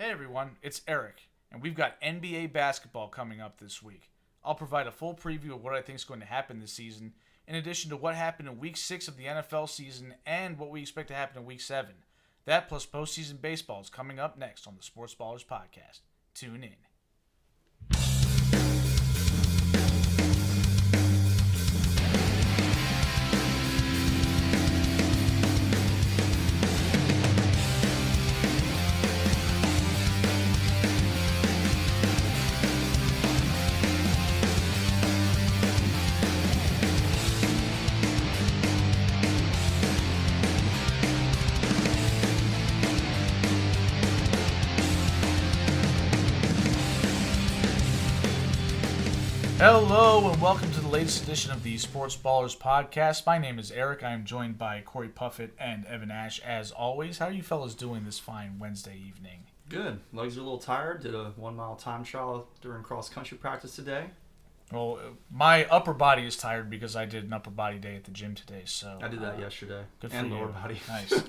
Hey everyone, it's Eric, and we've got NBA basketball coming up this week. I'll provide a full preview of what I think is going to happen this season, in addition to what happened in Week 6 of the NFL season and what we expect to happen in Week 7. That plus postseason baseball is coming up next on the Sports Ballers Podcast. Tune in. Hello and welcome to the latest edition of the Sports Ballers Podcast. My name is Eric. I am joined by Corey Puffett and Evan Ash as always. How are you fellas doing this fine Wednesday evening? Good. Legs are a little tired. Did a 1 mile time trial during cross-country practice today. Well, my upper body is tired because I did an upper body day at the gym today. So I did that yesterday. Good for and you. lower body. Nice.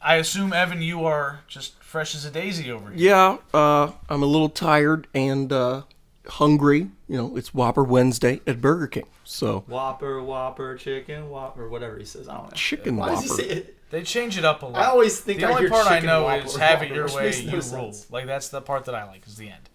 I assume, Evan, you are just fresh as a daisy over here. Yeah, I'm a little tired and hungry. You know, it's Whopper Wednesday at Burger King. So Whopper, chicken, Whopper, whatever he says. I don't know. Chicken Why Whopper. does he say it? They change it up a lot. I always think the I only hear part I chicken know Whopper is or have it Whopper, your which way, makes no you rule. sense. Like that's the part that I like is the end,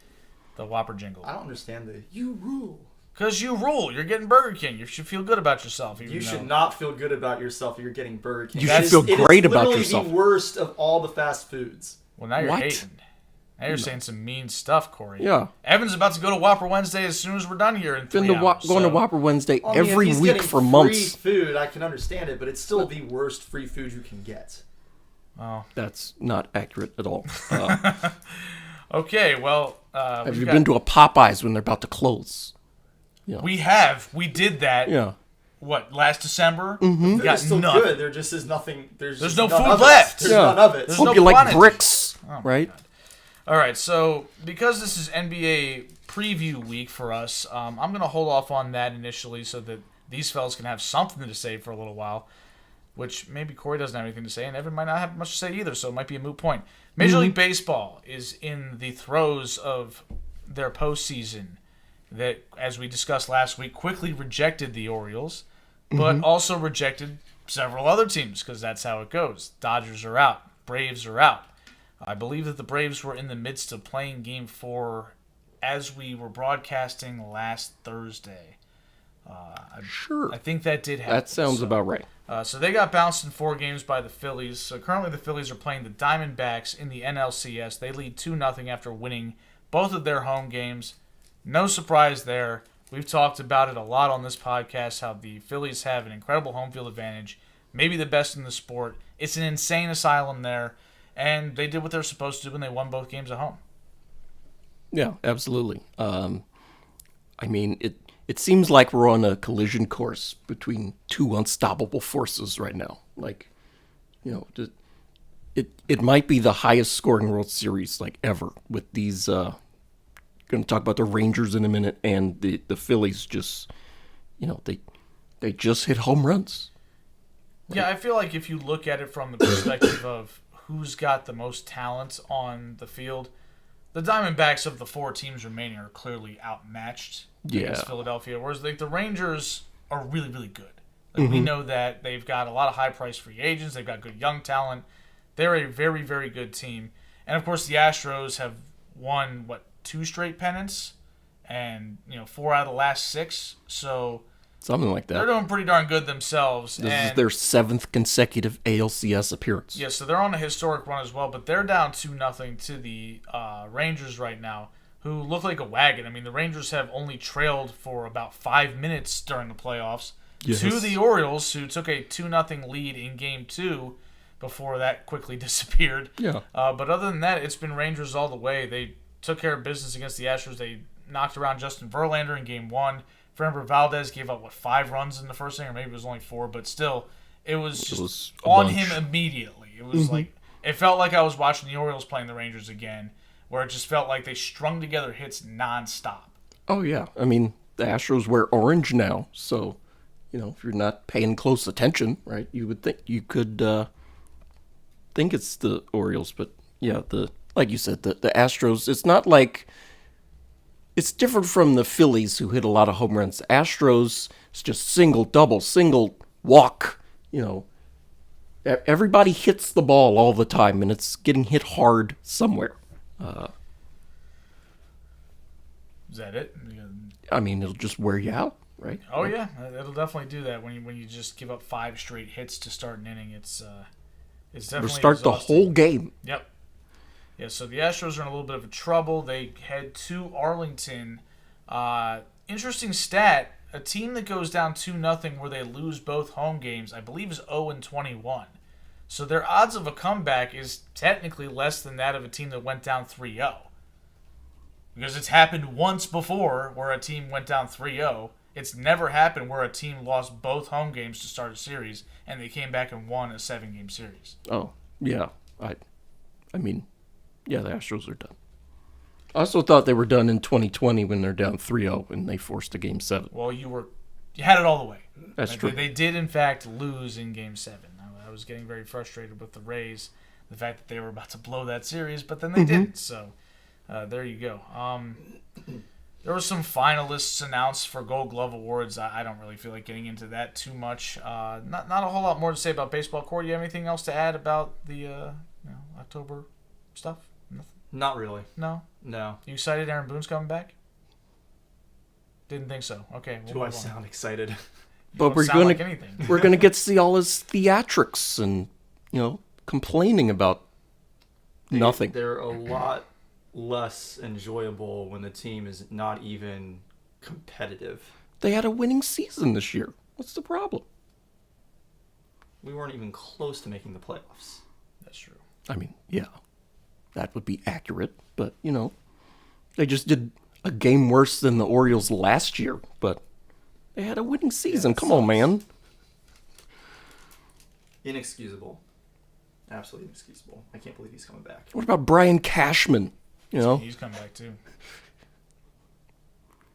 the Whopper jingle. I don't understand the you rule. Because you rule. You're getting Burger King. You should feel good about yourself. You should not feel good about yourself if you're getting Burger King. You should feel great about yourself. It is literally the worst of all the fast foods. Well, now you're What? hating. Now you're saying some mean stuff, Corey. Yeah. Evan's about to go to Whopper Wednesday as soon as we're done here in 3 been to hours. going to Whopper Wednesday every week for months. Free food, I can understand it, but it's still the worst free food you can get. Oh. That's not accurate at all. Okay, well... Have you been to a Popeyes when they're about to close? Yeah. We have. We did that. Yeah. What, last December? Mm-hmm. We They're got still nothing. good. There just is nothing. There's no just none food of it. left. There's Yeah. none of it. There's Hope no you like quantity. bricks, Oh, my right? God. All right, so because this is NBA preview week for us, I'm going to hold off on that initially so that these fellas can have something to say for a little while, which maybe Corey doesn't have anything to say, and Evan might not have much to say either, so it might be a moot point. Major League Baseball is in the throes of their postseason that, as we discussed last week, quickly rejected the Orioles, but also rejected several other teams because that's how it goes. Dodgers are out. Braves are out. I believe that the Braves were in the midst of playing Game 4 as we were broadcasting last Thursday. Sure. I think that did happen. That sounds about right. So they got bounced in 4 games by the Phillies. So currently the Phillies are playing the Diamondbacks in the NLCS. They lead 2-0 after winning both of their home games. No surprise there. We've talked about it a lot on this podcast, how the Phillies have an incredible home field advantage, maybe the best in the sport. It's an insane asylum there, and they did what they're supposed to do, and they won both games at home. Yeah, absolutely. I mean, it seems like we're on a collision course between two unstoppable forces right now. Like, you know, it might be the highest scoring World Series like ever with these. Going to talk about the Rangers in a minute, and the Phillies just, you know, they just hit home runs. Yeah, I feel like if you look at it from the perspective of who's got the most talent on the field, the Diamondbacks of the 4 teams remaining are clearly outmatched against Philadelphia, whereas like the Rangers are really, really good. Like, we know that they've got a lot of high-priced free agents. They've got good young talent. They're a very, very good team. And, of course, the Astros have won, 2 straight pennants and, 4 out of the last 6. So Something like that. they're doing pretty darn good themselves. This and is their 7th consecutive ALCS appearance. yeah, so they're on a historic run as well, but they're down 2-0 to the Rangers right now, who look like a wagon. I mean, the Rangers have only trailed for about 5 minutes during the playoffs to the Orioles, who took a 2-0 lead in Game 2 before that quickly disappeared. Yeah. But other than that, it's been Rangers all the way. They took care of business against the Astros. They knocked around Justin Verlander in Game 1. Framber Valdez gave up, 5 runs in the first inning, or maybe it was only 4, but still, it was just on him immediately. It was it felt like I was watching the Orioles playing the Rangers again, where it just felt like they strung together hits nonstop. Oh, yeah. I mean, the Astros wear orange now, so, if you're not paying close attention, right, you would think you could think it's the Orioles, but yeah, the like you said, the Astros, it's not like, it's different from the Phillies who hit a lot of home runs. Astros, it's just single, double, single, walk, Everybody hits the ball all the time, and it's getting hit hard somewhere. Is that it? I mean, it'll just wear you out, right? Oh yeah, it'll definitely do that when you just give up 5 straight hits to start an inning. It's definitely Or start exhausting. the whole game. Yep. Yeah, so the Astros are in a little bit of trouble. They head to Arlington. Interesting stat: a team that goes down 2-0 where they lose both home games, I believe, is 0-21. So their odds of a comeback is technically less than that of a team that went down 3-0. Because it's happened once before where a team went down 3-0. It's never happened where a team lost both home games to start a series and they came back and won a 7-game series. Oh, yeah. I mean, yeah, the Astros are done. I also thought they were done in 2020 when they're down 3-0 and they forced a Game 7. Well, you had it all the way. That's true. They did, in fact, lose in Game 7. I was getting very frustrated with the Rays, the fact that they were about to blow that series, but then they didn't. So there you go. There were some finalists announced for Gold Glove Awards. I don't really feel like getting into that too much. Not a whole lot more to say about baseball. Corey, do you have anything else to add about the October stuff? Nothing? Not really. No? No. You excited Aaron Boone's coming back? Didn't think so. Okay. Do I sound excited? But we're going going like anything. we're going to get to see all his theatrics and, complaining about nothing. They're a lot less enjoyable when the team is not even competitive. They had a winning season this year. What's the problem? We weren't even close to making the playoffs. That's true. I mean, yeah, that would be accurate. But, they just did a game worse than the Orioles last year. But they had a winning season. Yeah, Come on, man. Inexcusable. Absolutely inexcusable. I can't believe he's coming back. What about Brian Cashman? He's coming back too.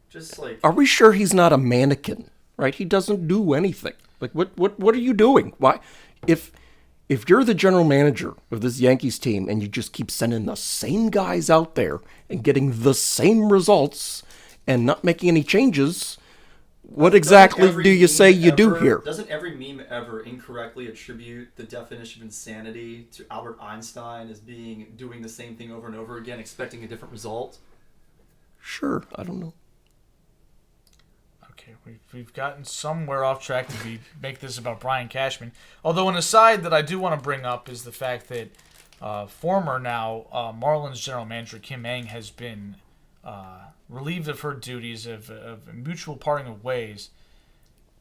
Just like... Are we sure he's not a mannequin? Right? He doesn't do anything. Like, what are you doing? Why? If you're the general manager of this Yankees team and you just keep sending the same guys out there and getting the same results and not making any changes, what exactly do you say you do here? Doesn't every meme ever incorrectly attribute the definition of insanity to Albert Einstein as doing the same thing over and over again, expecting a different result? Sure, I don't know. Okay, we've gotten somewhere off track to make this about Brian Cashman. Although an aside that I do want to bring up is the fact that former now Marlins general manager Kim Ng has been relieved of her duties of a mutual parting of ways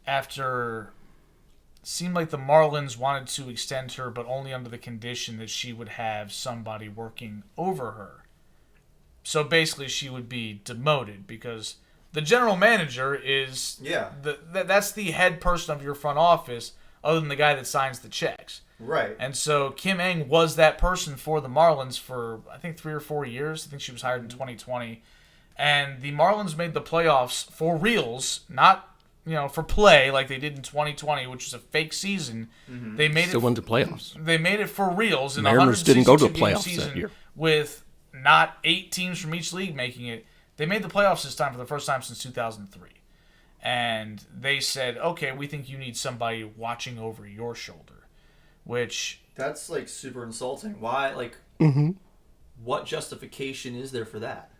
after it seemed like the Marlins wanted to extend her, but only under the condition that she would have somebody working over her. So basically she would be demoted because the general manager is that's the head person of your front office other than the guy that signs the checks. Right. And so Kim Ng was that person for the Marlins for, I think, 3 or 4 years. I think she was hired in 2020. And the Marlins made the playoffs for reals, not for play like they did in 2020, which was a fake season. Mm-hmm. They made Still went to playoffs. They made it for reals in Mariners didn't go to the playoffs that year with not 8 teams from each league making it. They made the playoffs this time for the first time since 2003. And they said, okay, we think you need somebody watching over your shoulder. Which... That's, super insulting. Why, what justification is there for that?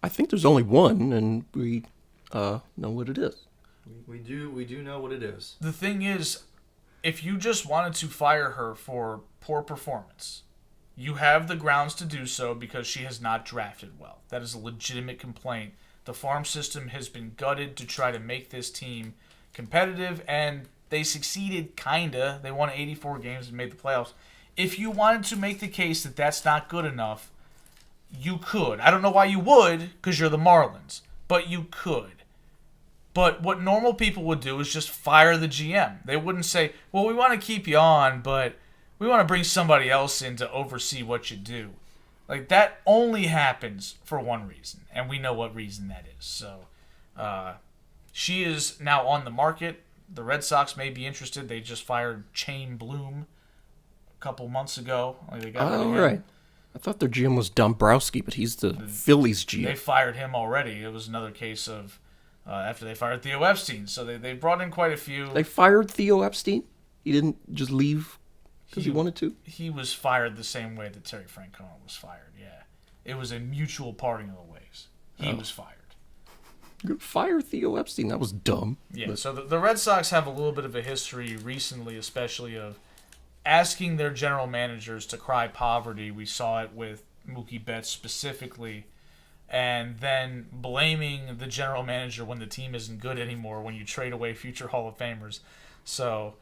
I think there's only one, and we know what it is. We do know what it is. The thing is, if you just wanted to fire her for poor performance... You have the grounds to do so because she has not drafted well. That is a legitimate complaint. The farm system has been gutted to try to make this team competitive, and they succeeded, kinda. They won 84 games and made the playoffs. If you wanted to make the case that that's not good enough, you could. I don't know why you would, because you're the Marlins, but you could. But what normal people would do is just fire the GM. They wouldn't say, well, we want to keep you on, but... we want to bring somebody else in to oversee what you do. That only happens for one reason, and we know what reason that is. So, she is now on the market. The Red Sox may be interested. They just fired Chaim Bloom a couple months ago. They got rid of him. Right. I thought their GM was Dombrowski, but he's the Phillies GM. They fired him already. It was another case of after they fired Theo Epstein. So they brought in quite a few. They fired Theo Epstein? He didn't just leave because he wanted to? He was fired the same way that Terry Francona was fired, yeah. It was a mutual parting of the ways. He was fired. You're gonna fire Theo Epstein. That was dumb. Yeah, But so the Red Sox have a little bit of a history recently, especially of asking their general managers to cry poverty. We saw it with Mookie Betts specifically, and then blaming the general manager when the team isn't good anymore when you trade away future Hall of Famers. So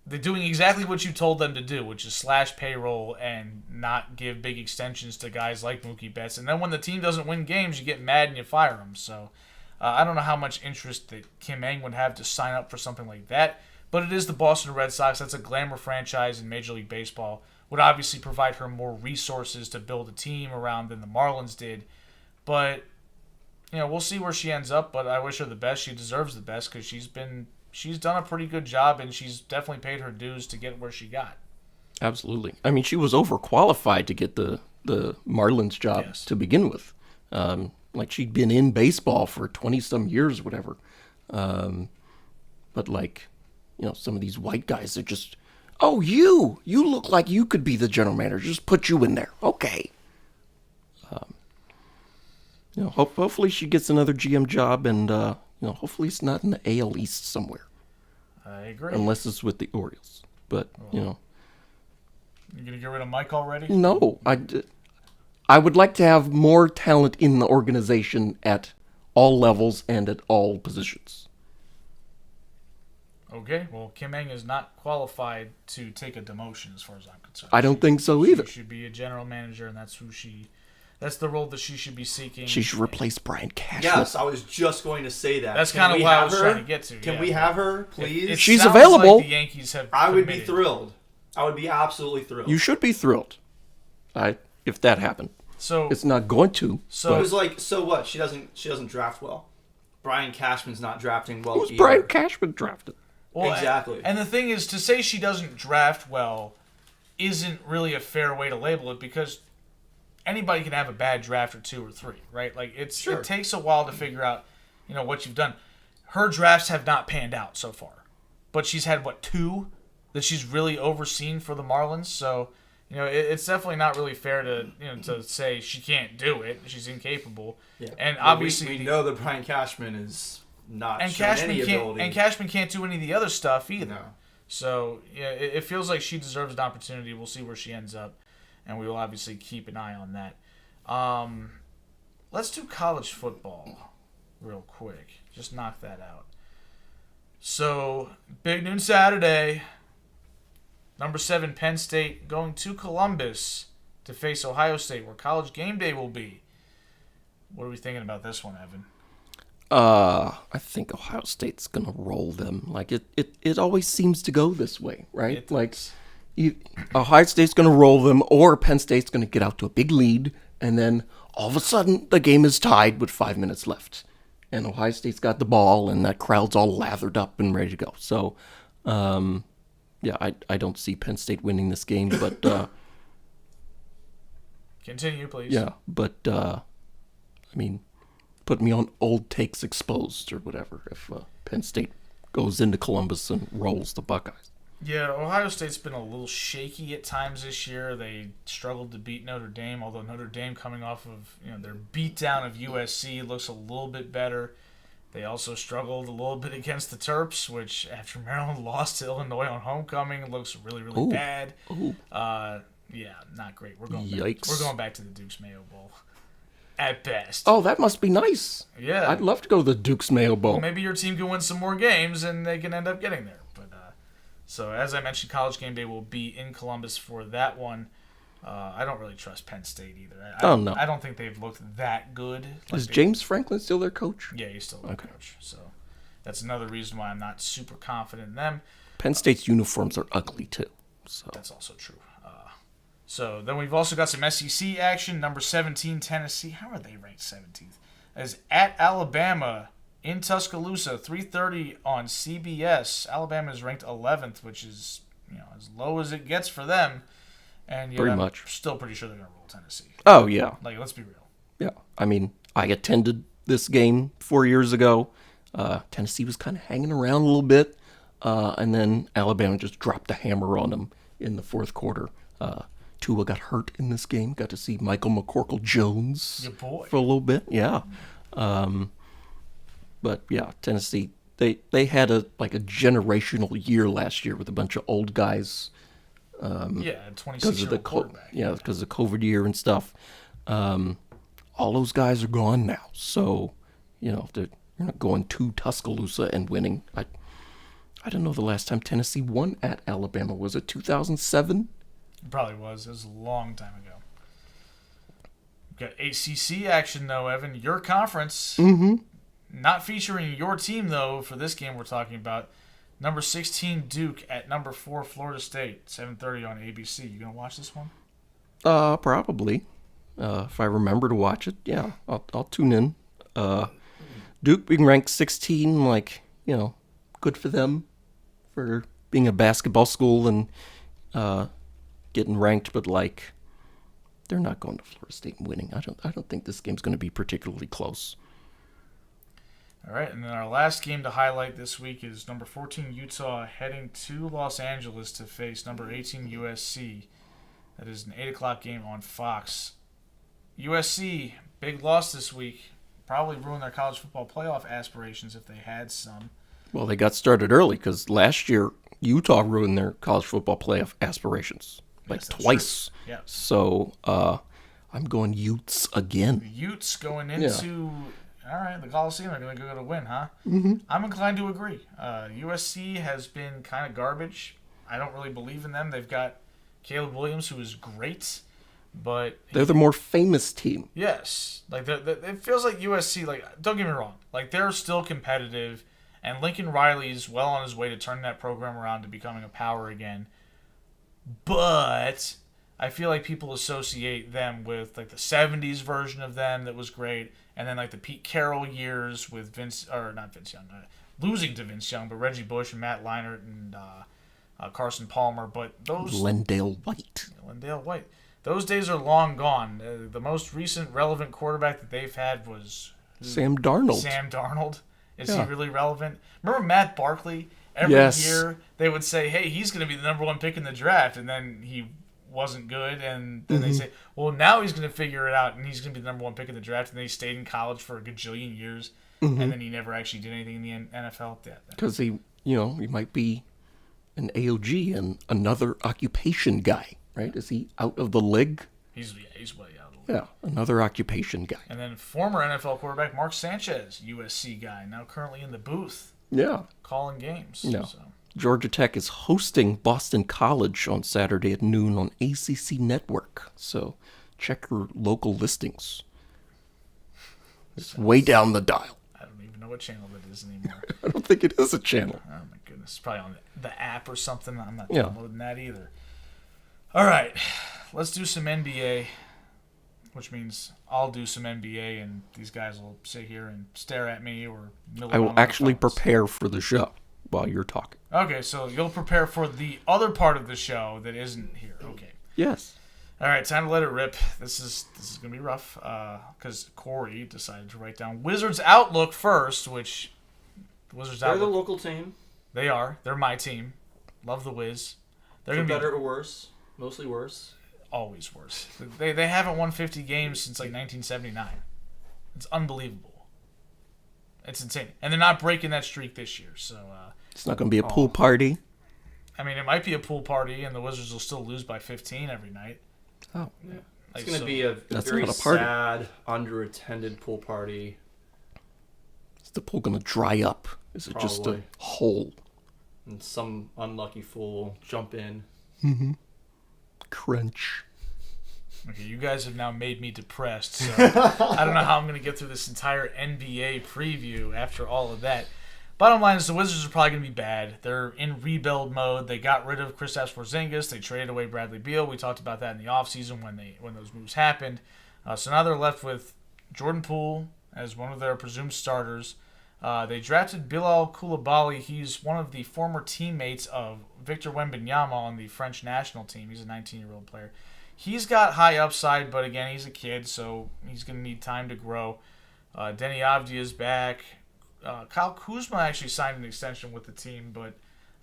they're doing exactly what you told them to do, which is slash payroll and not give big extensions to guys like Mookie Betts. And then when the team doesn't win games, you get mad and you fire them. So I don't know how much interest that Kim Ng would have to sign up for something like that. But it is the Boston Red Sox. That's a glamour franchise in Major League Baseball. Would obviously provide her more resources to build a team around than the Marlins did. But, we'll see where she ends up. But I wish her the best. She deserves the best because she's done a pretty good job, and she's definitely paid her dues to get where she got. absolutely. I mean, she was overqualified to get the Marlins job Yes. to begin with. Like, she'd been in baseball for 20-some years or whatever. But, some of these white guys are just, oh, you look like you could be the general manager. Just put you in there. Okay. Hopefully she gets another GM job, and, hopefully it's not in the AL East somewhere. I agree. Unless it's with the Orioles. But, You gonna get rid of Mike already? No, I would like to have more talent in the organization at all levels and at all positions. Okay, well, Kim Ng is not qualified to take a demotion as far as I'm concerned. I don't think so either. She should be a general manager, and that's the role that she should be seeking. She should replace Brian Cashman. Yes, I was just going to say that. That's Can kind of we what I have was her? trying to get to. Can yeah. we have her, please? It She's sounds available. Like the Yankees have I would be committed. thrilled. I would be absolutely thrilled. You should be thrilled. If that happened. So It's not going to. So- It was like, so what? She doesn't draft well. Brian Cashman's not drafting well Who's either. Brian Cashman drafted? well, exactly. And the thing is, to say she doesn't draft well isn't really a fair way to label it, because anybody can have a bad draft or two or three, right? Like it takes a while to figure out, what you've done. Her drafts have not panned out so far, but she's had two that she's really overseen for the Marlins. So it's definitely not really fair to to say she can't do it. She's incapable, and Well, obviously we know that Brian Cashman is not and shown Cashman any can't ability. and Cashman can't do any of the other stuff either. No. So it feels like she deserves an opportunity. We'll see where she ends up, and we will obviously keep an eye on that. Let's do college football real quick. Just knock that out. So big noon Saturday. Number 7 Penn State going to Columbus to face Ohio State, where College Game Day will be. What are we thinking about this one, Evan? I think Ohio State's gonna roll them. Like it always seems to go this way, right? It Like does. Ohio State's gonna roll them, or Penn State's gonna get out to a big lead, and then all of a sudden the game is tied with 5 minutes left, and Ohio State's got the ball, and that crowd's all lathered up and ready to go. So, yeah, I don't see Penn State winning this game, but Continue, please. yeah, but I mean, put me on Old Takes Exposed or whatever if Penn State goes into Columbus and rolls the Buckeyes. Yeah, Ohio State's been a little shaky at times this year. They struggled to beat Notre Dame, although Notre Dame, coming off of their beatdown of USC, looks a little bit better. They also struggled a little bit against the Terps, which after Maryland lost to Illinois on homecoming, looks really, really Ooh. bad. Ooh. Yeah, not great. We're going Yikes. back. We're going back to the Duke's Mayo Bowl at best. Oh, that must be nice. Yeah. I'd love to go to the Duke's Mayo Bowl. Well, maybe your team can win some more games and they can end up getting there. But so as I mentioned, College Game Day will be in Columbus for that one. I don't really trust Penn State either. No. I don't think they've looked that good. Is James Franklin still their coach? Yeah, he's still the coach. So that's another reason why I'm not super confident in them. Penn State's uniforms are ugly too. So That's also true. So then we've also got some SEC action. Number 17, Tennessee. How are they ranked 17th? As at Alabama in Tuscaloosa, 3:30 on CBS. Alabama is ranked 11th, which is as low as it gets for them. And yet Pretty I'm much. still pretty sure they're going to roll Tennessee. Oh, yeah. Like, let's be real. Yeah. I mean, I attended this game 4 years ago. Tennessee was kind of hanging around a little bit. And then Alabama just dropped the hammer on them in the fourth quarter. Tua got hurt in this game. Got to see Michael McCorkle-Jones Your boy. for a little bit. Yeah. But yeah, Tennessee, they had a generational year last year with a bunch of old guys. Yeah, Because of the 26-year-old quarterback. because of the COVID year and stuff. All those guys are gone now. So, you're not going to Tuscaloosa and winning. I don't know the last time Tennessee won at Alabama. Was it 2007? It probably was. It was a long time ago. We've got ACC action, though, Evan. Your conference. Mm-hmm. Not featuring your team, though, for this game we're talking about. Number 16, Duke, at number 4, Florida State. 7:30 on ABC. You going to watch this one? Probably. If I remember to watch it, yeah, I'll tune in. Duke being ranked 16, good for them for being a basketball school and getting ranked, but they're not going to Florida State and winning. I don't think this game's going to be particularly close. All right, and then our last game to highlight this week is number 14, Utah, heading to Los Angeles to face number 18, USC. That is an 8 o'clock game on Fox. USC, big loss this week. Probably ruined their college football playoff aspirations if they had some. Well, they got started early because last year Utah ruined their college football playoff aspirations Yes, that's twice. true. Yeah. So I'm going Utes again. The Utes going into, all right, the Coliseum are going to go to win, huh? Mm-hmm. I'm inclined to agree. USC has been kind of garbage. I don't really believe in them. They've got Caleb Williams, who is great, but They're the more famous team. yes, it feels like USC. Don't get me wrong, they're still competitive, and Lincoln Riley's well on his way to turning that program around to becoming a power again. But I feel like people associate them with the '70s version of them that was great, and then the Pete Carroll years with not Vince Young, losing to Vince Young, but Reggie Bush and Matt Leinart and Carson Palmer. But those Lendale White. Lendale White. Those days are long gone. The most recent relevant quarterback that they've had was Sam Darnold. Sam Darnold. Is Yeah. he really relevant? Remember Matt Barkley? Every Yes. year they would say, hey, he's going to be the number 1 pick in the draft, and then he wasn't good, and then they say, well, now he's going to figure it out, and he's going to be the number 1 pick in the draft, and then he stayed in college for a gajillion years, and then he never actually did anything in the NFL. Because he might be an AOG and another occupation guy, right? Is he out of the league? He's way out of the league. Yeah, another occupation guy. And then former NFL quarterback Mark Sanchez, USC guy, now currently in the booth Yeah. calling games. No. So. Georgia Tech is hosting Boston College on Saturday at noon on ACC Network. So check your local listings. It's way down the dial. I don't even know what channel that is anymore. I don't think it is a channel. Oh my goodness, it's probably on the app or something. I'm not Yeah. downloading that either. All right, let's do some NBA, which means I'll do some NBA, and these guys will sit here and stare at me or mill I will around their actually phones. prepare for the show while you're talking. Okay, so you'll prepare for the other part of the show that isn't here. Okay. Yes. All right, time to let it rip. This is gonna be rough because Corey decided to write down Wizards Outlook first, which the Wizards They're the Outlook. local team. They are. They're my team. Love the Wiz. They're For gonna be better or worse. Mostly worse. always worse. They haven't won 50 games since 1979. It's unbelievable. It's insane, and they're not breaking that streak this year. So It's not going to be a pool party. I mean, it might be a pool party, and the Wizards will still lose by 15 every night. Oh. Yeah. It's going to be a That's very not a party. sad, underattended pool party. Is the pool going to dry up? Is it just a Probably. hole? And some unlucky fool will jump in. Crunch. Okay, you guys have now made me depressed, so I don't know how I'm going to get through this entire NBA preview after all of that. Bottom line is the Wizards are probably going to be bad. They're in rebuild mode. They got rid of Kristaps Porzingis. They traded away Bradley Beal. We talked about that in the offseason when those moves happened. So now they're left with Jordan Poole as one of their presumed starters. They drafted Bilal Koulibaly. He's one of the former teammates of Victor Wembanyama on the French national team. He's a 19-year-old player. He's got high upside, but again, he's a kid, so he's going to need time to grow. Denny Avdia's back. Kyle Kuzma actually signed an extension with the team, but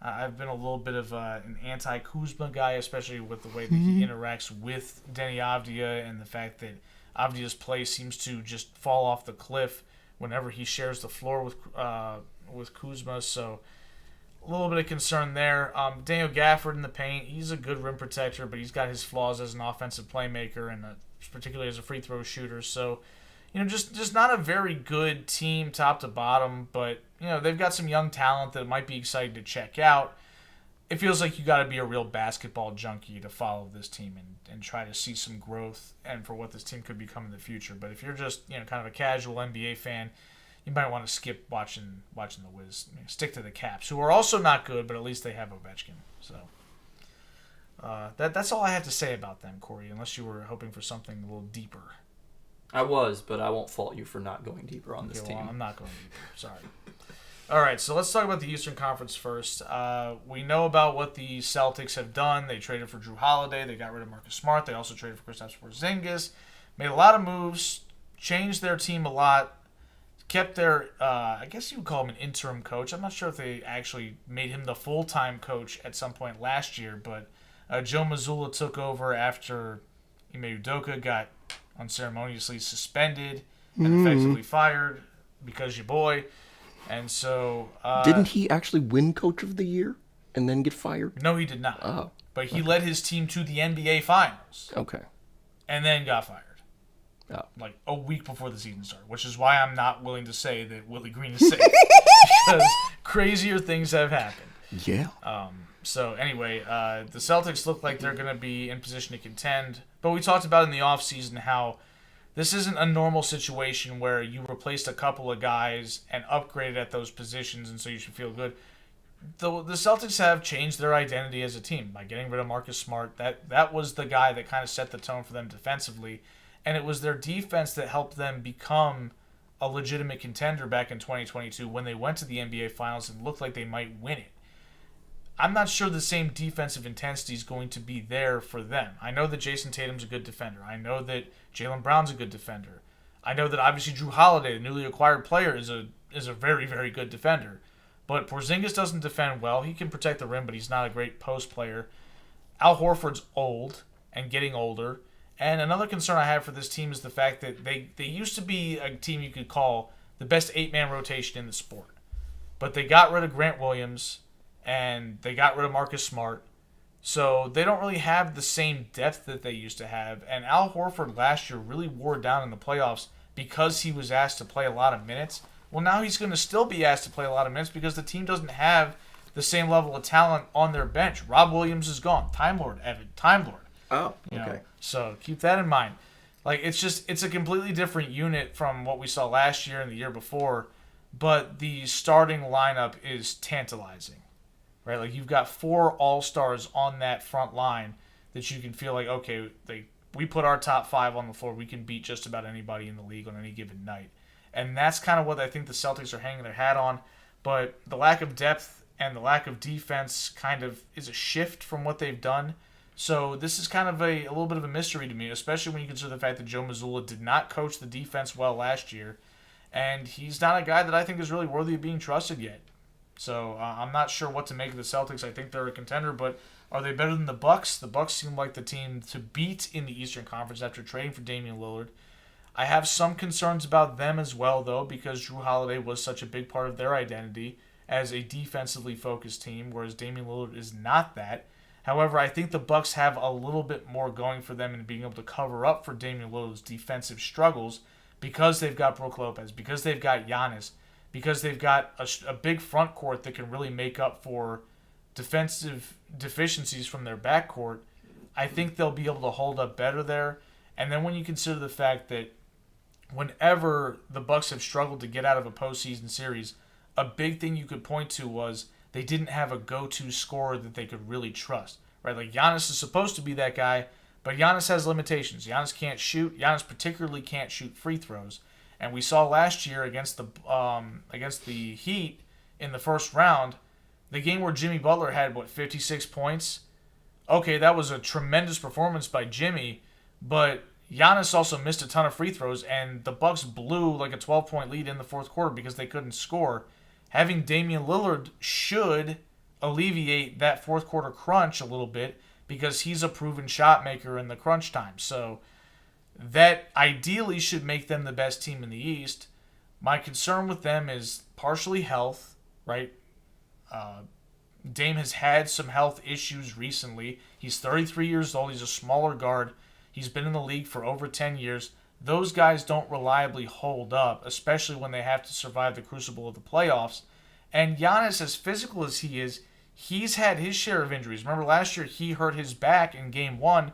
I've been a little bit of an anti-Kuzma guy, especially with the way that he interacts with Denny Avdia and the fact that Avdia's play seems to just fall off the cliff whenever he shares the floor with Kuzma. So a little bit of concern there. Daniel Gafford in the paint, he's a good rim protector, but he's got his flaws as an offensive playmaker and particularly as a free throw shooter. So, just not a very good team top to bottom, but, they've got some young talent that might be exciting to check out. It feels like you got to be a real basketball junkie to follow this team and try to see some growth and for what this team could become in the future. But if you're just, kind of a casual NBA fan, you might want to skip watching the Wiz. Stick to the Caps, who are also not good, but at least they have Ovechkin. So that's all I have to say about them, Corey, unless you were hoping for something a little deeper. I was, but I won't fault you for not going deeper on this Okay, well, team. I'm not going deeper. Sorry. All right, so let's talk about the Eastern Conference first. We know about what the Celtics have done. They traded for Drew Holiday. They got rid of Marcus Smart. They also traded for Kristaps Porzingis. Made a lot of moves. Changed their team a lot. Kept their, I guess you would call him an interim coach. I'm not sure if they actually made him the full-time coach at some point last year, but Joe Mazzulla took over after Ime Udoka got unceremoniously suspended and effectively fired because your boy. And so... Didn't he actually win Coach of the Year and then get fired? No, he did not. Oh. But he led his team to the NBA Finals. Okay. And then got fired. Oh. Like a week before the season started, which is why I'm not willing to say that Willie Green is safe. Because crazier things have happened. Yeah. So anyway, the Celtics look like they're going to be in position to contend. But we talked about in the offseason how this isn't a normal situation where you replaced a couple of guys and upgraded at those positions, and so you should feel good. The Celtics have changed their identity as a team by getting rid of Marcus Smart. That was the guy that kind of set the tone for them defensively, and it was their defense that helped them become a legitimate contender back in 2022 when they went to the NBA Finals and looked like they might win it. I'm not sure the same defensive intensity is going to be there for them. I know that Jason Tatum's a good defender. I know that Jaylen Brown's a good defender. I know that obviously Drew Holiday, the newly acquired player, is a very, very good defender. But Porzingis doesn't defend well. He can protect the rim, but he's not a great post player. Al Horford's old and getting older. And another concern I have for this team is the fact that they used to be a team you could call the best 8-man rotation in the sport. But they got rid of Grant Williams and they got rid of Marcus Smart. So they don't really have the same depth that they used to have. And Al Horford last year really wore down in the playoffs because he was asked to play a lot of minutes. Well, now he's going to still be asked to play a lot of minutes because the team doesn't have the same level of talent on their bench. Rob Williams is gone. Time Lord, Evan. Time Lord. Oh, okay. So keep that in mind. Like, it's a completely different unit from what we saw last year and the year before, but the starting lineup is tantalizing. Right? Like, you've got 4 all-stars on that front line that you can feel like, okay, we put our top 5 on the floor, we can beat just about anybody in the league on any given night. And that's kind of what I think the Celtics are hanging their hat on. But the lack of depth and the lack of defense kind of is a shift from what they've done. So this is kind of a little bit of a mystery to me, especially when you consider the fact that Joe Mazzulla did not coach the defense well last year. And he's not a guy that I think is really worthy of being trusted yet. So I'm not sure what to make of the Celtics. I think they're a contender, but are they better than the Bucks? The Bucks seem like the team to beat in the Eastern Conference after trading for Damian Lillard. I have some concerns about them as well, though, because Drew Holiday was such a big part of their identity as a defensively focused team, whereas Damian Lillard is not that. However, I think the Bucks have a little bit more going for them in being able to cover up for Damian Lillard's defensive struggles because they've got Brook Lopez, because they've got Giannis, because they've got a big front court that can really make up for defensive deficiencies from their backcourt. I think they'll be able to hold up better there. And then when you consider the fact that whenever the Bucks have struggled to get out of a postseason series, a big thing you could point to was they didn't have a go-to scorer that they could really trust. Right? Like, Giannis is supposed to be that guy, but Giannis has limitations. Giannis can't shoot. Giannis particularly can't shoot free throws. And we saw last year against the Heat in the first round, the game where Jimmy Butler had 56 points. Okay, that was a tremendous performance by Jimmy, but Giannis also missed a ton of free throws, and the Bucks blew like a 12-point lead in the fourth quarter because they couldn't score. Having Damian Lillard should alleviate that fourth quarter crunch a little bit because he's a proven shot maker in the crunch time. So that ideally should make them the best team in the East. My concern with them is partially health, right? Dame has had some health issues recently. He's 33 years old. He's a smaller guard. He's been in the league for over 10 years. Those guys don't reliably hold up, especially when they have to survive the crucible of the playoffs. And Giannis, as physical as he is, he's had his share of injuries. Remember last year he hurt his back in game 1,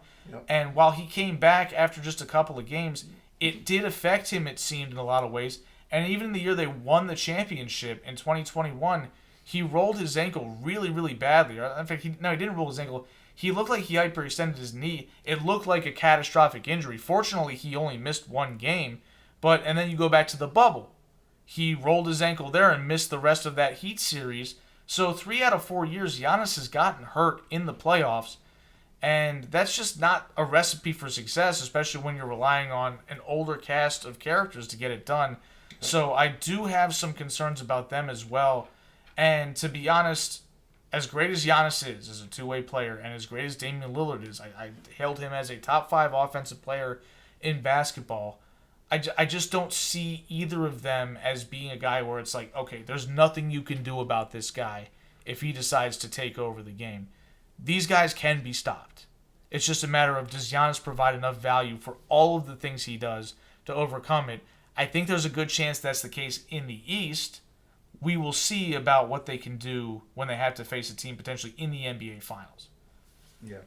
and while he came back after just a couple of games, it did affect him, it seemed, in a lot of ways. And even in the year they won the championship in 2021, he rolled his ankle really, really badly. In fact, he didn't roll his ankle. He looked like he hyperextended his knee. It looked like a catastrophic injury. Fortunately, he only missed one game. And then you go back to the bubble. He rolled his ankle there and missed the rest of that Heat series. So 3 out of 4 years, Giannis has gotten hurt in the playoffs. And that's just not a recipe for success, especially when you're relying on an older cast of characters to get it done. So I do have some concerns about them as well. And to be honest, as great as Giannis is as a two-way player, and as great as Damian Lillard is, I hailed him as a top 5 offensive player in basketball. I just don't see either of them as being a guy where it's like, okay, there's nothing you can do about this guy if he decides to take over the game. These guys can be stopped. It's just a matter of, does Giannis provide enough value for all of the things he does to overcome it? I think there's a good chance that's the case in the East. We will see about what they can do when they have to face a team potentially in the NBA Finals. Yeah.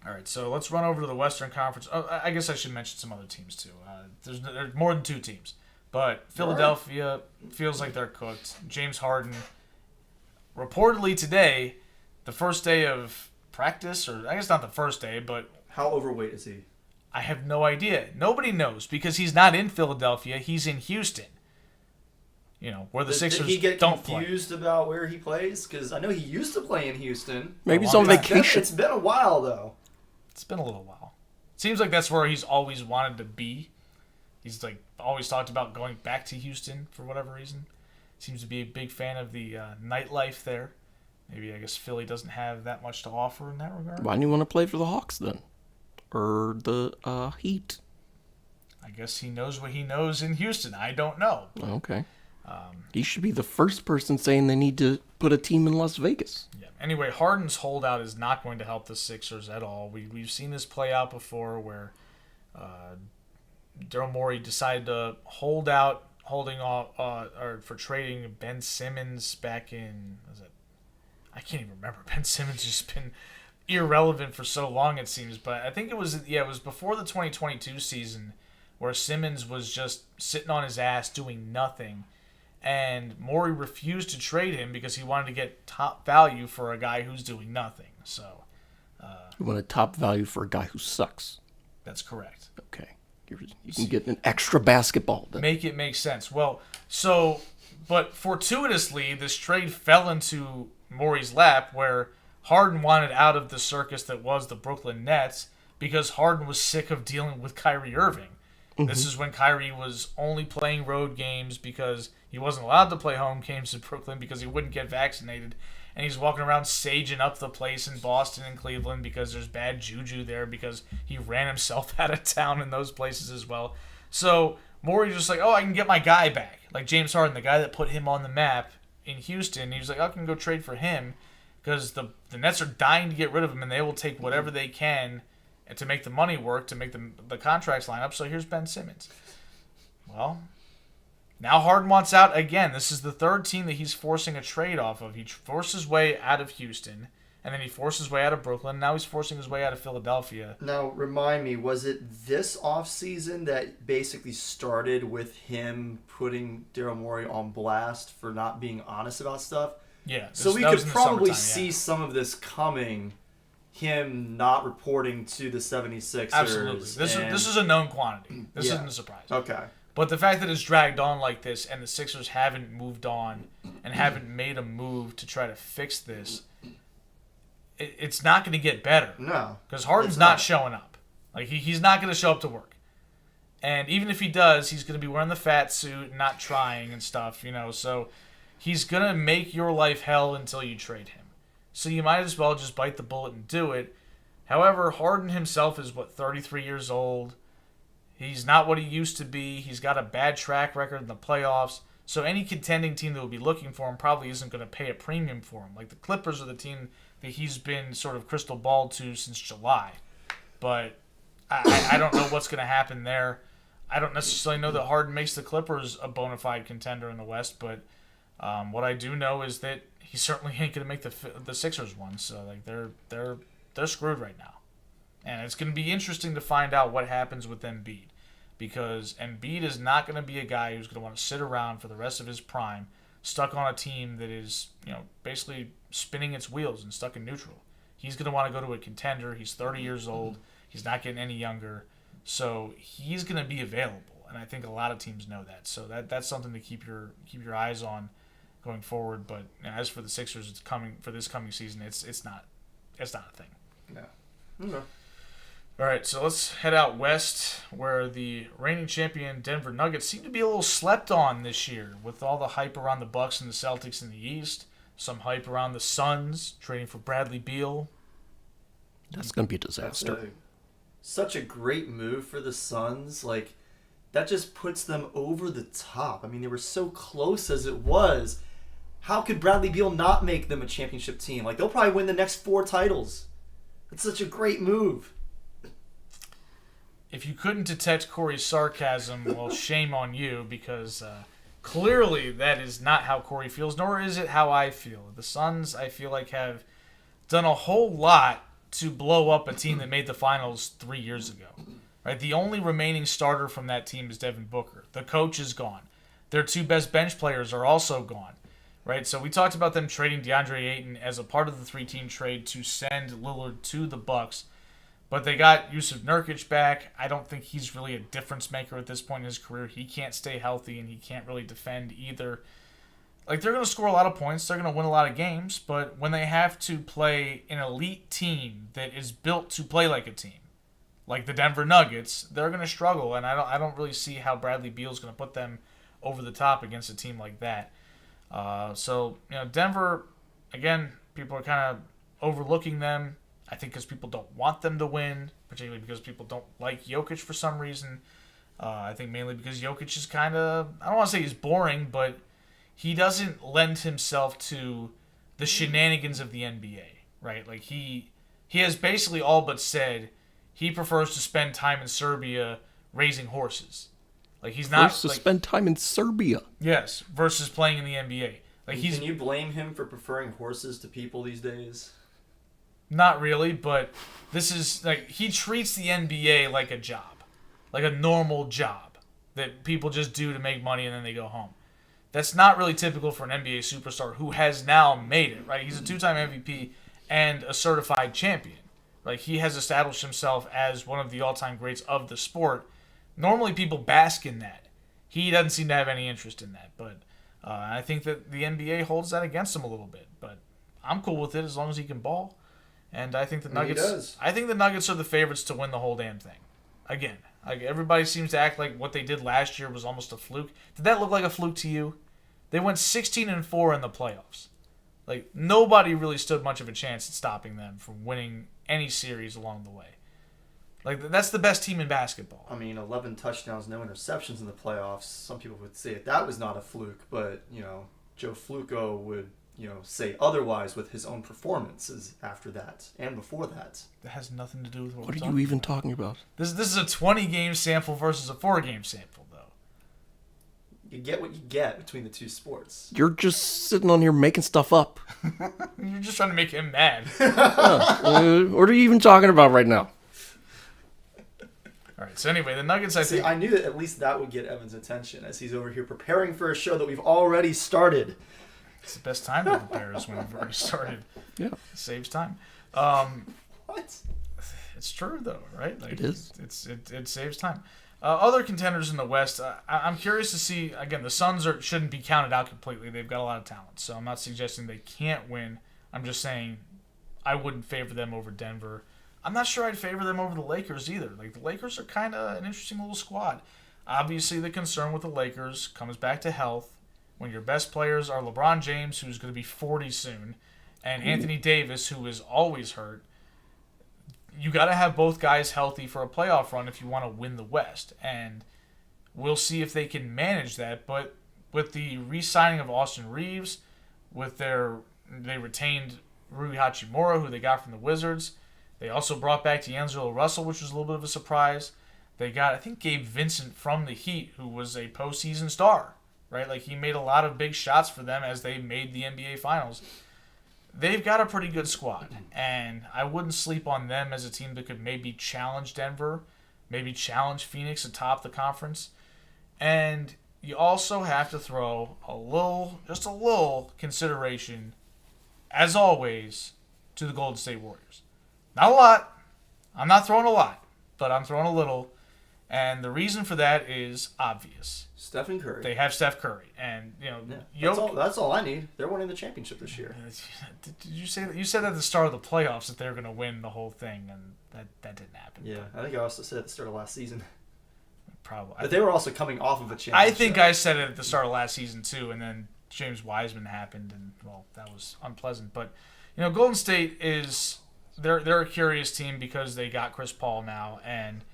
All right, so let's run over to the Western Conference. Oh, I guess I should mention some other teams too. There's more than 2 teams, but Philadelphia feels like they're cooked. James Harden, reportedly today, the first day of practice, or I guess not the first day, but how overweight is he? I have no idea. Nobody knows because he's not in Philadelphia. He's in Houston. You know, where the Sixers Did he get don't confused about where he plays? Because I know he used to play in Houston. Maybe he's on vacation. It's been a while, though. It's been a little while. Seems like that's where he's always wanted to be. He's like always talked about going back to Houston for whatever reason. Seems to be a big fan of the nightlife there. Maybe I guess Philly doesn't have that much to offer in that regard. Why do you want to play for the Hawks then? Or the Heat? I guess he knows what he knows in Houston. I don't know. Okay. He should be the first person saying they need to put a team in Las Vegas. Yeah. Anyway, Harden's holdout is not going to help the Sixers at all. We've seen this play out before where Daryl Morey decided to hold out, for trading Ben Simmons back in, I can't even remember. Ben Simmons just been irrelevant for so long, it seems. But I think it was before the 2022 season where Simmons was just sitting on his ass doing nothing. And Morey refused to trade him because he wanted to get top value for a guy who's doing nothing. So, you want a top value for a guy who sucks. That's correct. Okay. You can get an extra basketball then. Make it make sense. Well, but fortuitously, this trade fell into Morey's lap where Harden wanted out of the circus that was the Brooklyn Nets because Harden was sick of dealing with Kyrie Irving. Mm-hmm. This is when Kyrie was only playing road games because he wasn't allowed to play home games in Brooklyn because he wouldn't get vaccinated. And he's walking around saging up the place in Boston and Cleveland because there's bad juju there because he ran himself out of town in those places as well. So Morey's just like, I can get my guy back. Like James Harden, the guy that put him on the map in Houston. He was like, I can go trade for him because the Nets are dying to get rid of him and they will take whatever they can to make the money work, to make the contracts line up. So here's Ben Simmons. Well, now Harden wants out again. This is the third team that he's forcing a trade off of. He forced his way out of Houston, and then he forced his way out of Brooklyn. Now he's forcing his way out of Philadelphia. Now, remind me, was it this offseason that basically started with him putting Daryl Morey on blast for not being honest about stuff? Yeah. So we could probably see some of this coming him not reporting to the 76ers. Absolutely. This is a known quantity. This isn't a surprise. Okay. But the fact that it's dragged on like this and the Sixers haven't moved on and haven't made a move to try to fix this, it's not going to get better. No. Because Harden's not showing up. Like, he's not going to show up to work. And even if he does, he's going to be wearing the fat suit and not trying and stuff, So he's going to make your life hell until you trade him. So you might as well just bite the bullet and do it. However, Harden himself is, 33 years old. He's not what he used to be. He's got a bad track record in the playoffs. So any contending team that would be looking for him probably isn't going to pay a premium for him. Like the Clippers are the team that he's been sort of crystal balled to since July. But I don't know what's going to happen there. I don't necessarily know that Harden makes the Clippers a bona fide contender in the West. But what I do know is that he certainly ain't going to make the Sixers one. So like they're screwed right now. And it's going to be interesting to find out what happens with Embiid. Because Embiid is not going to be a guy who's going to want to sit around for the rest of his prime, stuck on a team that is, basically spinning its wheels and stuck in neutral. He's going to want to go to a contender. He's 30 years old. He's not getting any younger. So he's going to be available. And I think a lot of teams know that. So that's something to keep your eyes on going forward. But as for the Sixers, it's coming for this coming season. It's not a thing. No. Okay. All right, so let's head out west, where the reigning champion Denver Nuggets seem to be a little slept on this year, with all the hype around the Bucks and the Celtics in the East, some hype around the Suns trading for Bradley Beal. That's going to be a disaster. Such a great move for the Suns. Like, that just puts them over the top. I mean, they were so close as it was. How could Bradley Beal not make them a championship team? Like, they'll probably win the next 4 titles. It's such a great move. If you couldn't detect Corey's sarcasm, well, shame on you, because clearly that is not how Corey feels, nor is it how I feel. The Suns, I feel like, have done a whole lot to blow up a team that made the finals 3 years ago. Right? The only remaining starter from that team is Devin Booker. The coach is gone. Their 2 best bench players are also gone. Right? So we talked about them trading DeAndre Ayton as a part of the 3-team trade to send Lillard to the Bucks. But they got Yusuf Nurkic back. I don't think he's really a difference maker at this point in his career. He can't stay healthy, and he can't really defend either. Like, they're going to score a lot of points. They're going to win a lot of games. But when they have to play an elite team that is built to play like a team, like the Denver Nuggets, they're going to struggle. And I don't really see how Bradley Beal's going to put them over the top against a team like that. So, Denver, again, people are kind of overlooking them. I think because people don't want them to win, particularly because people don't like Jokic for some reason. I think mainly because Jokic is kind of, I don't want to say he's boring, but he doesn't lend himself to the shenanigans of the NBA, right? Like he has basically all but said he prefers to spend time in Serbia raising horses. Like he's not to spend time in Serbia. Yes, versus playing in the NBA. Like Can you blame him for preferring horses to people these days? Not really, but this is like he treats the NBA like a job, like a normal job that people just do to make money and then they go home. That's not really typical for an NBA superstar who has now made it, right? He's a 2-time MVP and a certified champion. Like he has established himself as one of the all-time greats of the sport. Normally people bask in that. He doesn't seem to have any interest in that, but I think that the NBA holds that against him a little bit. But I'm cool with it as long as he can ball. And I think the Nuggets. I think the Nuggets are the favorites to win the whole damn thing. Again, like everybody seems to act like what they did last year was almost a fluke. Did that look like a fluke to you? They went 16-4 in the playoffs. Like nobody really stood much of a chance at stopping them from winning any series along the way. Like that's the best team in basketball. I mean, 11 touchdowns, no interceptions in the playoffs. Some people would say that was not a fluke, but Joe Fluco would say otherwise with his own performances after that and before that. That has nothing to do with what are you even talking about? This is a 20-game sample versus a 4-game sample, though. You get what you get between the two sports. You're just sitting on here making stuff up. You're just trying to make him mad. What are you even talking about right now? All right, so anyway, the Nuggets, I knew that at least that would get Evan's attention as he's over here preparing for a show that we've already started. It's the best time to prepare is when we've already started. Yeah. It saves time. It's true though, right? Like, It is. It saves time. Other contenders in the West, I'm curious to see. Again, the Suns shouldn't be counted out completely. They've got a lot of talent, so I'm not suggesting they can't win. I'm just saying I wouldn't favor them over Denver. I'm not sure I'd favor them over the Lakers either. Like, the Lakers are kind of an interesting little squad. Obviously, the concern with the Lakers comes back to health. When your best players are LeBron James, who's going to be 40 soon, and Anthony Davis, who is always hurt, you got to have both guys healthy for a playoff run if you want to win the West. And we'll see if they can manage that. But with the re-signing of Austin Reeves, they retained Rui Hachimura, who they got from the Wizards. They also brought back D'Angelo Russell, which was a little bit of a surprise. They got, I think, Gabe Vincent from the Heat, who was a postseason star, right? Like, he made a lot of big shots for them as they made the NBA Finals. They've got a pretty good squad, and I wouldn't sleep on them as a team that could maybe challenge Denver, maybe challenge Phoenix atop the conference. And you also have to throw just a little consideration, as always, to the Golden State Warriors. Not a lot. I'm not throwing a lot, but I'm throwing a little. And the reason for that is obvious. Stephen Curry. They have Steph Curry, and That's all I need. They're winning the championship this year. Did you say that? You said at the start of the playoffs that they were going to win the whole thing, and that didn't happen. Yeah, I think I also said at the start of last season. Probably. But they were also coming off of a championship. I think I said it at the start of last season too, and then James Wiseman happened, and well, that was unpleasant. But Golden State is they're a curious team because they got Chris Paul now, and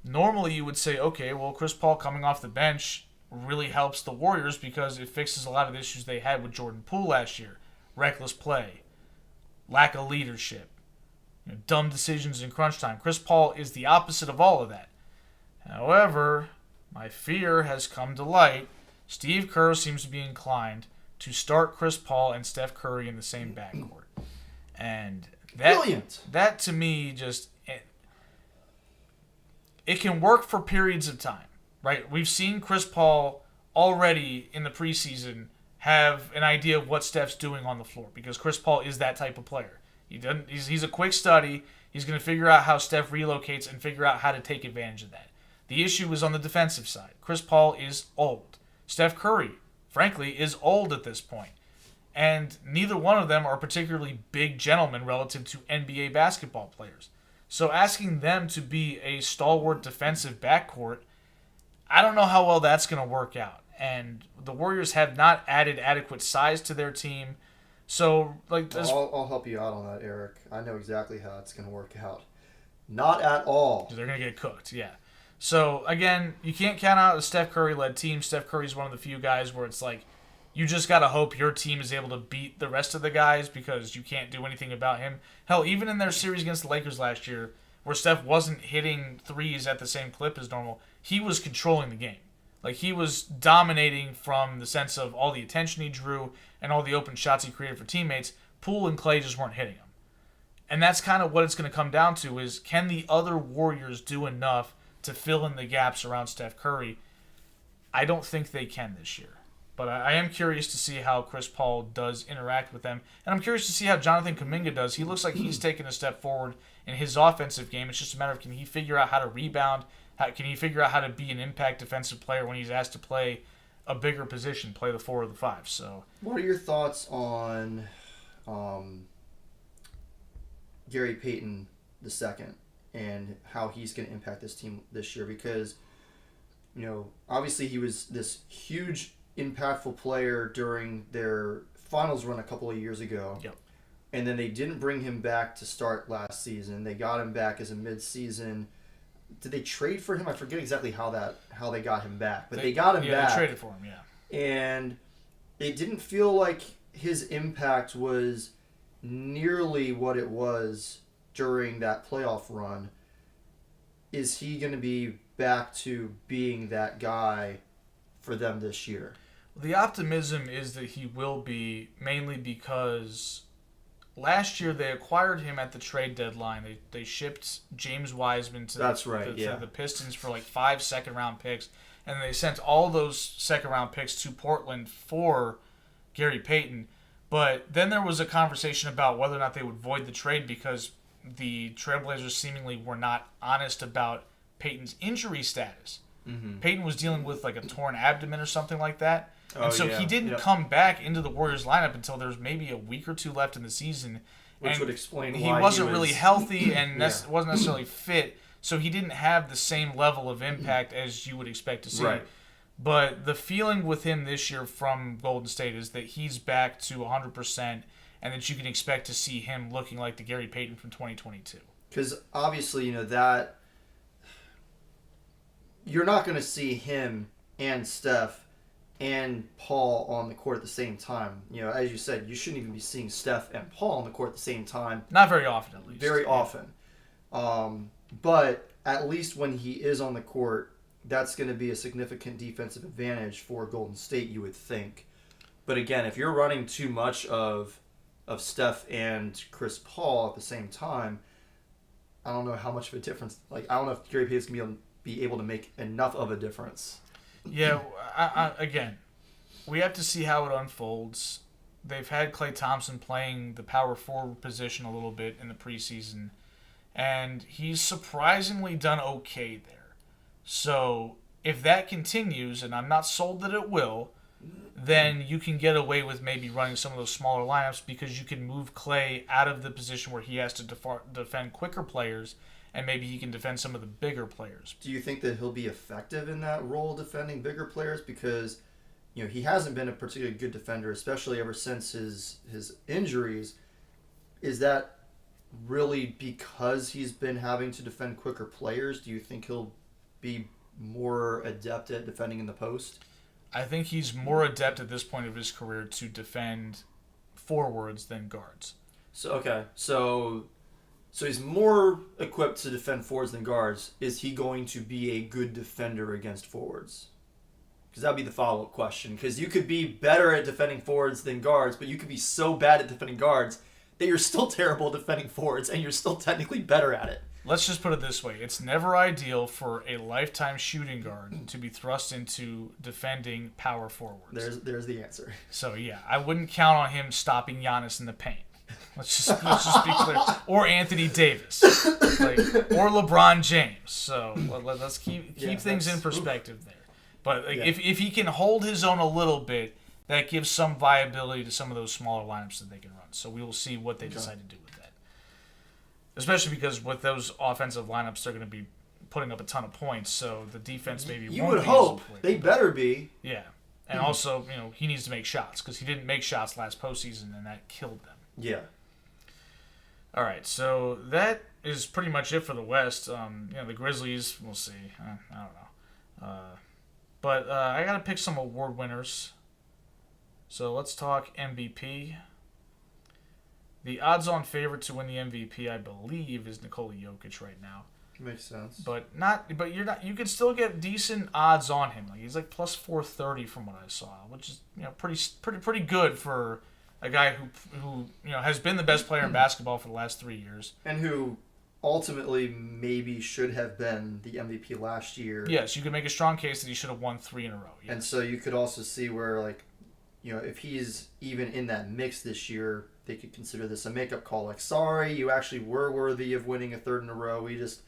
normally you would say, okay, well, Chris Paul coming off the bench really helps the Warriors because it fixes a lot of the issues they had with Jordan Poole last year. Reckless play, lack of leadership, dumb decisions in crunch time. Chris Paul is the opposite of all of that. However, my fear has come to light. Steve Kerr seems to be inclined to start Chris Paul and Steph Curry in the same backcourt. And Brilliant. That to me just... It can work for periods of time, right? We've seen Chris Paul already in the preseason have an idea of what Steph's doing on the floor because Chris Paul is that type of player. He's a quick study. He's going to figure out how Steph relocates and figure out how to take advantage of that. The issue is on the defensive side. Chris Paul is old. Steph Curry, frankly, is old at this point. And neither one of them are particularly big gentlemen relative to NBA basketball players. So asking them to be a stalwart defensive backcourt, I don't know how well that's going to work out. And the Warriors have not added adequate size to their team. So, I'll help you out on that, Eric. I know exactly how it's going to work out. Not at all. They're going to get cooked, yeah. So, again, you can't count out a Steph Curry-led team. Steph Curry's one of the few guys where it's like, you just got to hope your team is able to beat the rest of the guys because you can't do anything about him. Hell, even in their series against the Lakers last year, where Steph wasn't hitting threes at the same clip as normal, he was controlling the game. Like, he was dominating from the sense of all the attention he drew and all the open shots he created for teammates. Poole and Clay just weren't hitting him. And that's kind of what it's going to come down to is, can the other Warriors do enough to fill in the gaps around Steph Curry? I don't think they can this year. But I am curious to see how Chris Paul does interact with them. And I'm curious to see how Jonathan Kuminga does. He looks like he's taken a step forward in his offensive game. It's just a matter of, can he figure out how to rebound? Can he figure out how to be an impact defensive player when he's asked to play a bigger position, play the 4 or the 5? So, what are your thoughts on Gary Payton II and how he's going to impact this team this year? Because, obviously he was this huge impactful player during their finals run a couple of years ago. Yep. And then they didn't bring him back to start last season. They got him back as a mid-season. Did they trade for him? I forget exactly how they got him back. But they got him back. Yeah, they traded for him, yeah. And it didn't feel like his impact was nearly what it was during that playoff run. Is he going to be back to being that guy for them this year? The optimism is that he will be, mainly because last year they acquired him at the trade deadline. They shipped James Wiseman to the Pistons for like 5 second-round picks, and they sent all those second-round picks to Portland for Gary Payton. But then there was a conversation about whether or not they would void the trade because the Trailblazers seemingly were not honest about Peyton's injury status. Mm-hmm. Peyton was dealing with like a torn abdomen or something like that. And so yeah. he didn't Yep. come back into the Warriors lineup until there was maybe a week or two left in the season. Which and would explain he why wasn't he really was... healthy and Yeah. wasn't necessarily fit, so he didn't have the same level of impact as you would expect to see. Right. But the feeling with him this year from Golden State is that he's back to 100% and that you can expect to see him looking like the Gary Payton from 2022. Because obviously, that you're not going to see him and Steph and Paul on the court at the same time. As you said, you shouldn't even be seeing Steph and Paul on the court at the same time. Not very often, at least. Very often. But at least when he is on the court, that's going to be a significant defensive advantage for Golden State, you would think. But again, if you're running too much of Steph and Chris Paul at the same time, I don't know how much of a difference. I don't know if Gary Payton's going to be able to make enough of a difference. Yeah, again, we have to see how it unfolds. They've had Klay Thompson playing the power forward position a little bit in the preseason, and he's surprisingly done okay there. So if that continues, and I'm not sold that it will, then you can get away with maybe running some of those smaller lineups because you can move Klay out of the position where he has to defend quicker players, and maybe he can defend some of the bigger players. Do you think that he'll be effective in that role defending bigger players? Because he hasn't been a particularly good defender, especially ever since his injuries. Is that really because he's been having to defend quicker players? Do you think he'll be more adept at defending in the post? I think he's more adept at this point of his career to defend forwards than guards. So he's more equipped to defend forwards than guards. Is he going to be a good defender against forwards? Because that would be the follow-up question. Because you could be better at defending forwards than guards, but you could be so bad at defending guards that you're still terrible at defending forwards, and you're still technically better at it. Let's just put it this way. It's never ideal for a lifetime shooting guard to be thrust into defending power forwards. There's the answer. So, yeah, I wouldn't count on him stopping Giannis in the paint. Let's just be clear. Or Anthony Davis. Or LeBron James. So let's keep things in perspective there. But if he can hold his own a little bit, that gives some viability to some of those smaller lineups that they can run. So we will see what they decide to do with that. Especially because with those offensive lineups, they're going to be putting up a ton of points. So the defense maybe you won't would be hope as they better be. Yeah. And also, he needs to make shots because he didn't make shots last postseason, and that killed them. Yeah. All right, so that is pretty much it for the West. The Grizzlies, we'll see. I don't know. But I got to pick some award winners. So let's talk MVP. The odds-on favorite to win the MVP, I believe, is Nikola Jokic right now. Makes sense. But you're not. You could still get decent odds on him. He's like plus 430 from what I saw, which is pretty good for a guy who has been the best player in basketball for the last 3 years. And who ultimately maybe should have been the MVP last year. Yes, you could make a strong case that he should have won 3 in a row. Yes. And so you could also see where, if he's even in that mix this year, they could consider this a makeup call. Sorry, you actually were worthy of winning a 3rd in a row. We just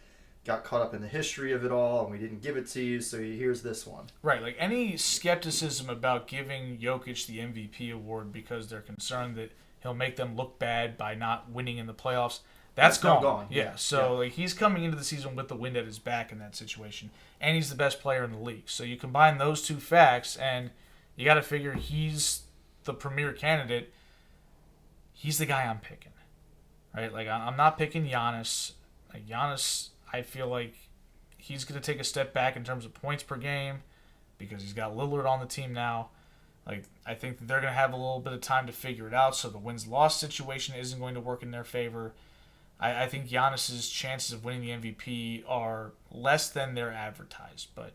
got caught up in the history of it all, and we didn't give it to you, so here's this one. Right, any skepticism about giving Jokic the MVP award because they're concerned that he'll make them look bad by not winning in the playoffs, that's gone. Yeah, so he's coming into the season with the wind at his back in that situation, and he's the best player in the league. So you combine those two facts, and you got to figure he's the premier candidate. He's the guy I'm picking, right? I'm not picking Giannis. Giannis, I feel like he's going to take a step back in terms of points per game because he's got Lillard on the team now. I think that they're going to have a little bit of time to figure it out, so the wins-loss situation isn't going to work in their favor. I think Giannis's chances of winning the MVP are less than they're advertised, but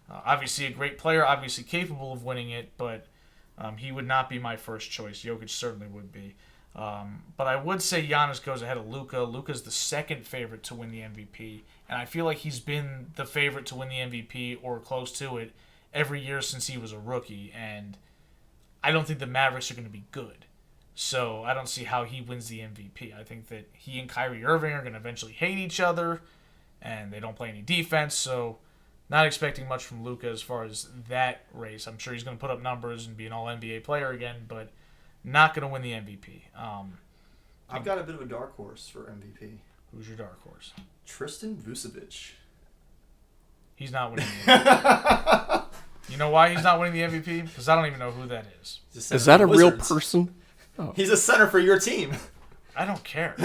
obviously a great player, obviously capable of winning it, but he would not be my first choice. Jokic certainly would be. But I would say Giannis goes ahead of Luka. Luka's the second favorite to win the MVP, and I feel like he's been the favorite to win the MVP or close to it every year since he was a rookie, and I don't think the Mavericks are going to be good. So I don't see how he wins the MVP. I think that he and Kyrie Irving are going to eventually hate each other, and they don't play any defense. So not expecting much from Luka as far as that race. I'm sure he's going to put up numbers and be an All-NBA player again, but not going to win the MVP. I've got a bit of a dark horse for MVP. Who's your dark horse? Tristan Vucevic. He's not winning the MVP. You know why he's not winning the MVP? Because I don't even know who that is. Is that a real person? He's a center for your team. I don't care.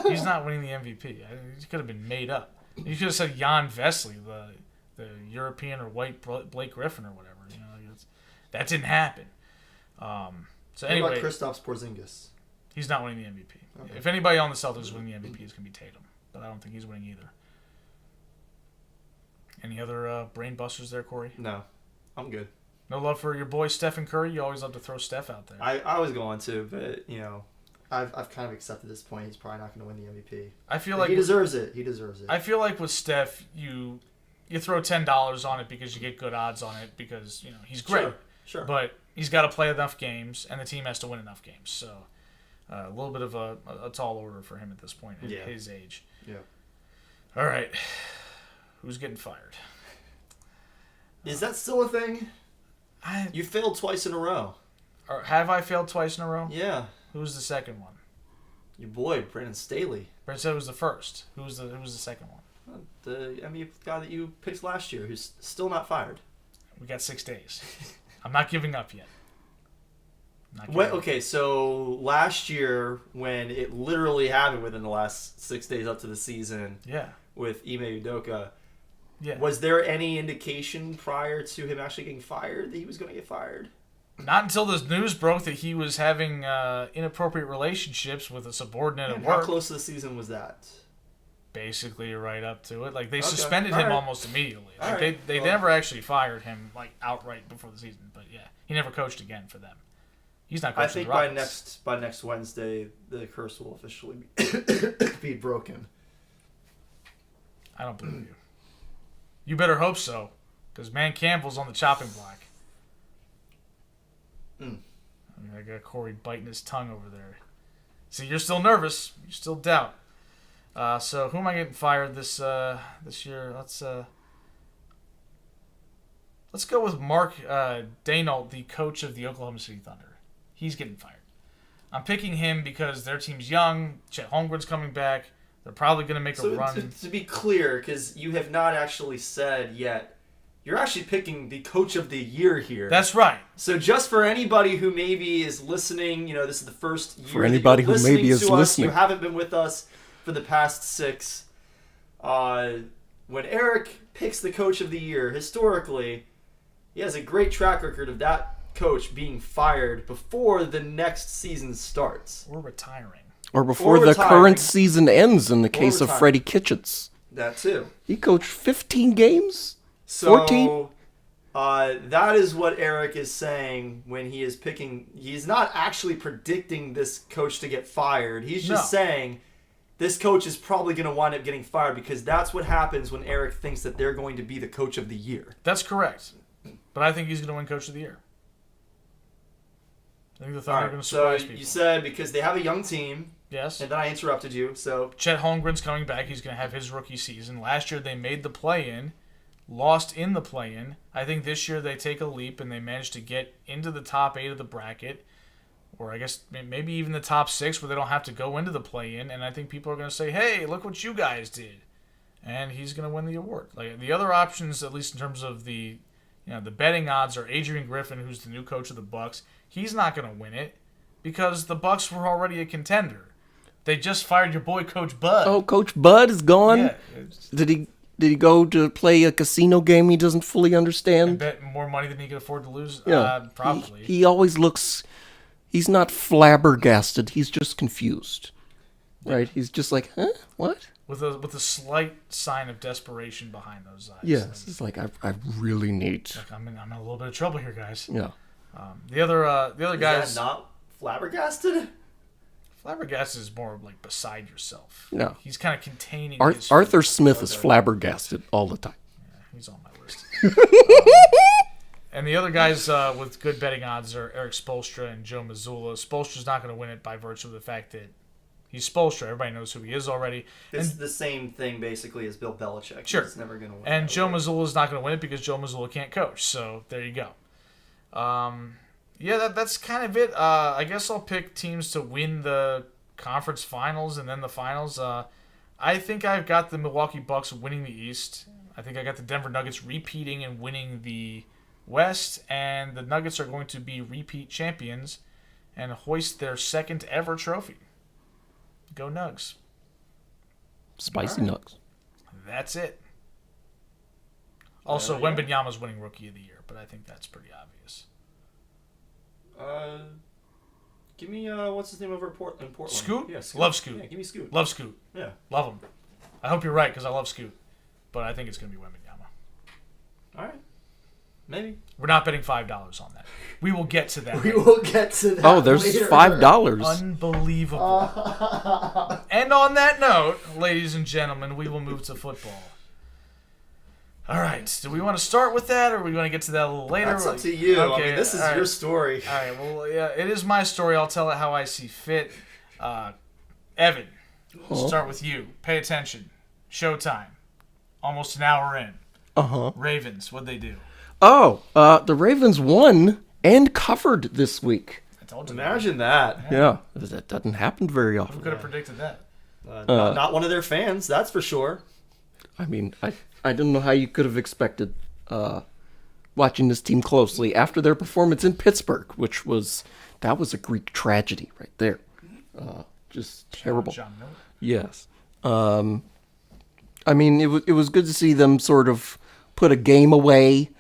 He's not winning the MVP. He could have been made up. You could have said Jan Vesley, the European or white Blake Griffin or whatever. You know, that didn't happen. So anyway, what about Kristaps Porzingis? He's not winning the MVP. Okay. If anybody on the Celtics is winning the MVP, it's going to be Tatum. But I don't think he's winning either. Any other brain busters there, Corey? No, I'm good. No love for your boy Stephen Curry? You always love to throw Steph out there. I was going to, but, you know, I've kind of accepted this point. He's probably not going to win the MVP. I feel like he deserves it. He deserves it. I feel like with Steph, you throw $10 on it because you get good odds on it because, you know, he's great. Sure. But he's got to play enough games, and the team has to win enough games. So a little bit of a tall order for him at this point at his age. Yeah. All right. Who's getting fired? Is that still a thing? You failed twice in a row. Or have I failed twice in a row? Yeah. Who's the second one? Your boy, Brandon Staley. Brent said it was the first. Who was the second one? The NBA guy that you picked last year who's still not fired. We got 6 days. I'm not giving up yet. Okay, so last year when it literally happened within the last 6 days up to the season with Ime Udoka, was there any indication prior to him actually getting fired that he was going to get fired? Not until the news broke that he was having inappropriate relationships with a subordinate at work. How close to the season was that? Basically right up to it. Like, they suspended him almost immediately. Like, they never actually fired him, like, outright before the season. But, yeah, he never coached again for them. He's not coaching the Rockets. I think by next Wednesday, the curse will officially be broken. I don't believe you. You better hope so, because Man Campbell's on the chopping block. I got Corey biting his tongue over there. See, you're still nervous. You still doubt. So who am I getting fired this year? Let's go with Mark Daynault, the coach of the Oklahoma City Thunder. He's getting fired. I'm picking him because their team's young. Chet Holmgren's coming back. They're probably going to make a run. To be clear, because you have not actually said yet, you're actually picking the coach of the year here. That's right. So just for anybody who maybe is listening, you know, this is the first year for anybody who maybe is listening, you haven't been with us for the past 6. When Eric picks the coach of the year, historically, he has a great track record of that coach being fired before the next season starts. Or retiring. Or before the current season ends in the case of Freddie Kitchens. That too. He coached 15 games? 14? So, that is what Eric is saying when he is picking. He's not actually predicting this coach to get fired. He's just saying this coach is probably going to wind up getting fired because that's what happens when Eric thinks that they're going to be the coach of the year. That's correct. But I think he's going to win coach of the year. I think the Thunder are going to surprise people. You said because they have a young team. Yes. And then I interrupted you. So Chet Holmgren's coming back. He's going to have his rookie season. Last year they made the play-in, lost in the play-in. I think this year they take a leap and they manage to get into the top 8 of the bracket, or I guess maybe even the top 6 where they don't have to go into the play-in. And I think people are going to say, "Hey, look what you guys did," and he's going to win the award. Like the other options, at least in terms of the betting odds, are Adrian Griffin, who's the new coach of the Bucks. He's not going to win it because the Bucks were already a contender. They just fired your boy, Coach Bud. Oh, Coach Bud is gone? Yeah. Did he go to play a casino game he doesn't fully understand? And bet more money than he could afford to lose? Yeah. Probably. He always looks... He's not flabbergasted. He's just confused. Right? He's just like, huh? What? With a slight sign of desperation behind those eyes. Yes. It's like, I really need... Like, I'm in a little bit of trouble here, guys. Yeah. The other guys... Is that not flabbergasted? Flabbergasted is more like beside yourself. No. He's kind of containing his... Arthur Smith is flabbergasted all the time. Yeah, he's on my list. And the other guys with good betting odds are Eric Spoelstra and Joe Mazzulla. Spoelstra's not going to win it by virtue of the fact that he's Spoelstra. Everybody knows who he is already. It's the same thing basically as Bill Belichick. Sure. He's never going to win. And Joe Mazzulla's not going to win it because Joe Mazzulla can't coach. So there you go. Yeah, that's kind of it. I guess I'll pick teams to win the conference finals and then the finals. I think I've got the Milwaukee Bucks winning the East. I think I got the Denver Nuggets repeating and winning the West, and the Nuggets are going to be repeat champions and hoist their second ever trophy. Go Nugs. Spicy All right. Nugs. That's it. Also, Wembanyama's winning Rookie of the Year, but I think that's pretty obvious. Give me what's his name over in Portland? Scoot? Yeah, Scoot. Love Scoot. Yeah, give me Scoot. Love Scoot. Yeah. Love him. I hope you're right because I love Scoot, but I think it's going to be Wembanyama. All right. Maybe. We're not betting $5 on that. We will get to that. We will get to that. Oh, there's later. $5. Unbelievable. And on that note, ladies and gentlemen, we will move to football. All right. Do we want to start with that, or are we going to get to that a little later? That's up to you. Okay, I mean, this is all right. your story. All right. Well, yeah, it is my story. I'll tell it how I see fit. Evan, we'll start with you. Pay attention. Showtime. Almost an hour in. Uh-huh. Ravens, what'd they do? Oh, the Ravens won and covered this week. I told you. Imagine that. Yeah, that doesn't happen very Who often. could have predicted that? Not one of their fans, that's for sure. I mean, I don't know how you could have expected watching this team closely after their performance in Pittsburgh, that was a Greek tragedy right there. Just terrible. John Miller. Yes. I mean, it was good to see them sort of put a game away.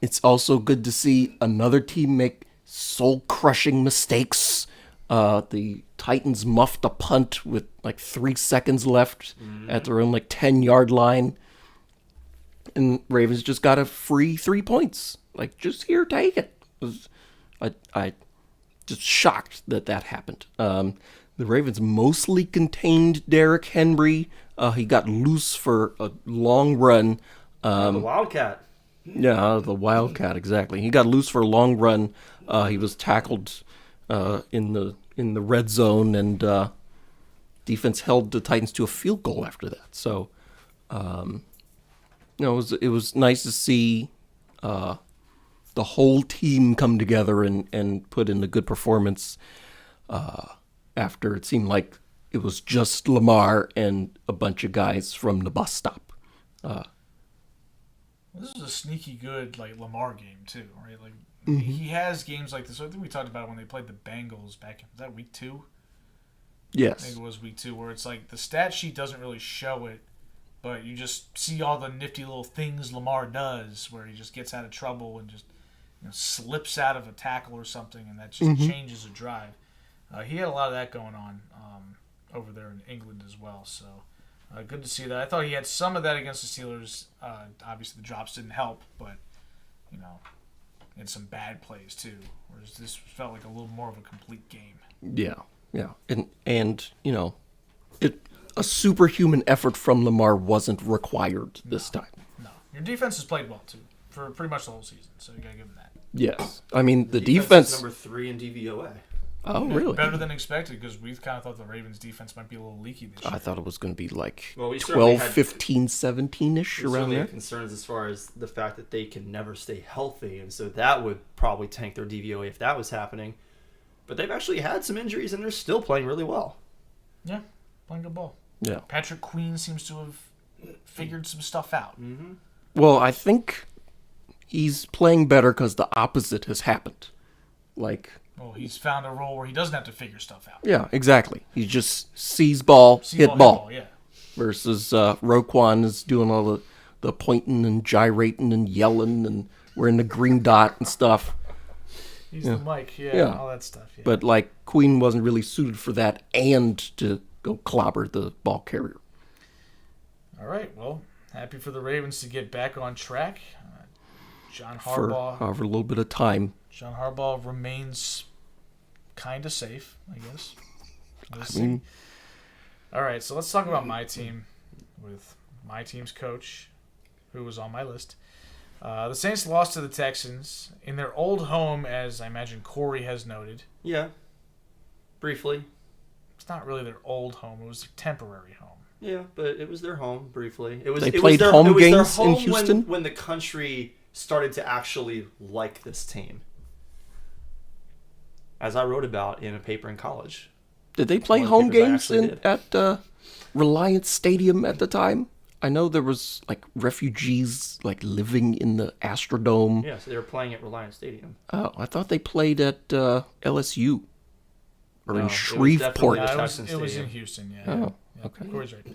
It's also good to see another team make soul-crushing mistakes. The Titans muffed a punt with like 3 seconds left at their own 10-yard line. And Ravens just got a free 3 points. Like, just here, take it. I just shocked that happened. The Ravens mostly contained Derrick Henry. He got loose for a long run. The Wildcat. Yeah, the Wildcat, exactly. He got loose for a long run. He was tackled in the red zone, and defense held the Titans to a field goal after that. So, it was nice to see the whole team come together and put in a good performance after it seemed like it was just Lamar and a bunch of guys from the bus stop. This is a sneaky good Lamar game too, right? He has games like this. I think we talked about it when they played the Bengals back in, was that week 2? I Yes. think it was week 2, where it's like the stat sheet doesn't really show it, but you just see all the nifty little things Lamar does, where he just gets out of trouble and just slips out of a tackle or something, and that just changes a drive. He had a lot of that going on over there in England as well, so good to see that. I thought he had some of that against the Steelers. Obviously, the drops didn't help, but he had some bad plays too. Whereas this felt like a little more of a complete game. Yeah. And a superhuman effort from Lamar wasn't required this time. No, your defense has played well too for pretty much the whole season, so you gotta give them that. Yes. I mean, the Is defense... number 3 in DVOA. Oh, really? Better than expected, because we kind of thought the Ravens' defense might be a little leaky this year. I thought it was going to be Well, we certainly 12, had- 15, 17-ish There's around certainly there. concerns as far as the fact that they can never stay healthy, and so that would probably tank their DVOA if that was happening. But they've actually had some injuries, and they're still playing really well. Yeah, playing good ball. Yeah. Patrick Queen seems to have figured some stuff out. Well, I think he's playing better because the opposite has happened. Well, he's found a role where he doesn't have to figure stuff out. Yeah, exactly. He just sees ball, hit ball. Yeah. Versus Roquan is doing all the pointing and gyrating and yelling and wearing the green dot and stuff. He's the mic, Yeah. all that stuff. Yeah. But Queen wasn't really suited for that and to go clobber the ball carrier. All right, well, happy for the Ravens to get back on track. John For Harbaugh. however a little bit of time. John Harbaugh remains kind of safe, I guess. We'll see. mean- All right, so let's talk about my team with my team's coach, who was on my list. The Saints lost to the Texans in their old home, as I imagine Corey has noted. Yeah. Briefly. It's not really their old home; it was their temporary home. Yeah, but it was their home briefly. It was. They it played was their, home it was their games in home Houston? when the country started to actually like this team, as I wrote about in a paper in college. Did they play One of the home papers I games actually did. at Reliance Stadium at the time? I know there was like refugees like living in the Astrodome. Yeah, so they were playing at Reliance Stadium. Oh, I thought they played at LSU or No, in it was Shreveport. definitely Yeah, at it was, Texans it was in Stadium. Houston. Yeah. Oh, yeah. okay. Corey's right.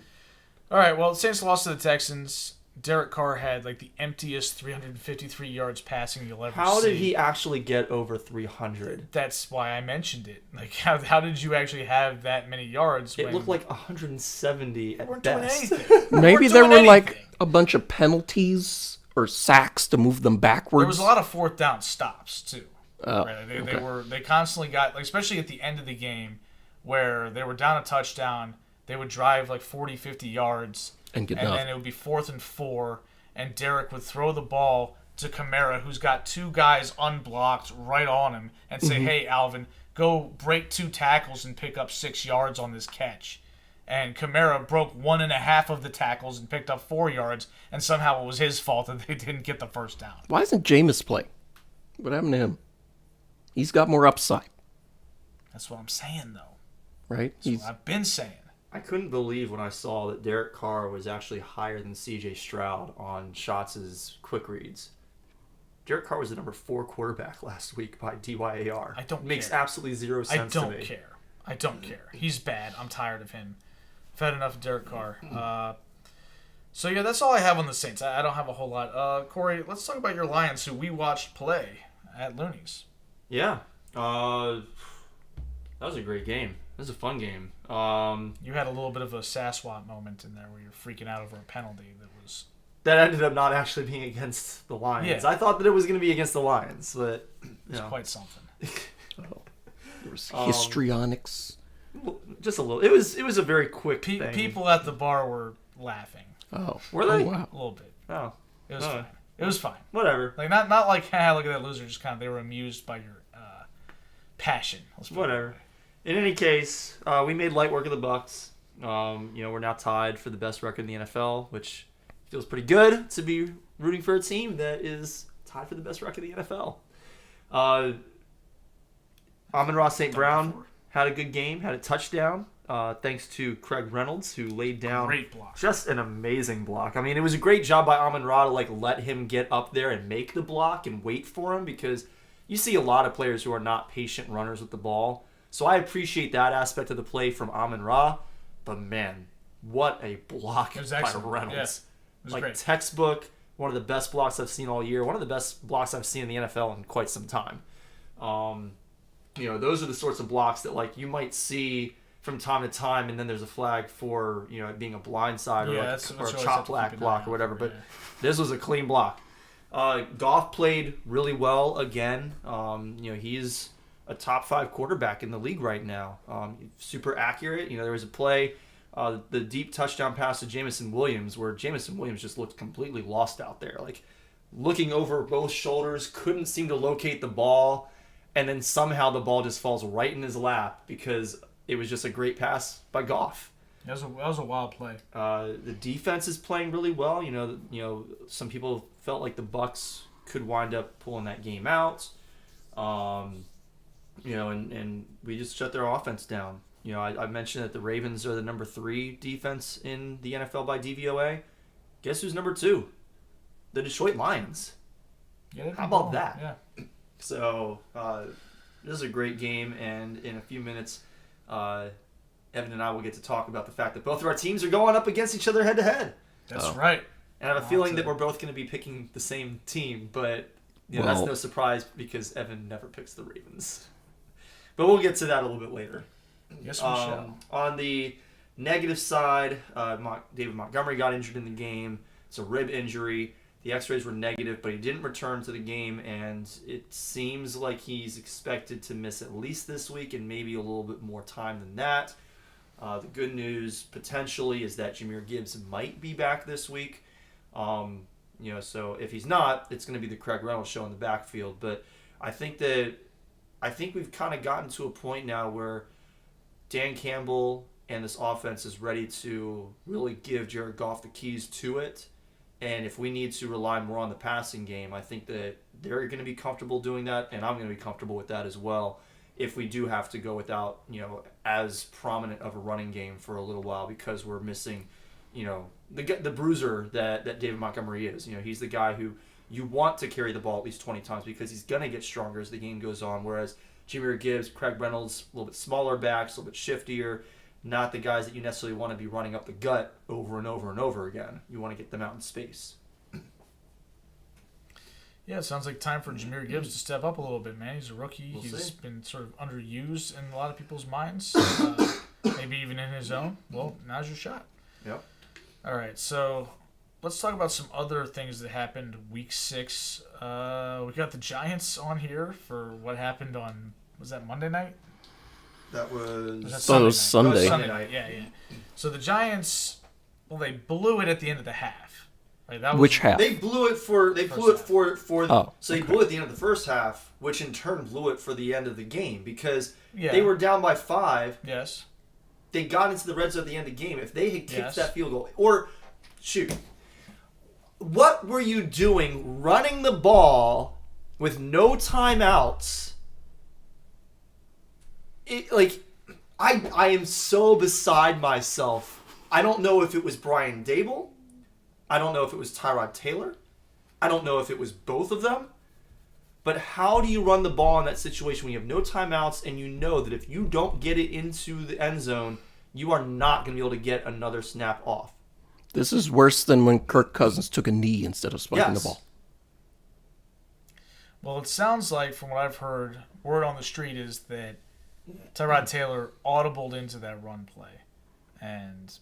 All right. Well, the Saints lost to the Texans. Derek Carr had like the emptiest 353 yards passing you'll ever see. How did he actually get over 300? That's why I mentioned it. Like, how did you actually have that many yards? It when looked like 170 they at weren't doing best. anything. Maybe weren't there doing were like anything. a bunch of penalties or sacks to move them backwards. There was a lot of fourth down stops too. Oh, Right? They okay. were they constantly got, like, especially at the end of the game where they were down a touchdown, they would drive like 40, 50 yards And get and nothing. then it would be 4th and 4 and Derek would throw the ball to Kamara, who's got two guys unblocked right on him, and say, "Hey, Alvin, go break 2 tackles and pick up 6 yards on this catch." And Kamara broke 1.5 of the tackles and picked up 4 yards, and somehow it was his fault that they didn't get the first down. Why isn't Jameis play? What happened to him? He's got more upside, That's what I'm saying, though. right? That's what I've been saying. I couldn't believe when I saw that Derek Carr was actually higher than C.J. Stroud on Shots' quick reads. Derek Carr was the number 4 quarterback last week by DYAR. I don't Makes care. absolutely zero I sense to don't me. care. I don't care. He's bad. I'm tired of him. I've had enough of Derek Carr. So, yeah, that's all I have on the Saints. I don't have a whole lot. Corey, let's talk about your Lions, who we watched play at Looney's. Yeah. That was a great game. It was a fun game. You had a little bit of a Sasquatch moment in there where you're freaking out over a penalty that was... That ended up not actually being against the Lions. Yeah. I thought that it was going to be against the Lions, but It was quite something. There was Um, histrionics. just a little. It was a very quick thing. People at the bar were laughing Oh, Were they? Oh, wow. a little bit. Oh, It was Oh. fine. It was fine. whatever. Like, not like, "Ha, look at that loser." Just kind of, they were amused by your passion. Let's put it Whatever. that way. In any case, we made light work of the Bucks. We're now tied for the best record in the NFL, which feels pretty good to be rooting for a team that is tied for the best record in the NFL. Amon-Ra St. Brown had a good game, had a touchdown, thanks to Craig Reynolds, who laid down Great block. just an amazing block. I mean, it was a great job by Amon-Ra to let him get up there and make the block and wait for him, because you see a lot of players who are not patient runners with the ball. So I appreciate that aspect of the play from Amon-Ra, but man, what a block It was by excellent. Reynolds. Yeah. It was great. Textbook, one of the best blocks I've seen all year, one of the best blocks I've seen in the NFL in quite some time. Those are the sorts of blocks that you might see from time to time, and then there's a flag for it being a blindside or, that's or what a you always chop have to block keep an eye block out or whatever. for, But this was a clean block. Goff played really well again. He's a top 5 quarterback in the league right now. Super accurate. There was a play, the deep touchdown pass to Jamison Williams, where Jamison Williams just looked completely lost out there. Looking over both shoulders, couldn't seem to locate the ball, and then somehow the ball just falls right in his lap because it was just a great pass by Goff. That was a wild play. The defense is playing really well. Some people felt like the Bucks could wind up pulling that game out. And we just shut their offense down. I mentioned that the Ravens are the number 3 defense in the NFL by DVOA. Guess who's number 2? The Detroit Lions. Yeah, How about that? Yeah. So this is a great game, and in a few minutes, Evan and I will get to talk about the fact that both of our teams are going up against each other head-to-head. That's right. And I have a feeling that we're both going to be picking the same team, but that's Well- no surprise because Evan never picks the Ravens. But we'll get to that a little bit later. Yes, we shall. On the negative side, David Montgomery got injured in the game. It's a rib injury. The x-rays were negative, but he didn't return to the game, and it seems like he's expected to miss at least this week and maybe a little bit more time than that. The good news, potentially, is that Jahmyr Gibbs might be back this week. So if he's not, it's going to be the Craig Reynolds show in the backfield. But I think we've kind of gotten to a point now where Dan Campbell and this offense is ready to really give Jared Goff the keys to it. And if we need to rely more on the passing game, I think that they're going to be comfortable doing that, and I'm going to be comfortable with that as well if we do have to go without, as prominent of a running game for a little while because we're missing, the bruiser that David Montgomery is. He's the guy who you want to carry the ball at least 20 times because he's going to get stronger as the game goes on, whereas Jahmyr Gibbs, Craig Reynolds, a little bit smaller backs, a little bit shiftier, not the guys that you necessarily want to be running up the gut over and over and over again. You want to get them out in space. Yeah, it sounds like time for Jahmyr Gibbs to step up a little bit, man. He's a rookie. We'll He's see. been sort of underused in a lot of people's minds, maybe even in his own. Well, now's your shot. Yep. All right, so let's talk about some other things that happened week 6. We got the Giants on here for what happened on, was that Monday night? That was... Was that So it was Sunday. Sunday night, yeah. So the Giants, they blew it at the end of the half. Right, that was, Which half? They blew it for they Oh, so they blew it at the end of the first half, which in turn blew it for the end of the game because Yeah. they were down by 5. Yes. They got into the red zone at the end of the game. If they had kicked Yes. that field goal, or shoot, what were you doing running the ball with no timeouts? I am so beside myself. I don't know if it was Brian Dable. I don't know if it was Tyrod Taylor. I don't know if it was both of them. But how do you run the ball in that situation when you have no timeouts and you know that if you don't get it into the end zone, you are not going to be able to get another snap off? This is worse than when Kirk Cousins took a knee instead of spiking Yes. the ball. Well, it sounds like, from what I've heard, word on the street is that Tyrod Taylor audibled into that run play, and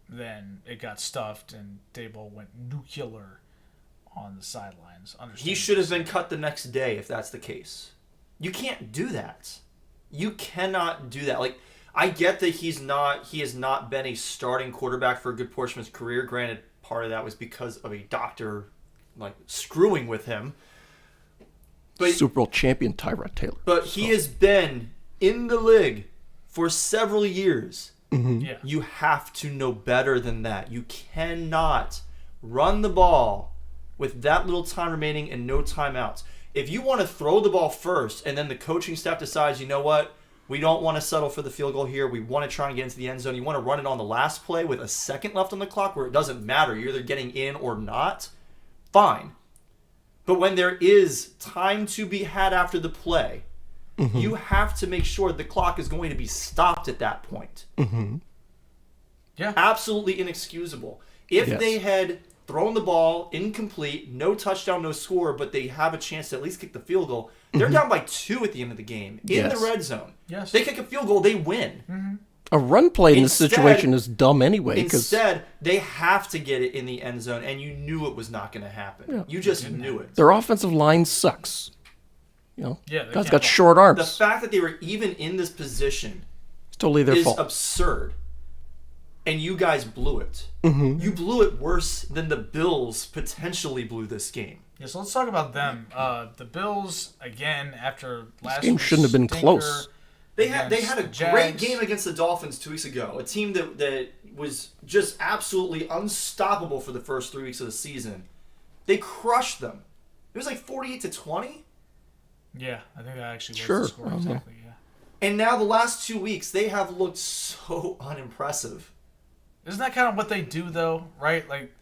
then it got stuffed, and Dable went nuclear on the sidelines. He should have been cut the next day if that's the case. You can't do that. You cannot do that. Like, I get that he has not been a starting quarterback for a good portion of his career. Granted, part of that was because of a doctor screwing with him. But Super Bowl champion Tyrod Taylor. But he has been in the league for several years. Yeah. You have to know better than that. You cannot run the ball with that little time remaining and no timeouts. If you want to throw the ball first and then the coaching staff decides, you know what, we don't want to settle for the field goal here. We want to try and get into the end zone. You want to run it on the last play with a second left on the clock where it doesn't matter. You're either getting in or not. Fine. But when there is time to be had after the play, you have to make sure the clock is going to be stopped at that point. Yeah. Absolutely inexcusable. If Yes. they had thrown the ball incomplete, no touchdown, no score, but they have a chance to at least kick the field goal, they're down by 2 at the end of the game in Yes. the red zone. Yes. They kick a field goal, they win. A run play in this Instead- situation is dumb anyway. Because Instead, they have to get it in the end zone, and you knew it was not going to happen. Yeah. You just knew it. their offensive line sucks. Yeah, they Guys can't got block. short The arms. fact that they were even in this position It's totally their is fault. absurd. And you guys blew it. You blew it worse than the Bills potentially blew this game. Yeah, so let's talk about them. The Bills, again, after last game week's shouldn't have been stinker close. They had a against the great Jags. game against the Dolphins 2 weeks ago. A team that was just absolutely unstoppable for the first 3 weeks of the season. They crushed them. It was like 48-20. Yeah, I think that actually was Sure. the score exactly. Yeah. And now the last 2 weeks, they have looked so unimpressive. Isn't that kind of what they do, though? Right? Like,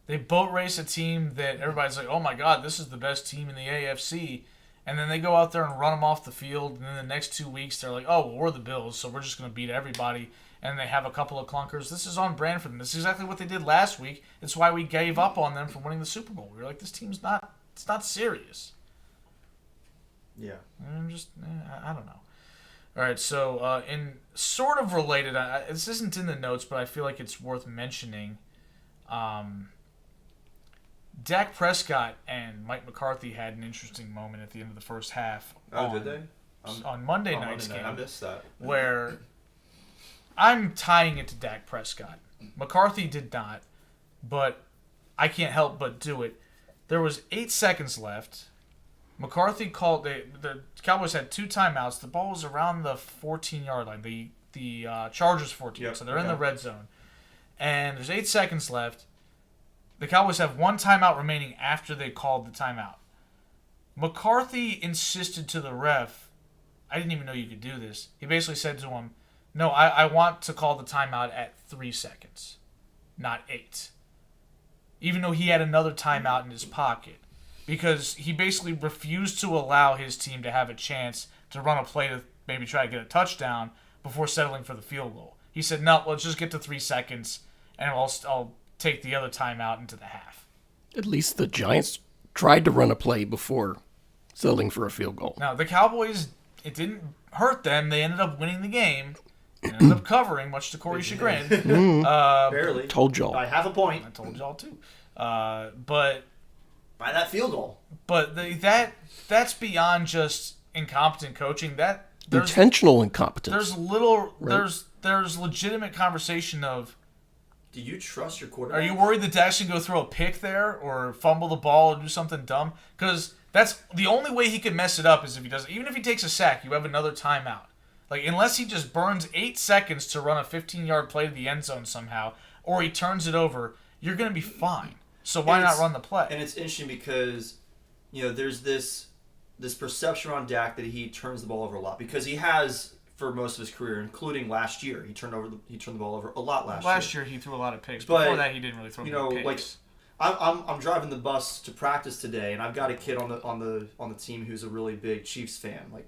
they boat race a team that everybody's like, "Oh my God, this is the best team in the AFC," and then they go out there and run them off the field. And then the next 2 weeks, they're like, "Oh, well, we're the Bills, so we're just going to beat everybody." And they have a couple of clunkers. This is on brand for them. This is exactly what they did last week. It's why we gave up on them from winning the Super Bowl. We were like, "This team's it's not serious." Yeah. I'm just, I don't know. All right, so in sort of related, this isn't in the notes, but I feel like it's worth mentioning. Dak Prescott and Mike McCarthy had an interesting moment at the end of the first half. On Monday night's game, I missed that. where I'm tying it to Dak Prescott. McCarthy did not, but I can't help but do it. There was 8 seconds left. McCarthy called. The Cowboys had 2 timeouts. The ball was around the 14-yard line. The Chargers 14. Yep, So they're in the red zone. And there's 8 seconds left. The Cowboys have 1 timeout remaining after they called the timeout. McCarthy insisted to the ref, I didn't even know you could do this. He basically said to him, no, I want to call the timeout at 3 seconds, not 8. Even though he had another timeout in his pocket. Because he basically refused to allow his team to have a chance to run a play to maybe try to get a touchdown before settling for the field goal. He said, no, let's just get to 3 seconds, and I'll take the other timeout into the half. At least the Giants tried to run a play before settling for a field goal. Now, the Cowboys, it didn't hurt them. They ended up winning the game. They ended up covering, much to Corey's chagrin. Barely. Told y'all. By half a point. I told y'all too. But By that field goal. But that's beyond just incompetent coaching. There's Intentional incompetence. There's legitimate conversation of, Do you trust your quarterback? are you worried that Dak's going to go throw a pick there or fumble the ball or do something dumb? Because that's the only way he could mess it up is if he does. Even if he takes a sack, you have another timeout. Like, unless he just burns 8 seconds to run a 15-yard play to the end zone somehow, or he turns it over, you're going to be fine. So why not run the play? And it's interesting because, there's this perception around Dak that he turns the ball over a lot because he has for most of his career, including last year. He turned the ball over a lot last year. Last year he threw a lot of picks. But, before that he didn't really throw many picks. I'm driving the bus to practice today, and I've got a kid on the team who's a really big Chiefs fan, like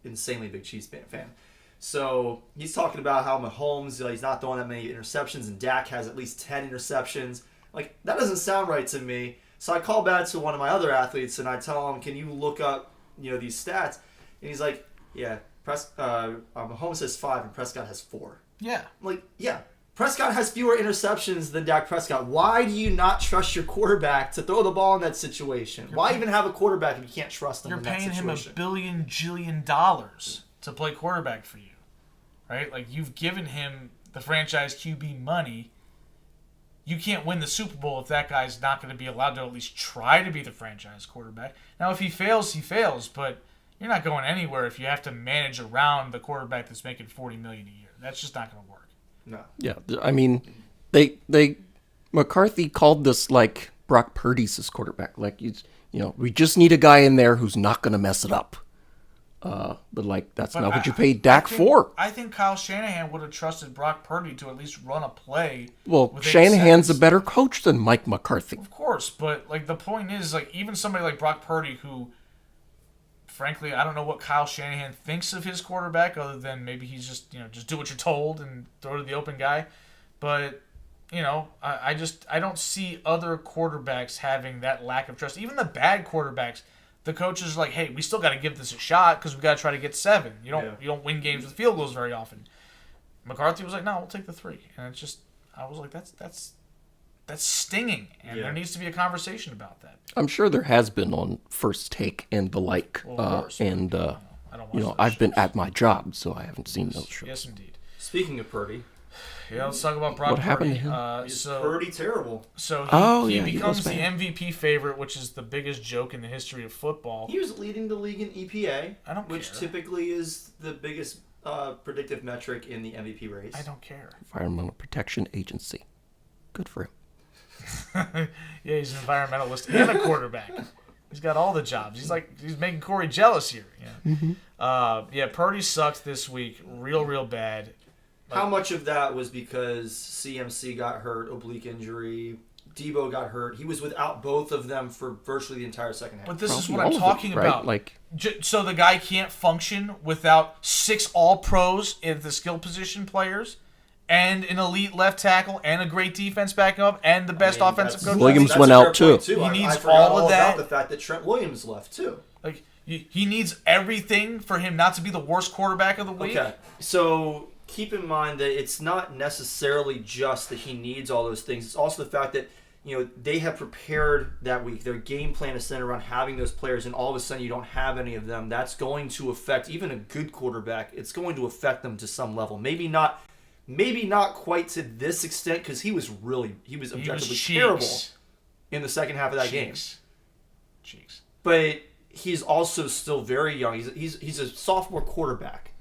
insanely big Chiefs fan. So he's talking about how Mahomes, he's not throwing that many interceptions, and Dak has at least 10 interceptions. Like, that doesn't sound right to me. So I call back to one of my other athletes, and I tell him, can you look up, these stats? And he's like, yeah, Mahomes has 5 and Prescott has 4. Yeah. I'm like, yeah, Prescott has fewer interceptions than Dak Prescott. Why do you not trust your quarterback to throw the ball in that situation? Why even have a quarterback if you can't trust him in that situation? You're paying him $1 billion to play quarterback for you, right? Like, you've given him the franchise QB money. You can't win the Super Bowl if that guy's not going to be allowed to at least try to be the franchise quarterback. Now, if he fails, he fails, but you're not going anywhere if you have to manage around the quarterback that's making $40 million a year. That's just not going to work. No. Yeah, I mean, McCarthy called this like Brock Purdy's his quarterback. Like, we just need a guy in there who's not going to mess it up. But that's not what you paid Dak for. I think Kyle Shanahan would have trusted Brock Purdy to at least run a play. Well, Shanahan's a better coach than Mike McCarthy. Of course, but the point is, even somebody like Brock Purdy, who, frankly, I don't know what Kyle Shanahan thinks of his quarterback, other than maybe he's just do what you're told and throw to the open guy. But I don't see other quarterbacks having that lack of trust. Even the bad quarterbacks. The coaches are like, hey, we still got to give this a shot because we got to try to get 7. You don't win games with field goals very often. McCarthy was like, no, we'll take the 3. And it's just, I was like, that's stinging, and there needs to be a conversation about that. I'm sure there has been on First Take and the like, Well, of course, I don't watch those I've been shows. at my job, so I haven't seen those shows. Yes, indeed. Speaking of Purdy, Yeah, let's talk about Brock What Purdy. happened to him? he's Purdy terrible. So he he becomes was the bad. MVP favorite, which is the biggest joke in the history of football. He was leading the league in EPA, I don't which care. typically is the biggest predictive metric in the MVP race. I don't care. Environmental Protection Agency. Good for him. Yeah, he's an environmentalist and a quarterback. He's got all the jobs. He's making Corey jealous here. Yeah. Purdy sucked this week, real bad. How much of that was because CMC got hurt, oblique injury, Debo got hurt? He was without both of them for virtually the entire second half. But this is Probably what all I'm of it, talking right? about. Like, So the guy can't function without 6 all-pros in the skill position players, and an elite left tackle, and a great defense backing up, and the best offensive coach. Williams that's went a fair out, too. point, He I needs forgot all of that. about the fact that Trent Williams left too. He needs everything for him not to be the worst quarterback of the week. Okay, so keep in mind that it's not necessarily just that he needs all those things. It's also the fact that they have prepared that week. Their game plan is centered around having those players, and all of a sudden you don't have any of them. That's going to affect even a good quarterback. It's going to affect them to some level. Maybe not quite to this extent because he was objectively terrible. in the second half of that game. Cheeks. But he's also still very young. He's a sophomore quarterback.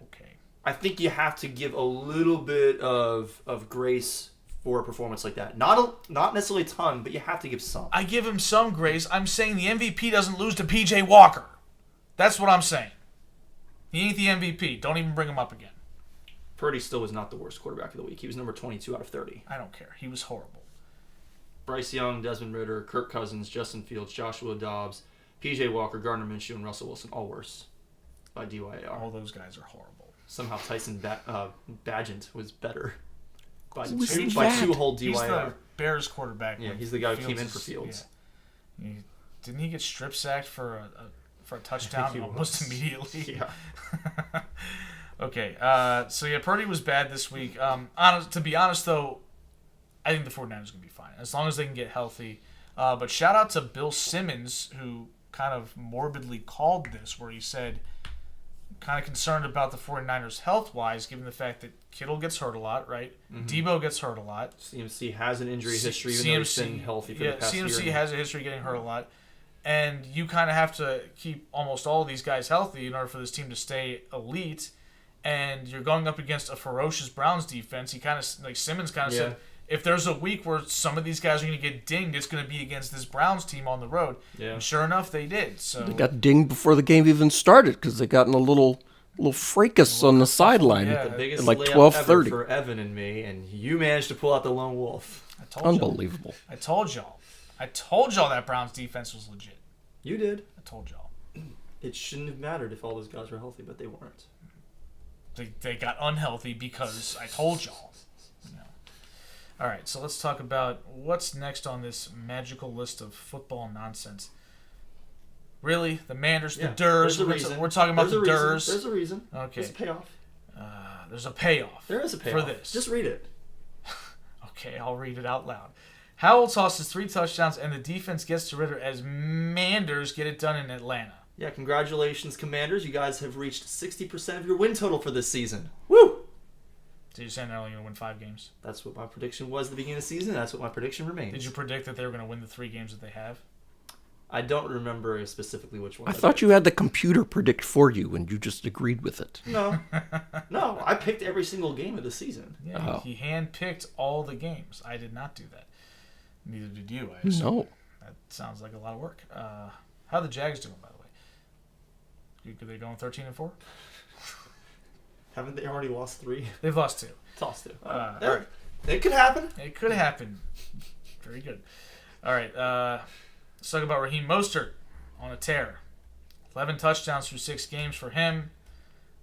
Okay. I think you have to give a little bit of grace for a performance like that. Not necessarily a ton, but you have to give some. I give him some grace. I'm saying the MVP doesn't lose to P.J. Walker. That's what I'm saying. He ain't the MVP. Don't even bring him up again. Purdy still was not the worst quarterback of the week. He was number 22 out of 30. I don't care. He was horrible. Bryce Young, Desmond Ridder, Kirk Cousins, Justin Fields, Joshua Dobbs, P.J. Walker, Gardner Minshew, and Russell Wilson, all worse by DYAR. All those guys are horrible. Somehow Tyson Bagent was better by Who was two that? whole DYAR. He's the Bears quarterback. Yeah, when he's the guy who Fields came in is- for Fields. Yeah. Didn't he get strip sacked for a touchdown he almost was. immediately? Yeah. Okay. So yeah, Purdy was bad this week. To be honest though, I think the 49ers are going to be fine as long as they can get healthy. But shout out to Bill Simmons, who kind of morbidly called this, where he said, kind of concerned about the 49ers health-wise, given the fact that Kittle gets hurt a lot, right? Mm-hmm. Debo gets hurt a lot. CMC has an injury history, even though he's been healthy for the past year. CMC has a history of getting hurt a lot. And you kind of have to keep almost all of these guys healthy in order for this team to stay elite. And you're going up against a ferocious Browns defense. He kind of, like Simmons kind of said, if there's a week where some of these guys are going to get dinged, it's going to be against this Browns team on the road. Yeah. And sure enough, they did. So They got dinged before the game even started because they got in a little fracas on the sideline. Yeah. The biggest At like layup ever 12:30. for Evan and me, and you managed to pull out the lone wolf. I told y'all. Unbelievable. I told y'all that Browns defense was legit. You did. I told y'all. It shouldn't have mattered if all those guys were healthy, but they weren't. They got unhealthy because I told y'all. You know. All right, so let's talk about what's next on this magical list of football nonsense. Really? The Manders, the Durs. There's a reason. We're talking about There's the a reason. Durs. There's a reason. Okay. There's a payoff. There's a payoff. There is a payoff. for this. Just read it. Okay, I'll read it out loud. Howell tosses 3 touchdowns, and the defense gets to Ritter as Manders get it done in Atlanta. Yeah, congratulations, Commanders. You guys have reached 60% of your win total for this season. Woo! So you're saying they're only going to win 5 games? That's what my prediction was at the beginning of the season. That's what my prediction remains. Did you predict that they were going to win the 3 games that they have? I don't remember specifically which one. I thought you had the computer predict for you and you just agreed with it. No. No, I picked every single game of the season. Yeah, Oh. he handpicked all the games. I did not do that. Neither did you, I assume. No. That sounds like a lot of work. How are the Jags doing, by the way? Are they going 13-4? Haven't they already lost 3? They've lost 2. Tossed it. all right. It could happen. It could happen. Very good. All right. Let's talk about Raheem Mostert on a tear. 11 touchdowns through 6 games for him,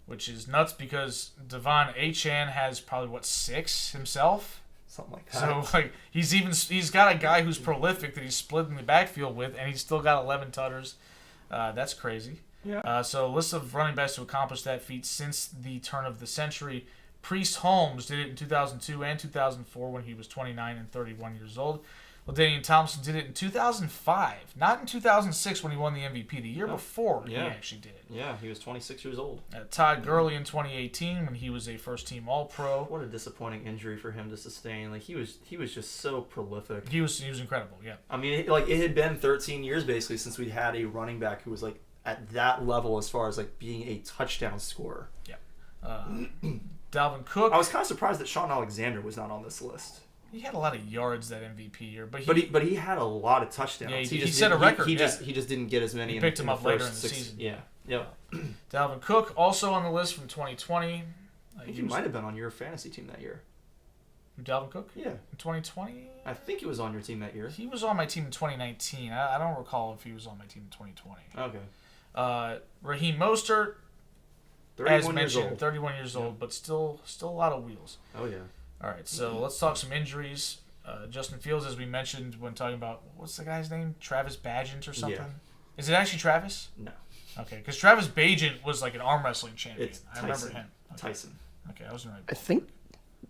which is nuts because Devon Achane has probably, 6 himself? Something like that. So like he's got a guy who's prolific that he's splitting the backfield with, and he's still got 11 tutters. That's crazy. Yeah. So a list of running backs to accomplish that feat since the turn of the century. Priest Holmes did it in 2002 and 2004 when he was 29 and 31 years old. LaDainian Thompson did it in 2005, not in 2006 when he won the MVP. The year before he actually did it. Yeah, he was 26 years old. Todd Gurley in 2018 when he was a first-team All-Pro. What a disappointing injury for him to sustain. Like he was just so prolific. He was incredible. Yeah. I mean, it had been 13 years basically since we had a running back who was like at that level as far as like being a touchdown scorer. Yeah. Dalvin Cook. I was kind of surprised that Sean Alexander was not on this list. He had a lot of yards that MVP year, but he had a lot of touchdowns. Yeah, he he just set a didn't- record, He yeah. just didn't get as many. He in, picked in him the up later first in the 6 season. Yeah. Yep. Dalvin Cook also on the list from 2020. I think he might have been on your fantasy team that year. Dalvin Cook? Yeah. In 2020? I think he was on your team that year. He was on my team in 2019. I don't recall if he was on my team in 2020. Okay. Raheem Mostert, 31 as years mentioned, old. 31 years old, but still a lot of wheels. Oh yeah. All right, so let's talk some injuries. Justin Fields, as we mentioned when talking about, what's the guy's name? Travis Bagent or something? Yeah. Is it actually Travis? No. Okay, because Travis Bagent was like an arm wrestling champion. It's I remember Tyson. him. Okay. Tyson. Okay, I was right. I think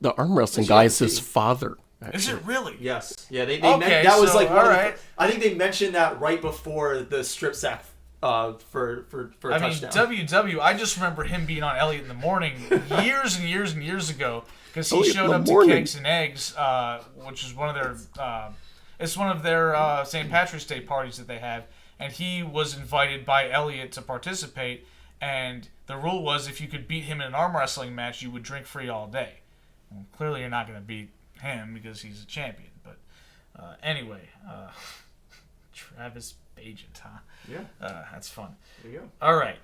the arm wrestling What's guy your is his team? father. Is it really? Yes. Yeah. They Okay, meant, that was so, like one of the, alright. I think they mentioned that right before the strip sack for a I mean, touchdown. WW, I just remember him being on Elliot in the Morning years and years and years ago because he Elliot in showed the up to Morning. Kegs and Eggs, which is one of their It's one of their St. Patrick's Day parties that they have, and he was invited by Elliot to participate. And the rule was if you could beat him in an arm wrestling match, you would drink free all day. Well, clearly, you're not going to beat him because he's a champion. But anyway, Travis Bagent, huh? Yeah. That's fun. There you go. All right,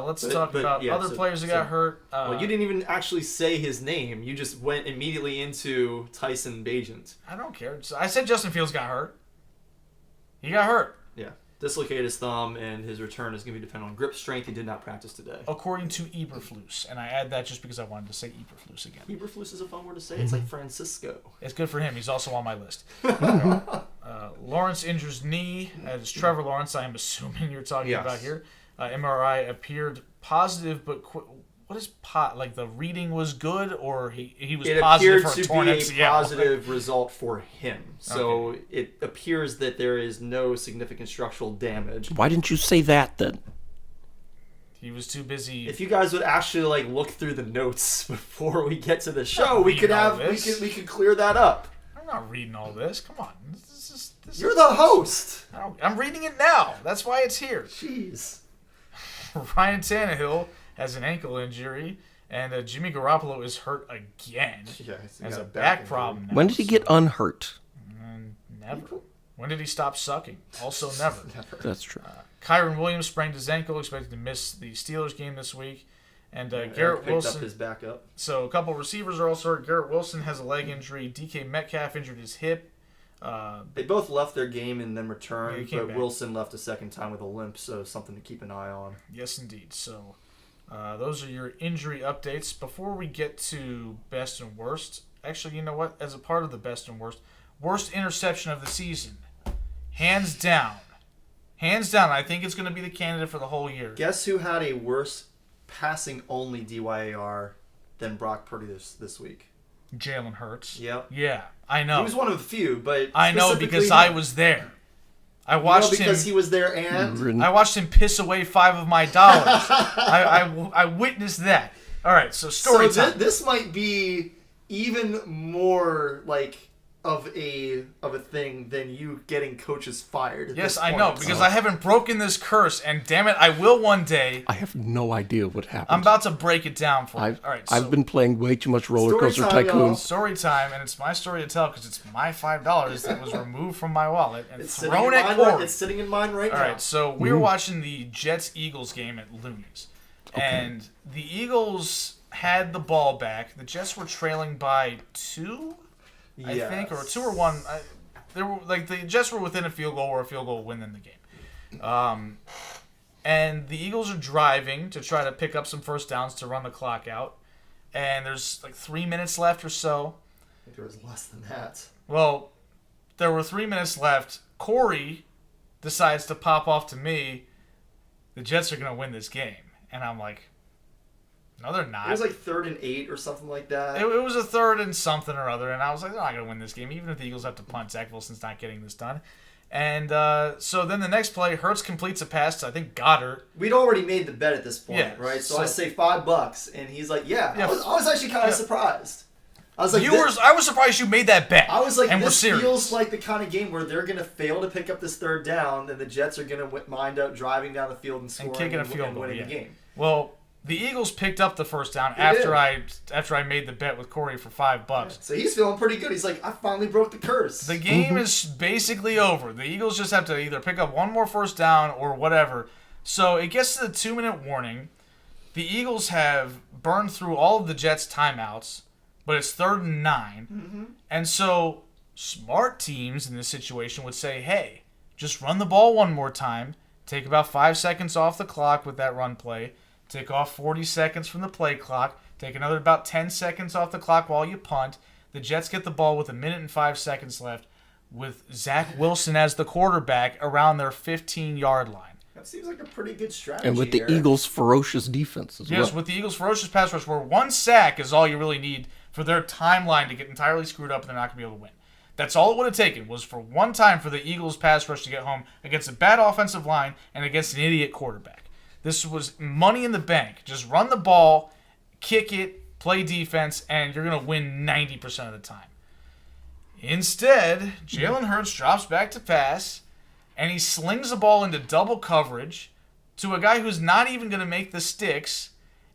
let's talk about other players that got hurt. Well, you didn't even actually say his name. You just went immediately into Tyson Bagent. I don't care. I said Justin Fields got hurt. He got hurt. Yeah. Dislocated his thumb, and his return is going to be dependent on grip strength. He did not practice today. According to Eberflus, and I add that just because I wanted to say Eberflus again. Eberflus is a fun word to say. It's like Francisco. It's good for him. He's also on my list. Lawrence injures knee. As Trevor Lawrence, I am assuming you're talking about here. MRI appeared positive, but what is like the reading was good, or he was positive for a torn MCL? It appeared to be a positive result for him. So it appears that there is no significant structural damage. Why didn't you say that then? He was too busy. If you guys would actually look through the notes before we get to the show, we could clear that up. I'm not reading all this. Come on. You're the host. I'm reading it now. That's why it's here. Jeez. Ryan Tannehill has an ankle injury, and Jimmy Garoppolo is hurt again. Yeah, has a back problem now. When did he get unhurt? Never. When did he stop sucking? Also never. That's true. Kyron Williams sprained his ankle, expected to miss the Steelers game this week. And Garrett picked Wilson up his backup. So a couple receivers are also hurt. Garrett Wilson has a leg injury. DK Metcalf injured his hip. They both left their game and then returned, but back. Wilson left a second time with a limp, so something to keep an eye on. Yes, indeed. So those are your injury updates. Before we get to best and worst, actually, you know what? As a part of the best and worst interception of the season, hands down. I think it's going to be the candidate for the whole year. Guess who had a worse passing-only DYAR than Brock Purdy this week? Jalen Hurts. Yep. Yeah, I know. He was one of the few, but I know because I was there. I watched him because he was there, and I watched him piss away $5 of my dollars. I witnessed that. All right, so story time. This might be even more of a thing than you getting coaches fired. Yes, I know, because I haven't broken this curse, and damn it, I will one day. I have no idea what happened. I'm about to break it down for you. All right, I've been playing way too much Roller Coaster Tycoon. Story time, and it's my story to tell because it's my $5 that was removed from my wallet and it's thrown at Corey. It's sitting in mine right now. All right, so we were watching the Jets-Eagles game at Looney's, and the Eagles had the ball back. The Jets were trailing by 2. I think, or 2 or 1. They were the Jets were within a field goal or a field goal win in the game. And the Eagles are driving to try to pick up some first downs to run the clock out. And there's 3 minutes left or so. I think there was less than that. Well, there were 3 minutes left. Corey decides to pop off to me. The Jets are going to win this game. And I'm like, no, they're not. It was 3rd and 8 or something like that. It was a 3rd and something or other, and I was like, they're not going to win this game, even if the Eagles have to punt. Zach Wilson's not getting this done. And so then the next play, Hurts completes a pass to, I think, Goddard. We'd already made the bet at this point, yeah, right? So I say $5, and he's like, yeah. I was actually kind of surprised. I was like, I was surprised you made that bet. I was like, and this feels like the kind of game where they're going to fail to pick up this 3rd down, and the Jets are going to wind up driving down the field and scoring and kicking a field goal, winning the game. Well, the Eagles picked up the first down after I made the bet with Corey for $5. Yeah. So he's feeling pretty good. He's like, I finally broke the curse. The game is basically over. The Eagles just have to either pick up one more first down or whatever. So it gets to the 2-minute warning. The Eagles have burned through all of the Jets' timeouts, but it's 3rd and 9. Mm-hmm. And so smart teams in this situation would say, hey, just run the ball one more time, take about 5 seconds off the clock with that run play, take off 40 seconds from the play clock. Take another about 10 seconds off the clock while you punt. The Jets get the ball with 1 minute and 5 seconds left with Zach Wilson as the quarterback around their 15-yard line. That seems like a pretty good strategy. And with the Eagles' ferocious defense as well. Yes, with the Eagles' ferocious pass rush, where 1 sack is all you really need for their timeline to get entirely screwed up and they're not going to be able to win. That's all it would have taken was for one time for the Eagles' pass rush to get home against a bad offensive line and against an idiot quarterback. This was money in the bank. Just run the ball, kick it, play defense, and you're going to win 90% of the time. Instead, Jalen Hurts drops back to pass, and he slings the ball into double coverage to a guy who's not even going to make the sticks,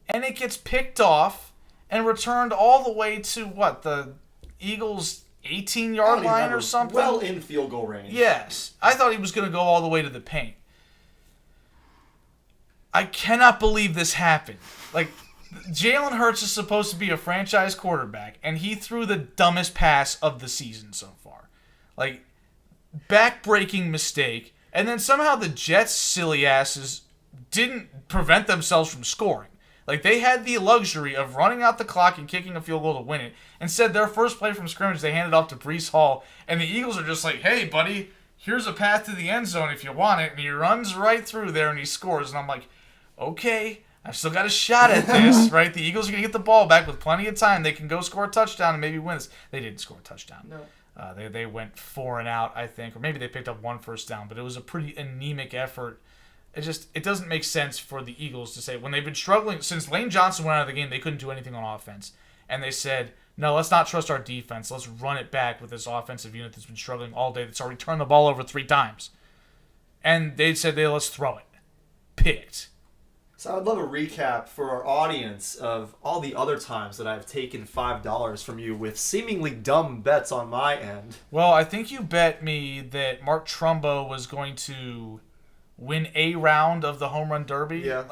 and it gets picked off and returned all the way to, the Eagles' 18-yard line or something? Well in field goal range. Yes. I thought he was going to go all the way to the paint. I cannot believe this happened. Jalen Hurts is supposed to be a franchise quarterback, and he threw the dumbest pass of the season so far. Back-breaking mistake, and then somehow the Jets' silly asses didn't prevent themselves from scoring. They had the luxury of running out the clock and kicking a field goal to win it. Instead, their first play from scrimmage, they handed off to Breece Hall, and the Eagles are just hey, buddy, here's a path to the end zone if you want it, and he runs right through there and he scores, and I'm like, okay, I've still got a shot at this, right? The Eagles are going to get the ball back with plenty of time. They can go score a touchdown and maybe win this. They didn't score a touchdown. No. They went 4 and out, I think, or maybe they picked up 1 first down, but it was a pretty anemic effort. It doesn't make sense for the Eagles to say, when they've been struggling, since Lane Johnson went out of the game, they couldn't do anything on offense. And they said, no, let's not trust our defense. Let's run it back with this offensive unit that's been struggling all day, that's already turned the ball over 3 times. And they said, let's throw it. Picked. So I'd love a recap for our audience of all the other times that I've taken $5 from you with seemingly dumb bets on my end. Well, I think you bet me that Mark Trumbo was going to win a round of the home run derby. Yeah.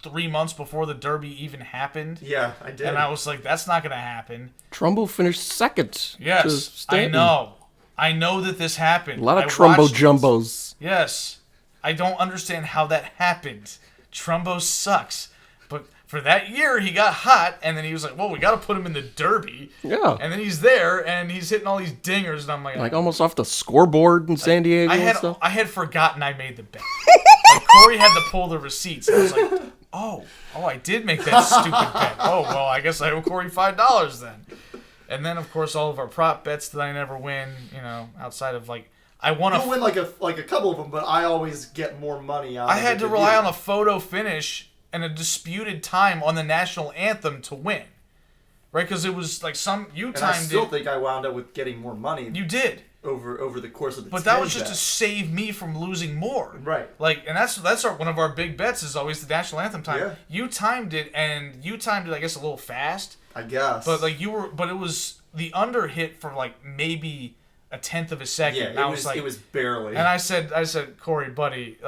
3 months before the derby even happened. Yeah, I did. And I was like, that's not going to happen. Trumbo finished second. To Yes, I Stanton. know. I know that this happened. A lot of I Trumbo watched jumbos. it. Yes. I don't understand how that happened. Trumbo sucks. But for that year, he got hot, and then he was like, well, we got to put him in the derby. Yeah. And then he's there, and he's hitting all these dingers, and I'm like... Almost off the scoreboard in San Diego and stuff. I had forgotten I made the bet. Corey had to pull the receipts, and I was like, oh, I did make that stupid bet. Oh, well, I guess I owe Corey $5 then. And then, of course, all of our prop bets that I never win, outside of, I want to... You'll win a couple of them, but I always get more money out of it. I had to rely on a photo finish and a disputed time on the national anthem to win. Right? Because it was you timed it. And I still think I wound up with getting more money. You did. Over the course of the But that was just to save me from losing more. Right. And that's one of our big bets is always the national anthem time. Yeah. You timed it, I guess, a little fast. I guess. But it was the under hit for maybe a tenth of a second. Yeah, and it was barely. And I said, Corey, buddy,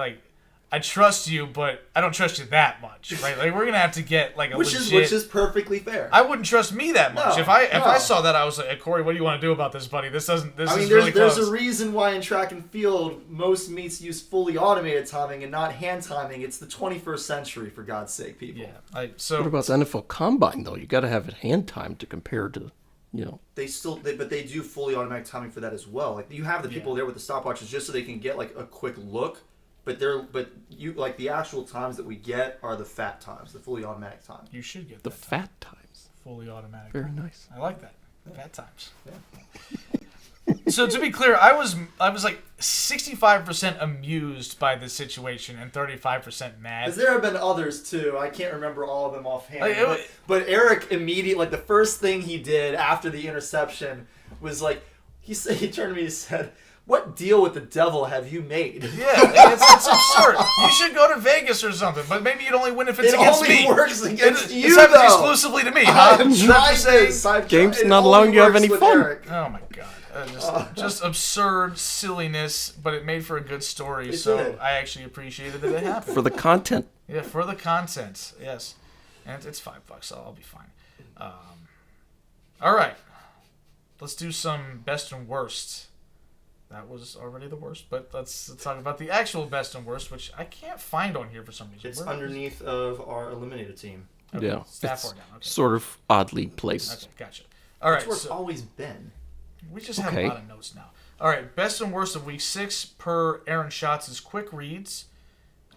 I trust you, but I don't trust you that much, right? We're gonna have to get a which legit... which is perfectly fair. I wouldn't trust me that much. No, if I saw that, I was like, hey, Corey, what do you want to do about this, buddy? This is really there's close. a reason why in track and field most meets use fully automated timing and not hand timing. It's the 21st century, for God's sake, people. Yeah. What about the NFL Combine though? You got to have it hand timed to compare to, But they do fully automatic timing for that as well. You have the people there with the stopwatches just so they can get a quick look. But the actual times that we get are the fat times, the fully automatic times. You should get the that fat times. Fully automatic. Very nice. I like that. Fat times. Yeah. So to be clear, I was 65% amused by this situation and 35% mad. Because there have been others too. I can't remember all of them offhand. But Eric immediately, the first thing he did after the interception was he turned to me and said, "What deal with the devil have you made?" Yeah, it's absurd. You should go to Vegas or something, but maybe you'd only win if it's against me. It only works against you, It happens though. exclusively to me, huh? I'm trying this. Game's not allowing you to have any fun. Eric. Oh my god. Just absurd silliness, but it made for a good story, It so did. I actually appreciated that it happened. For the content. Yeah, for the content, yes. And it's $5, so I'll be fine. All right. Let's do some best and worst. That was already the worst, but let's talk about the actual best and worst, which I can't find on here for some reason. It's underneath of our eliminated team. Okay. Yeah. Staff It's or down. Okay. sort of oddly placed. Okay, gotcha. All right. That's where it's So always been. we just have Okay. a lot of notes now. All right. Best and worst of week 6 per Aaron Schatz' quick reads.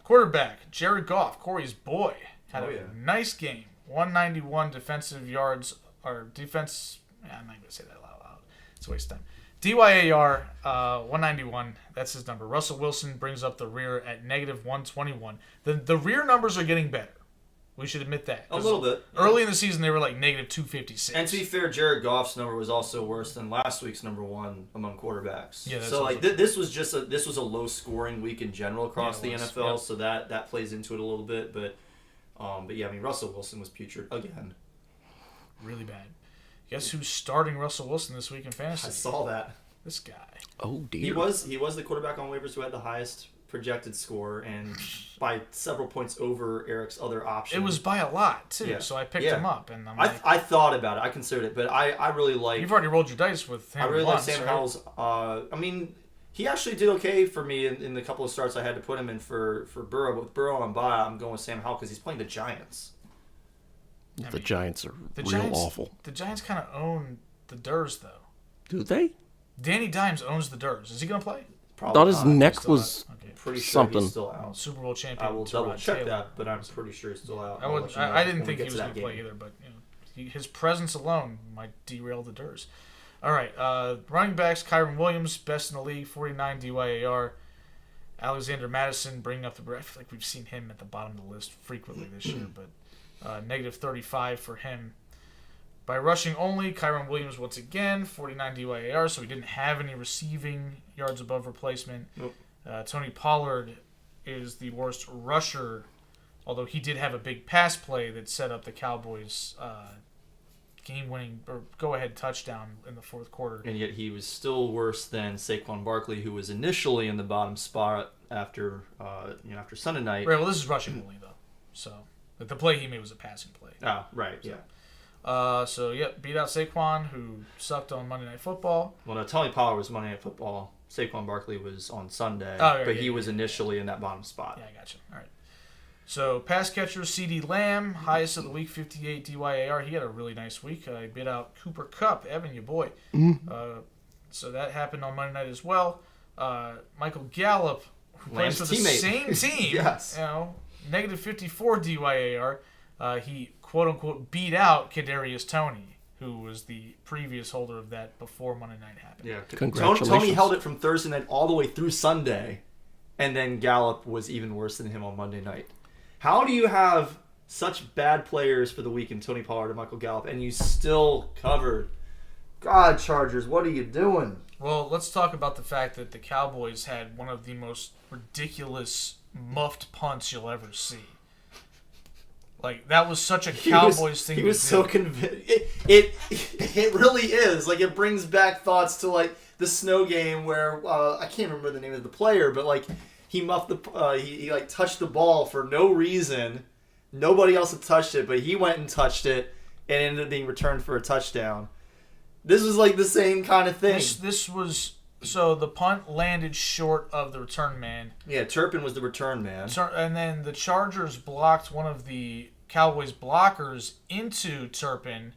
Quarterback, Jared Goff, Corey's boy, had Oh, a yeah. nice game. 191 defensive yards, or defense... Yeah, I'm not going to say that out loud. It's a waste of time. DYAR, 191. That's his number. Russell Wilson brings up the rear at negative 121. The rear numbers are getting better. We should admit that. A little bit. Early in the season, they were like negative 256. And to be fair, Jared Goff's number was also worse than last week's number 1 among quarterbacks. Yeah, that's so also this was a low scoring week in general across the NFL. Yep. So that plays into it a little bit. But yeah, I mean Russell Wilson was putrid again. Really bad. Guess who's starting Russell Wilson this week in fantasy? I saw that. This guy. Oh dear. He was the quarterback on waivers who had the highest projected score and by several points over Eric's other option. It was by a lot too, Yeah. so I picked Yeah. him up, and I'm I thought about it. I considered it, but I really like. You've already rolled your dice with him. I really like once, Sam right? Howell's. I mean, he actually did okay for me in the couple of starts I had to put him in for Burrow. But with Burrow on bye, I'm going with Sam Howell because he's playing the Giants. The Giants are The real Giants, awful. The Giants kind of own the Durs, though. Do they? Danny Dimes owns the Durs. Is he going to play? Probably Thought his not. neck still was Okay. Pretty sure something. he's still out. Super Bowl champion. I will Tyrod double check Taylor. that, but I'm pretty sure he's still out. I, I'll would, let you know I didn't when we think he get was to going that to play game. either, but his presence alone might derail the Durs. All right, running backs, Kyron Williams, best in the league, 49 DYAR. Alexander Madison bringing up the... I feel like we've seen him at the bottom of the list frequently this year, but negative 35 for him. By rushing only, Kyron Williams once again, 49 DYAR, so he didn't have any receiving yards above replacement. Nope. Tony Pollard is the worst rusher, although he did have a big pass play that set up the Cowboys' game-winning or go-ahead touchdown in the fourth quarter. And yet he was still worse than Saquon Barkley, who was initially in the bottom spot after after Sunday night. Right, well, this is rushing only, though. So the play he made was a passing play. Ah, right, yeah. Beat out Saquon, who sucked on Monday Night Football. Well, no, Tony Pollard was Monday Night Football. Saquon Barkley was on Sunday, Oh, right, but yeah, he yeah, was yeah. initially in that bottom spot. Yeah, I got you. All right. So, pass catcher, C.D. Lamb, highest of the week, 58 DYAR. He had a really nice week. He beat out Cooper Kupp, Evan, your boy. So that happened on Monday night as well. Michael Gallup, who plays Lamb's for the teammate. same team, Yes. negative 54 DYAR. He, quote-unquote, beat out Kadarius Toney, who was the previous holder of that before Monday night happened. Yeah, Congratulations. Tony held it from Thursday night all the way through Sunday, and then Gallup was even worse than him on Monday night. How do you have such bad players for the week in Tony Pollard and Michael Gallup, and you still covered? God, Chargers, what are you doing? Well, let's talk about the fact that the Cowboys had one of the most ridiculous muffed punts you'll ever see. Like, that was such a Cowboys thing. He was to so do. convinced. It really is. Like, it brings back thoughts to, like, the snow game where, I can't remember the name of the player, but, like, he muffed the, he touched the ball for no reason. Nobody else had touched it, but he went and touched it and ended up being returned for a touchdown. This was, like, the same kind of thing. This was... So, the punt landed short of the return man. Yeah, Turpin was the return man. And then the Chargers blocked one of the Cowboys blockers into Turpin,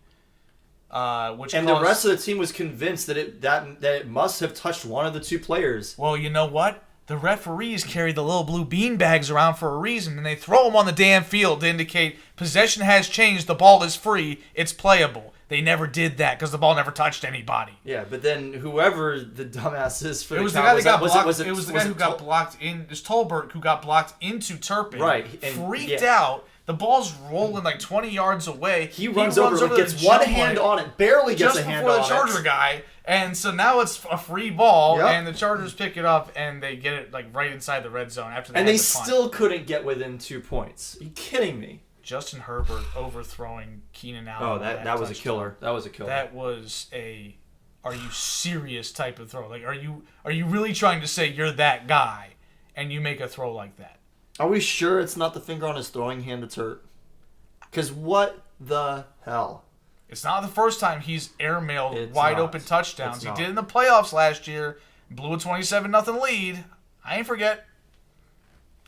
which And caused... the rest of the team was convinced that it must have touched one of the two players. Well, you know what? The referees carry the little blue bean bags around for a reason, and they throw them on the damn field to indicate possession has changed, the ball is free, it's playable. They never did that because the ball never touched anybody. Yeah, but then whoever the dumbass is for It the was the guy Cowboys, that got was blocked. it- It was the guy was who it got Tol- blocked in. It was Tolbert who got blocked into Turpin. Right, and- Freaked yeah. out. The ball's rolling like 20 yards away. He runs over and gets the one jump hand line on it, barely gets just a hand before on the Charger it. guy, and so now it's a free ball, Yep. and the Chargers pick it up and they get it like right inside the red zone after they And had they the punt. still couldn't get within 2 points. Are you kidding me? Justin Herbert overthrowing Keenan Allen. Oh, on that was a touchdown. killer. That was a killer. That was a are you serious type of throw. Like are you really trying to say you're that guy and you make a throw like that? Are we sure it's not the finger on his throwing hand that's hurt? Because what the hell? It's not the first time he's airmailed It's wide not. open touchdowns. It's He not. did in the playoffs last year, blew a 27-0 lead. I ain't forget.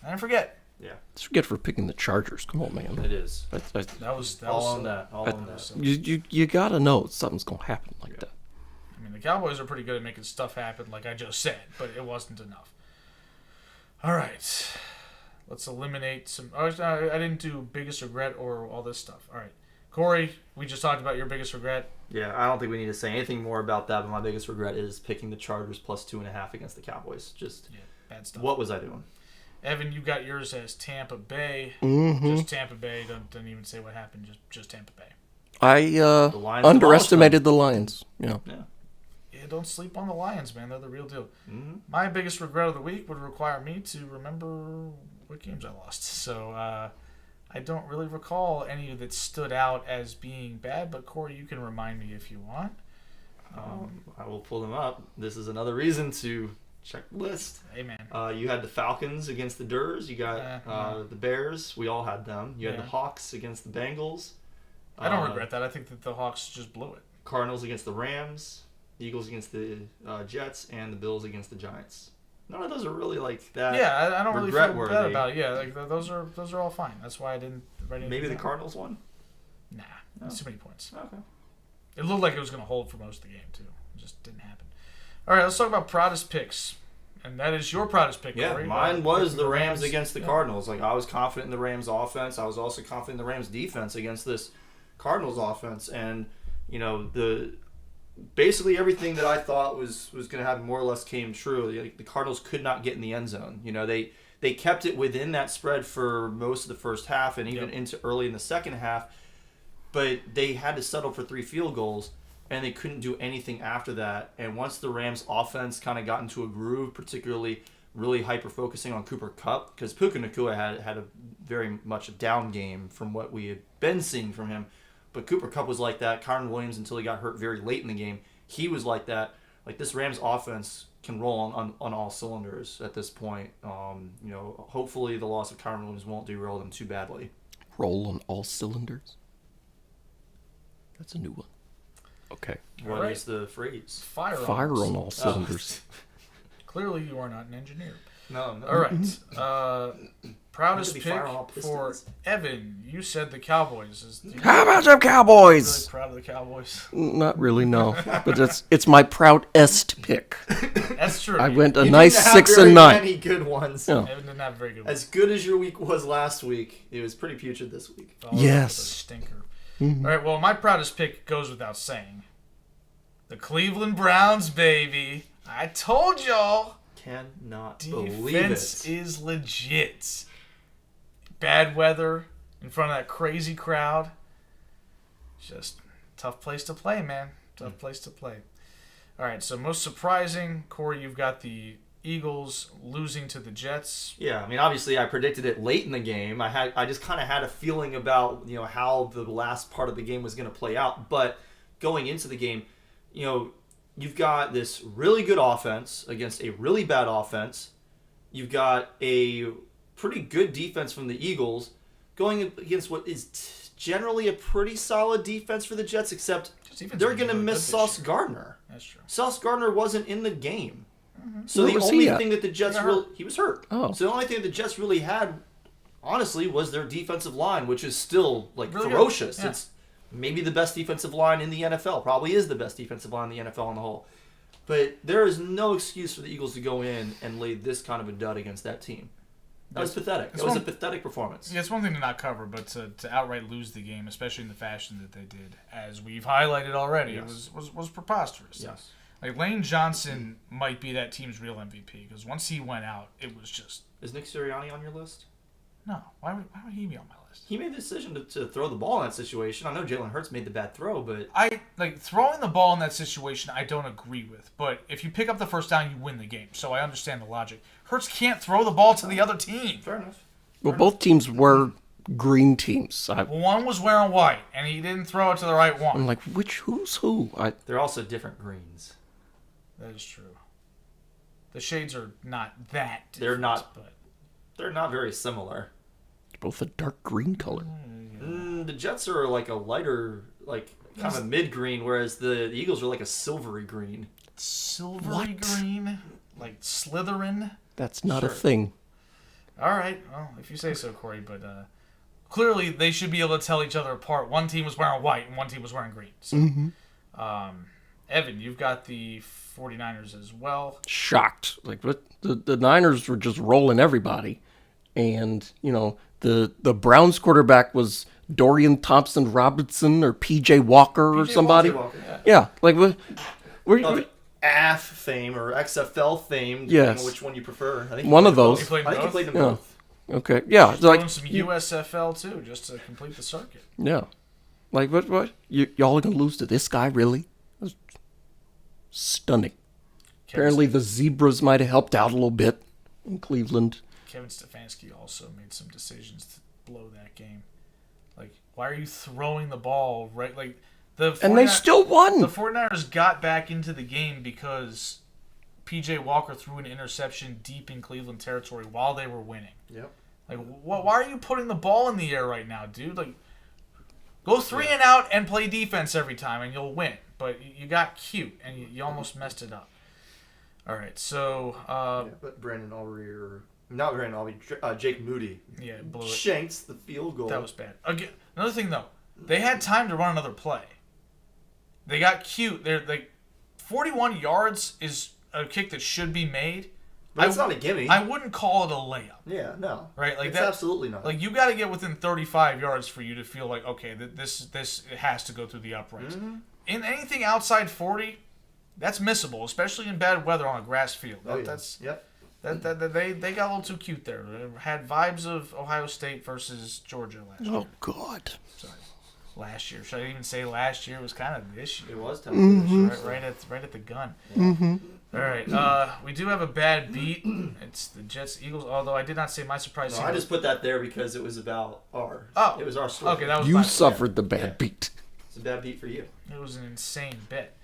Yeah, Let's forget for picking the Chargers. Come on, man. it is. That was All on that. All on that. You gotta know something's gonna happen like that. I mean, the Cowboys are pretty good at making stuff happen, like I just said, but it wasn't enough. All right. Let's eliminate some... Oh, I didn't do biggest regret or all this stuff. All right. Corey, we just talked about your biggest regret. Yeah, I don't think we need to say anything more about that, but my biggest regret is picking the Chargers plus 2.5 against the Cowboys. Just, Yeah, bad stuff. what was I doing? Evan, you got yours as Tampa Bay. Mm-hmm. Just Tampa Bay. Don't even say what happened. Just Tampa Bay. I Lions underestimated the Lions. Yeah. Yeah, don't sleep on the Lions, man. They're the real deal. Mm-hmm. My biggest regret of the week would require me to remember what games I lost. So I don't really recall any that stood out as being bad, but Corey, you can remind me if you want. I will pull them up. This is another reason to check the list. Hey, man. You had the Falcons against the Durs. You got the Bears. We all had them. You had the Hawks against the Bengals. I don't regret that. I think that the Hawks just blew it. Cardinals against the Rams. Eagles against the Jets. And the Bills against the Giants. None of those are really like that. Yeah, I don't really feel regret-worthy. bad about it. Yeah, like those are all fine. That's why I didn't write anything Maybe the down. Cardinals won? Nah, that's too many points. Okay. It looked like it was going to hold for most of the game, too. It just didn't happen. All right, let's talk about proudest picks. And that is your proudest pick, Yeah, Corey. mine was the Rams against the Yeah. Cardinals. Like, I was confident in the Rams offense. I was also confident in the Rams defense against this Cardinals offense. And, basically everything that I thought was going to happen more or less came true. Like, the Cardinals could not get in the end zone. They kept it within that spread for most of the first half and even into early in the second half. But they had to settle for 3 field goals, and they couldn't do anything after that. And once the Rams' offense kind of got into a groove, particularly really hyper-focusing on Cooper Kupp, because Puka Nacua had a very much a down game from what we had been seeing from him. But Cooper Kupp was like that. Kyron Williams, until he got hurt very late in the game, he was like that. Like, this Rams' offense can roll on all cylinders at this point. Hopefully the loss of Kyron Williams won't derail them too badly. Roll on all cylinders. That's a new one. Okay. What is the phrase? Fire on all cylinders. Clearly, you are not an engineer. No. All right. Proudest Maybe pick fire on all for pistons. Evan. You said the Cowboys. How about them Really Cowboys? proud of the Cowboys. Not really, no. But it's my proudest pick. That's true. I went a You nice didn't have 6 very and 9. Many good ones. Yeah. Evan didn't have a very good one. As good as your week was last week, it was pretty putrid this week. Followed up Yes. with a stinker. All right. Well, my proudest pick goes without saying. The Cleveland Browns, baby. I told y'all. Cannot believe Defense it. is legit. Bad weather in front of that crazy crowd. Just tough place to play, man. Tough place to play. All right, so most surprising, Corey, you've got the Eagles losing to the Jets. Yeah, I mean, obviously, I predicted it late in the game. I just kind of had a feeling about how the last part of the game was going to play out. But going into the game, you've got this really good offense against a really bad offense. You've got a pretty good defense from the Eagles going against what is generally a pretty solid defense for the Jets, except they're going to miss Sauce Gardner. That's true. Sauce Gardner wasn't in the game. So Where the was he only at? thing that the Jets he was hurt. Oh. So the only thing that the Jets really had, honestly, was their defensive line, which is still like Really good. ferocious. Yeah. It's maybe the best defensive line in the NFL. Probably is the best defensive line in the NFL on the whole. But there is no excuse for the Eagles to go in and lay this kind of a dud against that team. That was pathetic. That was a pathetic performance. Yeah, it's one thing to not cover, but to outright lose the game, especially in the fashion that they did, as we've highlighted already, Yes. it was preposterous. Yes. Like, Lane Johnson might be that team's real MVP, because once he went out, it was just... Is Nick Sirianni on your list? No. Why would he be on my list? He made the decision to throw the ball in that situation. I know Jalen Hurts made the bad throw, but Throwing the ball in that situation, I don't agree with. But if you pick up the first down, you win the game. So I understand the logic. Hurts can't throw the ball to the other team. fair enough. Well, both teams were green teams. One was wearing white, and he didn't throw it to the right one. I'm like, who's who? They're also different greens. That is true. The shades are not that different. They're not. But They're not very similar. Both a dark green color. The Jets are like a lighter, like kind of mid green, whereas the Eagles are like a silvery green. silvery What? green, like Slytherin. That's not a Sure. thing. All right, well, if you say so, Corey. But clearly, they should be able to tell each other apart. One team was wearing white, and one team was wearing green. So, Evan, you've got the 49ers as well. Shocked. Like, what? The Niners were just rolling everybody. And, the Browns quarterback was Dorian Thompson Robinson or PJ Walker or somebody. Walker. Yeah. Like, what? AF fame or XFL fame, depending Yes. on which one you prefer. I think One of He those. played I think he both? played them Yeah. both. Okay. Yeah. It's Throwing like some USFL too, just to complete the circuit. yeah. Like what? Y'all are gonna lose to this guy? Really? That's stunning. Apparently, the Zebras might have helped out a little bit in Cleveland. Kevin Stefanski also made some decisions to blow that game. Like, why are you throwing the ball right? Like And they still won. The 49ers got back into the game because P.J. Walker threw an interception deep in Cleveland territory while they were winning. Yep. Like, why are you putting the ball in the air right now, dude? Like, go 3 and out and play defense every time, and you'll win. But you got cute, and you almost messed it up. All right, so But not Brandon Aubrey, Jake Moody. yeah, blew it. Shanks the field goal. That was bad. Again, another thing though, they had time to run another play. They got cute. They're like 41 yards is a kick that should be made. But it's not a gimme. I wouldn't call it a layup. Yeah, no. Right? Like it's that, absolutely not. Like you got to get within 35 yards for you to feel like okay, this it has to go through the uprights. Mm-hmm. In anything outside 40, that's missable, especially in bad weather on a grass field. Oh, yeah. That's Yep. they got a little too cute there. They had vibes of Ohio State versus Georgia last year. Oh God. Sorry, last year. Should I even say last year? It was kind of this year. It was time. Right at the gun. Mm-hmm. All right. We do have a bad beat. It's the Jets Eagles. Although I did not say my surprise. No, I just put that there because it was about our. Oh, it was our story. Okay, that was You my suffered the bad Yeah. beat. It's a bad beat for you. It was an insane bet.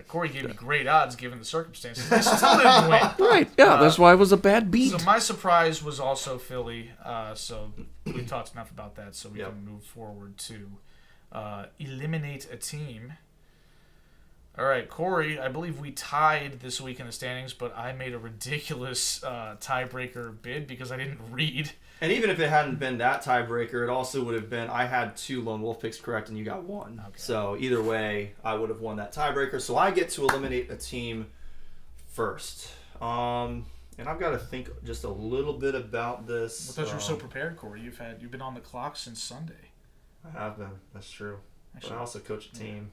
Corey gave me great odds given the circumstances. I still didn't win. Right. Yeah. That's why it was a bad beat. So my surprise was also Philly. So we talked enough about that, so we Yep. can move forward to eliminate a team. All right, Corey, I believe we tied this week in the standings, but I made a ridiculous tiebreaker bid because I didn't read. And even if it hadn't been that tiebreaker, it also would have been I had 2 Lone Wolf picks correct and you got 1. Okay. So either way, I would have won that tiebreaker. So I get to eliminate a team first. And I've got to think just a little bit about this. Because you're so prepared, Corey. You've been on the clock since Sunday. I have been. That's true. But I also coach a team.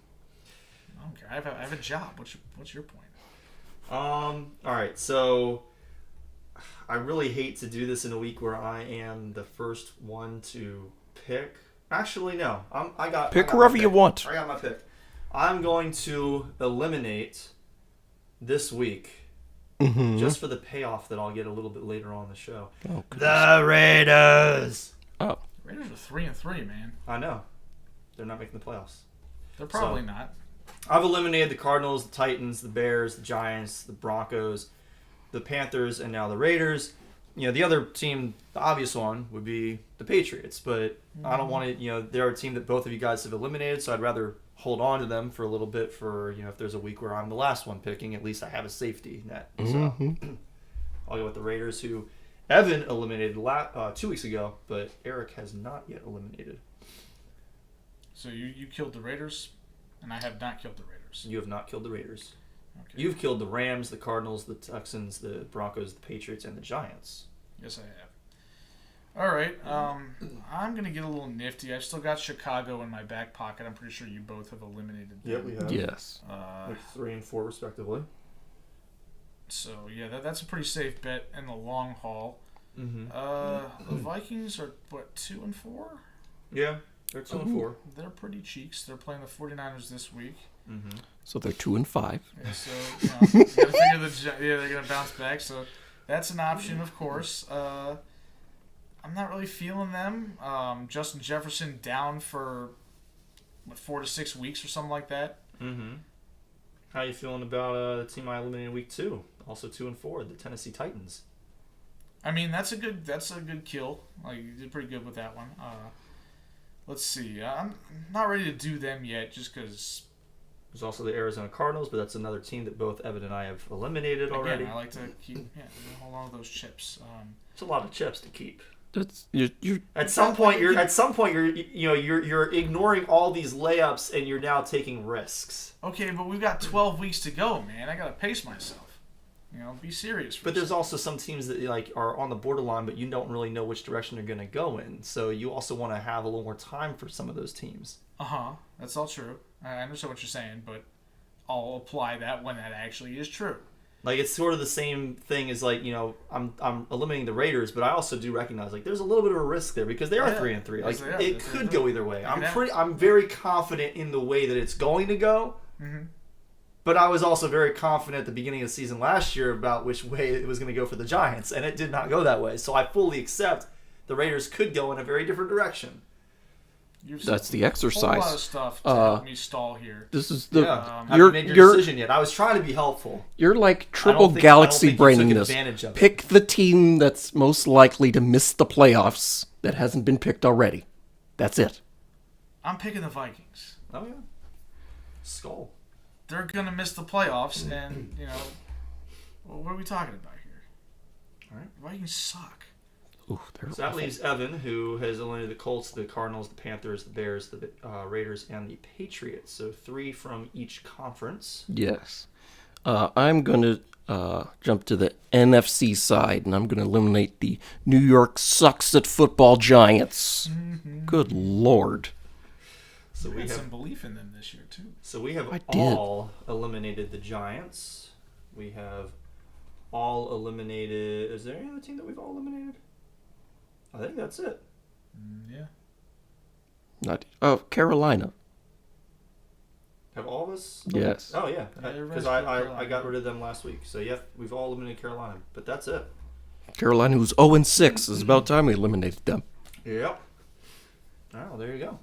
I don't care. I have a job. What's your point? All right. So I really hate to do this in a week where I am the first one to pick. Actually, no. I got Pick my whoever pick. you want. I got my pick. I'm going to eliminate this week just for the payoff that I'll get a little bit later on in the show. Oh, The Raiders. Oh. Raiders are 3-3, man. I know. They're not making the playoffs. They're probably not. I've eliminated the Cardinals, the Titans, the Bears, the Giants, the Broncos, the Panthers, and now the Raiders. You know, the other team, the obvious one, would be the Patriots. But I don't want to, they're a team that both of you guys have eliminated, so I'd rather hold on to them for a little bit for, if there's a week where I'm the last one picking, at least I have a safety net. So I'll go with the Raiders, who Evan eliminated 2 weeks ago, but Eric has not yet eliminated. So you killed the Raiders, and I have not killed the Raiders. You have not killed the Raiders. Okay. You've killed the Rams, the Cardinals, the Texans, the Broncos, the Patriots, and the Giants. Yes, I have. All right. I'm going to get a little nifty. I've still got Chicago in my back pocket. I'm pretty sure you both have eliminated them. Yep, we have. Yes. Like 3 and 4, respectively. So, yeah, that's a pretty safe bet in the long haul. Mm-hmm. The Vikings are, 2 and 4? Yeah, they're 2 and 4. They're pretty cheeks. They're playing the 49ers this week. Mm-hmm. So they're 2 and 5. Yeah, so, you gotta figure they're going to bounce back. So that's an option, of course. I'm not really feeling them. Justin Jefferson down for 4 to 6 weeks or something like that. Mm-hmm. How you feeling about the team I eliminated week 2? Also 2 and 4, the Tennessee Titans. I mean, that's a good kill. Like, you did pretty good with that one. Let's see. I'm not ready to do them yet, just because. There's also the Arizona Cardinals, but that's another team that both Evan and I have eliminated already. Again, I like to keep hold on to those chips. It's a lot of chips to keep. That's you're At some point, you're ignoring all these layups, and you're now taking risks. Okay, but we've got 12 weeks to go, man. I gotta pace myself. Be serious. But there's also some teams that are on the borderline, but you don't really know which direction they're going to go in. So you also want to have a little more time for some of those teams. That's all true. I understand what you're saying, but I'll apply that when that actually is true. Like, it's sort of the same thing as, like, I'm eliminating the Raiders, but I also do recognize, like, there's a little bit of a risk there because they are 3-3. Like, it could go either way. I'm very confident in the way that it's going to go. Mm-hmm. But I was also very confident at the beginning of the season last year about which way it was going to go for the Giants, and it did not go that way. So I fully accept the Raiders could go in a very different direction. That's the exercise. A whole lot of stuff to help me stall here. This is the haven't made your decision yet. I was trying to be helpful. You're like triple galaxy braining this. Of Pick the team that's most likely to miss the playoffs that hasn't been picked already. That's it. I'm picking the Vikings. Oh yeah, Skull. They're gonna miss the playoffs, and well, what are we talking about here? All right, the Vikings suck. Ooh, so that leaves Evan, who has eliminated the Colts, the Cardinals, the Panthers, the Bears, the Raiders, and the Patriots. So 3 from each conference. Yes. I'm going to jump to the NFC side, and I'm going to eliminate the New York sucks at football Giants. Mm-hmm. Good Lord. So we had some belief in them this year, too. So we have all eliminated the Giants. We have all eliminated... Is there any other team that we've all eliminated? I think that's it. Yeah. Carolina. Have all of us? Yes. Oh, yeah. Because I got rid of them last week. So, yeah, we've all eliminated Carolina. But that's it. Carolina, who's 0-6. It's about time we eliminated them. Yep. Oh, there you go.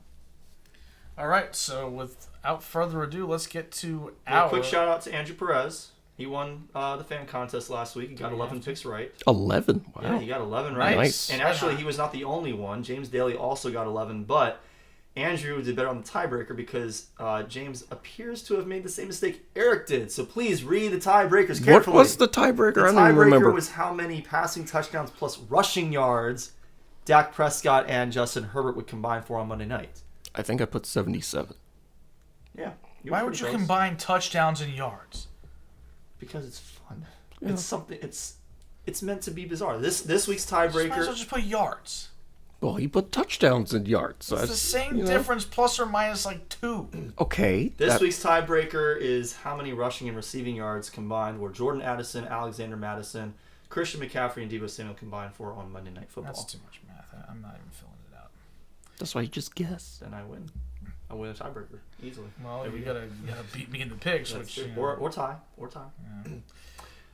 All right. So, without further ado, let's get to a quick shout out to Andrew Perez. He won the fan contest last week. He got 11 picks right. 11? Wow. Yeah, he got 11 right. Nice. And actually, he was not the only one. James Daly also got 11, but Andrew did better on the tiebreaker because James appears to have made the same mistake Eric did. So please read the tiebreakers carefully. What was the tiebreaker? I don't even remember. The tiebreaker was how many passing touchdowns plus rushing yards Dak Prescott and Justin Herbert would combine for on Monday night. I think I put 77. Yeah. Why would you combine touchdowns and yards? Because it's fun. Yeah. It's something. It's meant to be bizarre. This week's tiebreaker. Might as well just put yards. Well, he put touchdowns and yards. So it's the same difference, plus or minus like 2. Okay. This week's tiebreaker is how many rushing and receiving yards combined were Jordan Addison, Alexander Madison, Christian McCaffrey, and Deebo Samuel combined for on Monday Night Football. That's too much math. I'm not even filling it out. That's why you just guess. Then I win. I win a tiebreaker easily. Well, you gotta beat me in the picks, or tie. Yeah.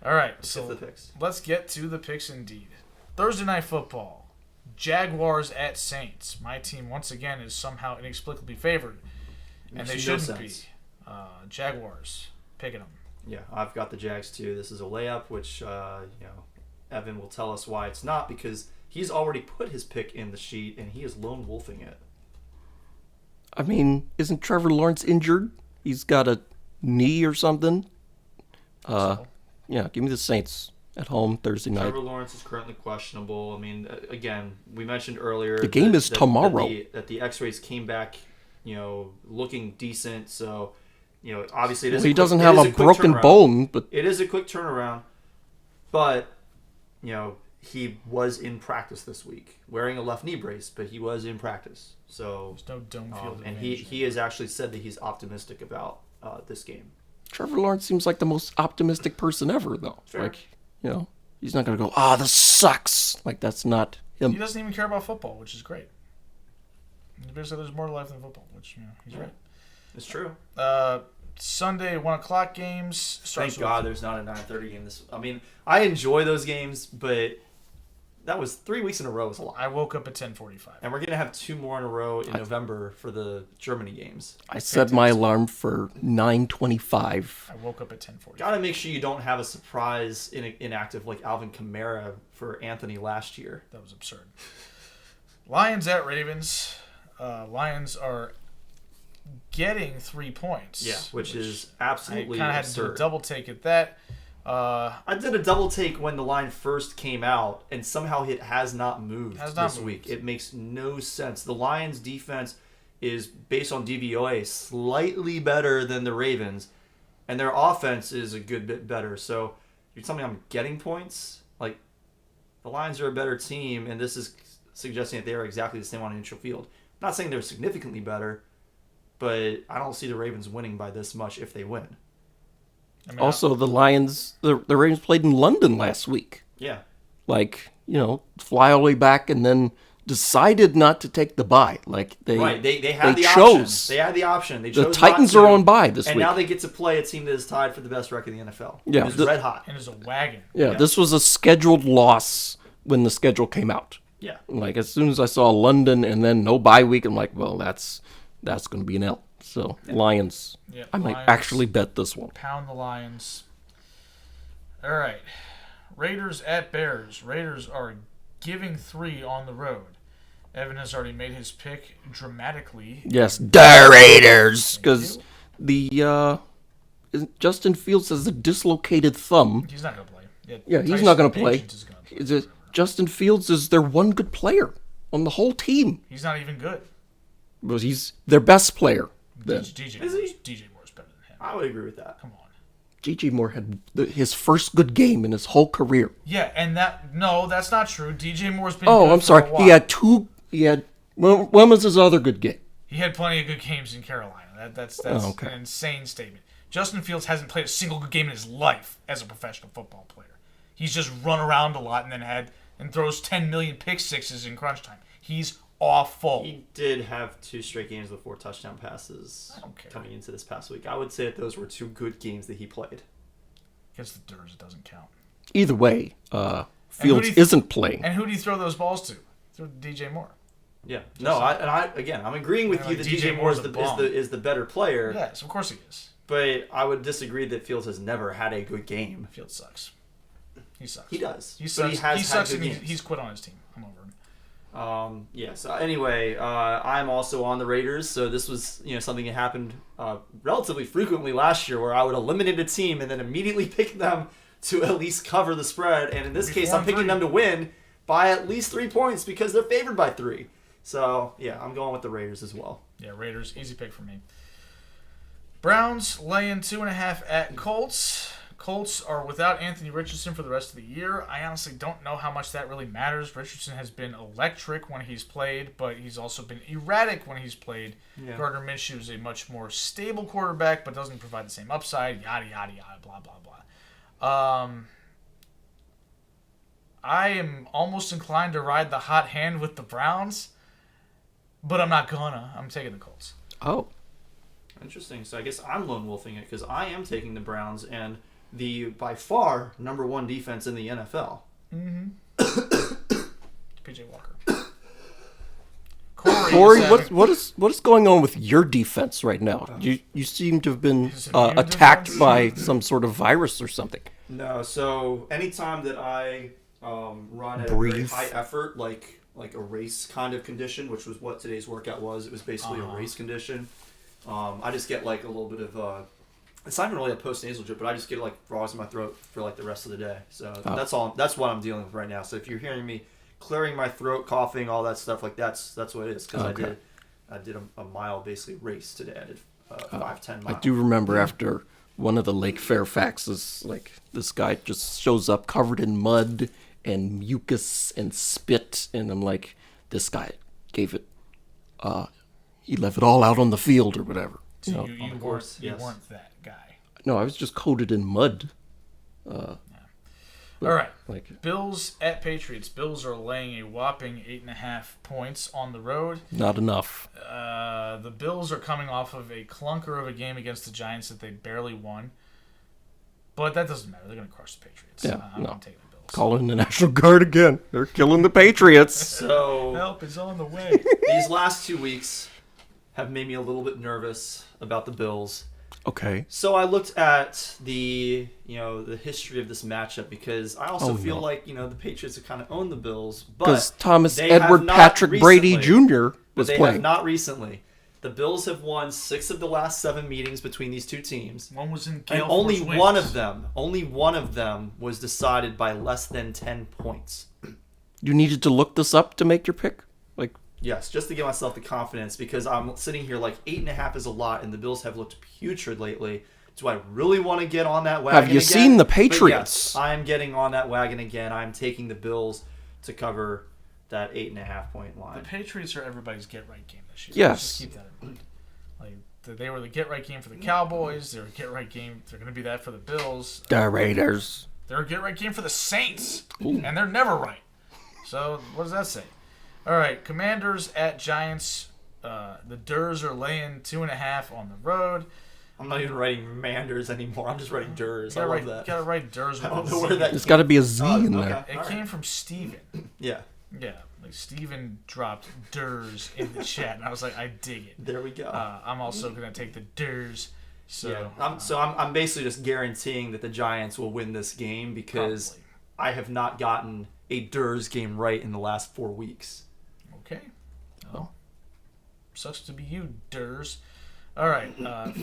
All right, so the picks. Let's get to the picks indeed. Thursday Night Football, Jaguars at Saints. My team once again is somehow inexplicably favored, and they shouldn't be. Jaguars, picking them. Yeah, I've got the Jags too. This is a layup, which Evan will tell us why it's not because he's already put his pick in the sheet and he is lone wolfing it. I mean, isn't Trevor Lawrence injured? He's got a knee or something. Yeah, give me the Saints at home Thursday night. Trevor Lawrence is currently questionable. I mean, again, we mentioned earlier the game is tomorrow. That the X-rays came back, looking decent. So, obviously it is. Well, he doesn't have a broken bone, but it is a quick turnaround. But, he was in practice this week, wearing a left knee brace, but he was in practice. So there's no dome field and he has actually said that he's optimistic about this game. Trevor Lawrence seems like the most optimistic person ever, though. Sure. Like, he's not going to go, this sucks. Like, that's not him. He doesn't even care about football, which is great. There's more to life than football, which, he's right. It's true. Sunday, 1 o'clock games. Thank God there's not a 9:30 game. I enjoy those games, but that was 3 weeks in a row was a lot. I woke up at 10:45. And we're going to have 2 more in a row in November for the Germany games. I set my alarm for 9:25. I woke up at 10:45. Got to make sure you don't have a surprise inactive like Alvin Kamara for Anthony last year. That was absurd. Lions at Ravens. Lions are getting 3 points. Yeah, which is absolutely I kind of had to do a double take at that. I did a double take when the line first came out, and somehow it has not moved this week. It makes no sense. The Lions' defense is, based on DVOA, slightly better than the Ravens, and their offense is a good bit better. So you're telling me I'm getting points? Like, the Lions are a better team, and this is suggesting that they are exactly the same on a neutral field. I'm not saying they're significantly better, but I don't see the Ravens winning by this much if they win. I mean, Also, the Lions, the Ravens played in London last week. Yeah. Like, fly all the way back and then decided not to take the bye. Like they had the chose. option. They had the option. They The chose Titans not to, are on bye this and week. now they get to play a team that is tied for the best record in the NFL. Yeah, It's red hot. and it's a wagon. Yeah, this was a scheduled loss when the schedule came out. Yeah. Like as soon as I saw London and then no bye week, I'm like, well, that's going to be an L. So Lions, Yeah, I might Lions. actually bet this one. Pound the Lions. All right. Raiders at Bears. Raiders are giving 3 on the road. Evan has already made his pick dramatically. Yes, the Raiders, because the Justin Fields has a dislocated thumb. He's not going to play. Yeah, he's Tyson not going to play. Bagent is gonna play. Justin Fields is their one good player on the whole team. He's not even good. Well, he's their best player. Then DJ Moore's better than him. I would agree with that. Come on. G.G. Moore had his first good game in his whole career. Yeah, and that's not true. DJ Moore's been Oh, good I'm for sorry. a while. When was his other good game? He had plenty of good games in Carolina. That's okay. an insane statement. Justin Fields hasn't played a single good game in his life as a professional football player. He's just run around a lot and throws 10 million pick sixes in crunch time. He's awful. He did have 2 straight games with 4 touchdown passes coming into this past week. I would say that those were 2 good games that he played. Against the Durs, it doesn't count. Either way, Fields isn't playing. And who do you throw those balls to? Throw to DJ Moore. Yeah. I'm agreeing with you that DJ Moore is the better player. Yes, of course he is. But I would disagree that Fields has never had a good game. Fields sucks. He sucks. He does. He sucks. But he has he sucks had and good games. he's quit on his team. I'm over him. So anyway, I'm also on the Raiders. So this was something that happened relatively frequently last year, where I would eliminate a team and then immediately pick them to at least cover the spread. And in this case, I'm picking them to win by at least 3 points because they're favored by 3. So yeah, I'm going with the Raiders as well. Yeah, Raiders, easy pick for me. Browns laying 2.5 at Colts. Colts are without Anthony Richardson for the rest of the year. I honestly don't know how much that really matters. Richardson has been electric when he's played, but he's also been erratic when he's played. Yeah. Gardner Minshew is a much more stable quarterback, but doesn't provide the same upside. Yada, yada, yada, blah, blah, blah. I am almost inclined to ride the hot hand with the Browns, but I'm not gonna. I'm taking the Colts. Oh. Interesting. So I guess I'm lone wolfing it because I am taking the Browns and the by far number 1 defense in the NFL. Mm-hmm. PJ Walker. Corey, what is going on with your defense right now? You seem to have been attacked defense? by some sort of virus or something. No. So anytime that I run at a very high effort, like a race kind of condition, which was what today's workout was. It was basically a race condition. I just get like a little bit of it's not even really a post-nasal drip, but I just get like frogs in my throat for like the rest of the day. So that's all. That's what I'm dealing with right now. So if you're hearing me clearing my throat, coughing, all that stuff, like that's what it is. Because I did a mile basically race today. I did 5-10 miles. I do remember after one of the Lake Fairfaxes, like this guy just shows up covered in mud and mucus and spit, and I'm like, this guy gave it. He left it all out on the field or whatever. So Of you course, weren't, yes. you weren't that guy. No, I was just coated in mud. All right. Like Bills at Patriots. Bills are laying a whopping 8.5 points on the road. not enough. The Bills are coming off of a clunker of a game against the Giants that they barely won. But that doesn't matter. They're going to crush the Patriots. Yeah, I'm no. going to take the Bills. Call in the National Guard again. They're killing the Patriots. So Help is on the way. these last 2 weeks have made me a little bit nervous about the Bills. Okay. So I looked at the history of this matchup because I also feel like the Patriots have kind of owned the Bills, Because but Thomas they have Edward not Patrick Brady recently. Jr. But was they playing. have not recently. The Bills have won 6 of the last 7 meetings between these 2 teams, One was in and Gale only Force one of them was decided by less than 10 points. You needed to look this up to make your pick? Like, Yes, just to give myself the confidence because I'm sitting here like 8.5 is a lot, and the Bills have looked putrid lately. Do I really want to get on that wagon have you again? seen the But Patriots? yes, I'm getting on that wagon again. I'm taking the Bills to cover that 8.5 point The line. Patriots are everybody's get-right game this year. Yes. Let's just keep that in mind. Like they were the get right game for the Cowboys. They're a get right game. They're going to be that for the Bills. The Raiders. They're a get right game for the Saints, and they're never right. So what does that say? All right, Commanders at Giants. The Durs are laying 2.5 on the road. I'm not even writing Manders anymore. I'm just writing Durs. I love that. You gotta write Durs with I don't a know Z. where that There's got to be a Z in okay. there. It came from Steven. Yeah, Yeah, like Steven dropped Durs in the chat, and I was like, I dig it. there we go. I'm also gonna take the Durs. So I'm basically just guaranteeing that the Giants will win this game because Probably. I have not gotten a Durs game right in the last 4 weeks. okay. Well, sucks to be you, Durs. All right,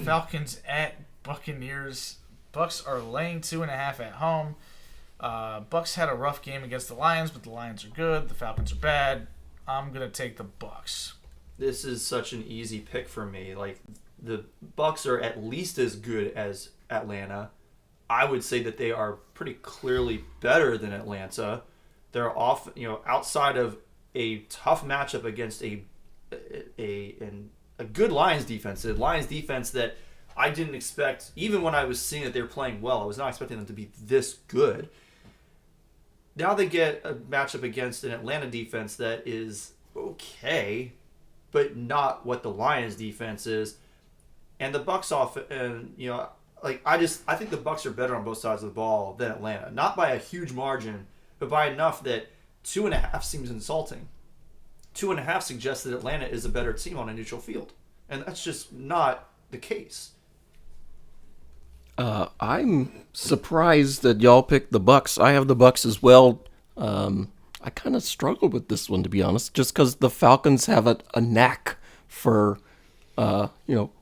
Falcons at Buccaneers. Bucks are laying 2.5 at home. Bucks had a rough game against the Lions, but the Lions are good. The Falcons are bad. I'm gonna take the Bucks. This is such an easy pick for me. Like the Bucks are at least as good as Atlanta. I would say that they are pretty clearly better than Atlanta. They're off, outside of a tough matchup against a good Lions defense. A Lions defense that I didn't expect, even when I was seeing that they were playing well, I was not expecting them to be this good. Now they get a matchup against an Atlanta defense that is okay, but not what the Lions defense is. And the Bucks off, and I think the Bucks are better on both sides of the ball than Atlanta. Not by a huge margin, but by enough that 2.5 seems insulting. 2.5 suggests that Atlanta is a better team on a neutral field, and that's just not the case. I'm surprised that y'all picked the Bucks. I have the Bucks as well. I kind of struggled with this one, to be honest, just because the Falcons have a knack for,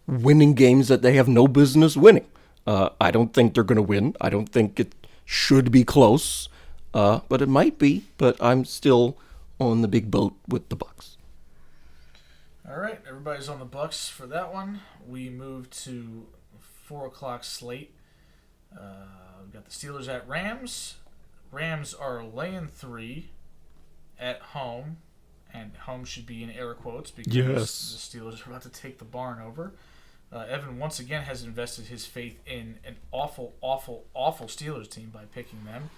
winning games that they have no business winning. I don't think they're going to win. I don't think it should be close, but it might be. But I'm still on the big boat with the Bucks. All right, everybody's on the Bucks for that one. We move to 4:00 slate. We've got the Steelers at Rams. Rams are laying 3 at home, and home should be in air quotes because the Steelers are about to take the barn over. Evan once again has invested his faith in an awful, awful, awful Steelers team by picking them.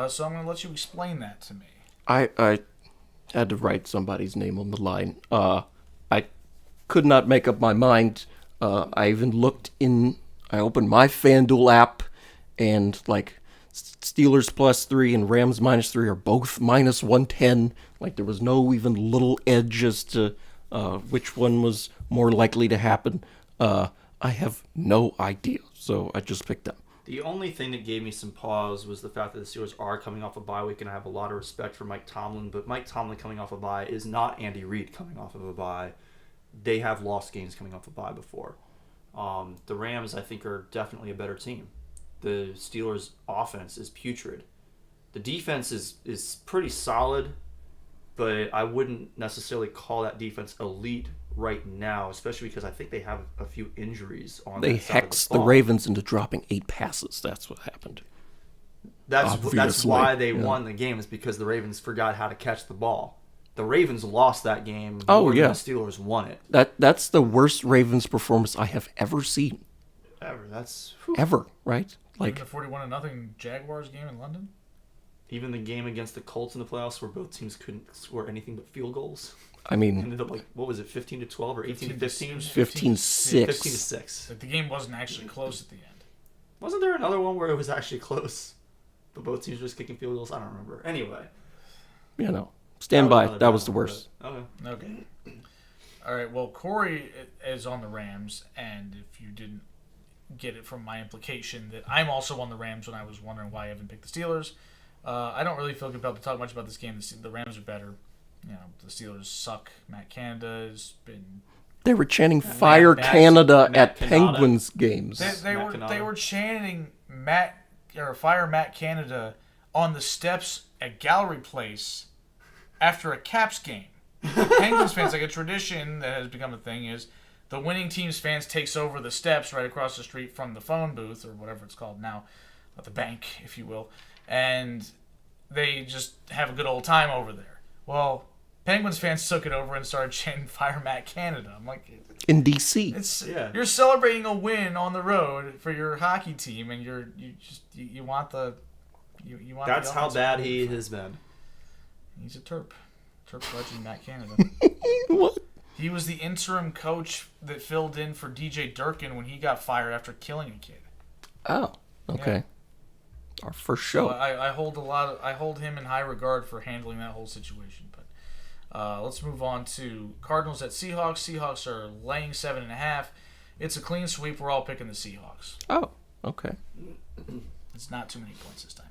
So I'm going to let you explain that to me. I had to write somebody's name on the line. I could not make up my mind. I even looked I opened my FanDuel app, and Steelers +3 and Rams -3 are both -110. There was no even little edge as to which one was more likely to happen. I have no idea, so I just picked them. The only thing that gave me some pause was the fact that the Steelers are coming off a bye week, and I have a lot of respect for Mike Tomlin, but Mike Tomlin coming off a bye is not Andy Reid coming off of a bye. They have lost games coming off a bye before. The Rams, I think, are definitely a better team. The Steelers' offense is putrid. The defense is pretty solid, but I wouldn't necessarily call that defense elite right now, especially because I think they have a few injuries on They that side of hexed the the ball. Ravens into dropping 8 passes. That's what happened. That's Obviously, why they yeah. won the game, is because the Ravens forgot how to catch the ball. The Ravens lost that game Oh, more yeah. than the Steelers won it. That's the worst Ravens performance I have ever seen. Ever, right? Even the 41-0 Jaguars game in London? Even the game against the Colts in the playoffs where both teams couldn't score anything but field goals. I mean, Ended up what was it, 15-12 or 18-15? 15-6. 15-6. The game wasn't actually close at the end. Wasn't there another one where it was actually close, but both teams were just kicking field goals? I don't remember. Anyway. Stand by. another That was the bad worst. one, but- Okay. Okay. All right, well, Corey is on the Rams, and if you didn't get it from my implication that I'm also on the Rams when I was wondering why I haven't picked the Steelers, I don't really feel compelled to talk much about this game. The Rams are better. The Steelers suck. Matt Canada has been... They were chanting "Fire Canada" Matt at Canada. Penguins games. They were chanting Fire Matt Canada on the steps at Gallery Place after a Caps game. Penguins fans, a tradition that has become a thing, is the winning team's fans takes over the steps right across the street from the phone booth, or whatever it's called now, the bank, if you will, and they just have a good old time over there. Well, Penguins fans took it over and started chanting "Fire Matt Canada." I'm like, In D.C. you're celebrating a win on the road for your hockey team, and you want the That's how offensive bad player he to- has been. He's a Terp legend, Matt Canada. What? He was the interim coach that filled in for DJ Durkin when he got fired after killing a kid. Oh, okay. Our first So show. I hold him in high regard for handling that whole situation. But let's move on to Cardinals at Seahawks. Seahawks are laying 7.5. It's a clean sweep. We're all picking the Seahawks. Oh, okay. It's not too many points this time.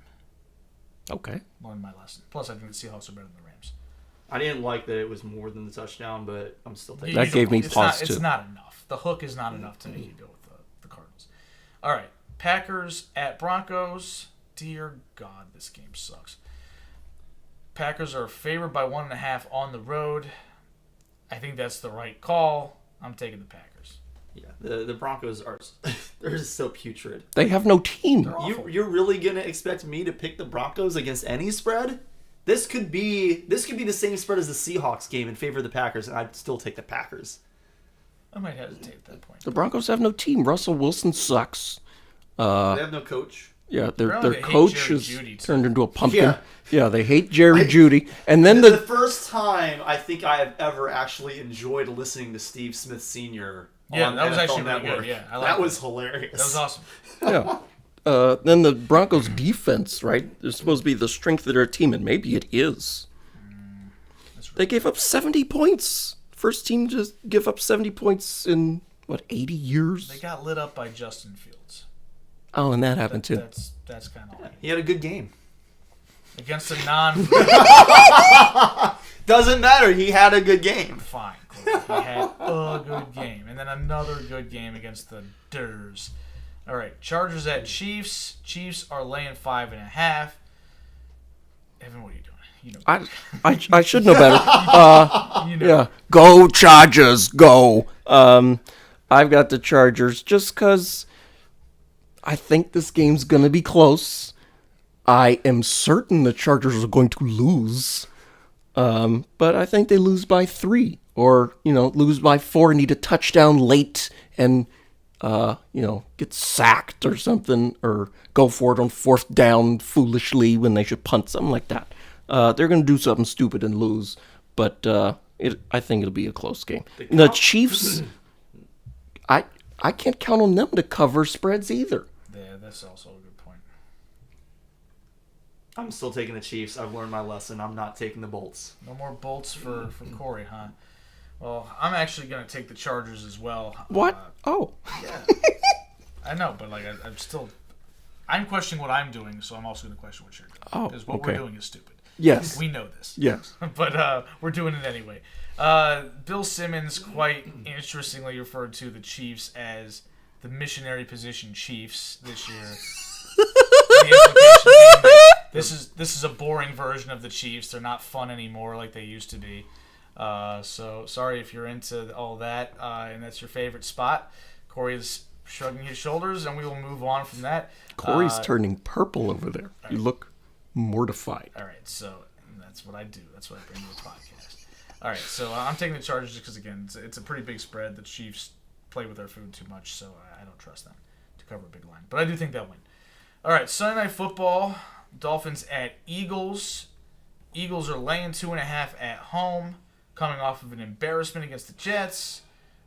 Okay. Learned my lesson. Plus, I think the Seahawks are better than the Rams. I didn't like that it was more than the touchdown, but I'm still taking That it. gave me It's pause, not, too. It's not enough. The hook is not enough to make you go with the Cardinals. All right. Packers at Broncos. Dear God, this game sucks. Packers are favored by 1.5 on the road. I think that's the right call. I'm taking the Packers. Yeah, the Broncos are they're just so putrid. They have no team. They're awful. You're really gonna expect me to pick the Broncos against any spread? This could be the same spread as the Seahawks game in favor of the Packers, and I'd still take the Packers. I might hesitate at that point. The Broncos have no team. Russell Wilson sucks. They have no coach. Yeah, Apparently their they hate coach Jerry is Jeudy, too. turned into a pumpkin. Yeah. Yeah, they hate Jerry Jeudy. And then The the first time I think I have ever actually enjoyed listening to Steve Smith Sr. Yeah, on that was NFL actually really Network. good. Yeah, I like that was that. hilarious. That was awesome. yeah. Then the Broncos defense, right? They're supposed to be the strength of their team, and maybe it is. They gave up 70 points. First team just give up 70 points in, 80 years? They got lit up by Justin Fields. Oh, and that happened too. That's kind of He had a good game. against a non. Doesn't matter. He had a good game. Fine. Cool. He had a good game, and then another good game against the Durs. All right, Chargers at Chiefs. Chiefs are laying 5.5. Evan, what are you doing? You know, I should know better. you know. Yeah. Go Chargers, go. I've got the Chargers just because I think this game's going to be close. I am certain the Chargers are going to lose. But I think they lose by 3 or, lose by 4 and need a touchdown late and, get sacked or something or go for it on 4th down foolishly when they should punt, something like that. They're going to do something stupid and lose, but I think it'll be a close game. The Chiefs, I can't count on them to cover spreads either. Yeah, that's also a good point. I'm still taking the Chiefs. I've learned my lesson. I'm not taking the Bolts. No more bolts for Corey, huh? Well, I'm actually going to take the Chargers as well. What? Oh. Yeah. I know, but I'm questioning what I'm doing, so I'm also going to question what you're doing. Oh, because what okay. we're doing is stupid. Yes. We know this. Yes. But we're doing it anyway. Bill Simmons quite interestingly referred to the Chiefs as the missionary position Chiefs this year. The implication being that this is a boring version of the Chiefs. They're not fun anymore like they used to be. So sorry if you're into all that and that's your favorite spot. Corey is shrugging his shoulders, and we will move on from that. Corey's turning purple over there. You look mortified. All right, so that's what I do. That's what I bring to the podcast. All right, so I'm taking the Chargers just because, again, it's a pretty big spread. The Chiefs play with their food too much, so I don't trust them to cover a big line. But I do think they'll win. All right, Sunday Night Football, Dolphins at Eagles. Eagles are laying 2.5 at home, coming off of an embarrassment against the Jets.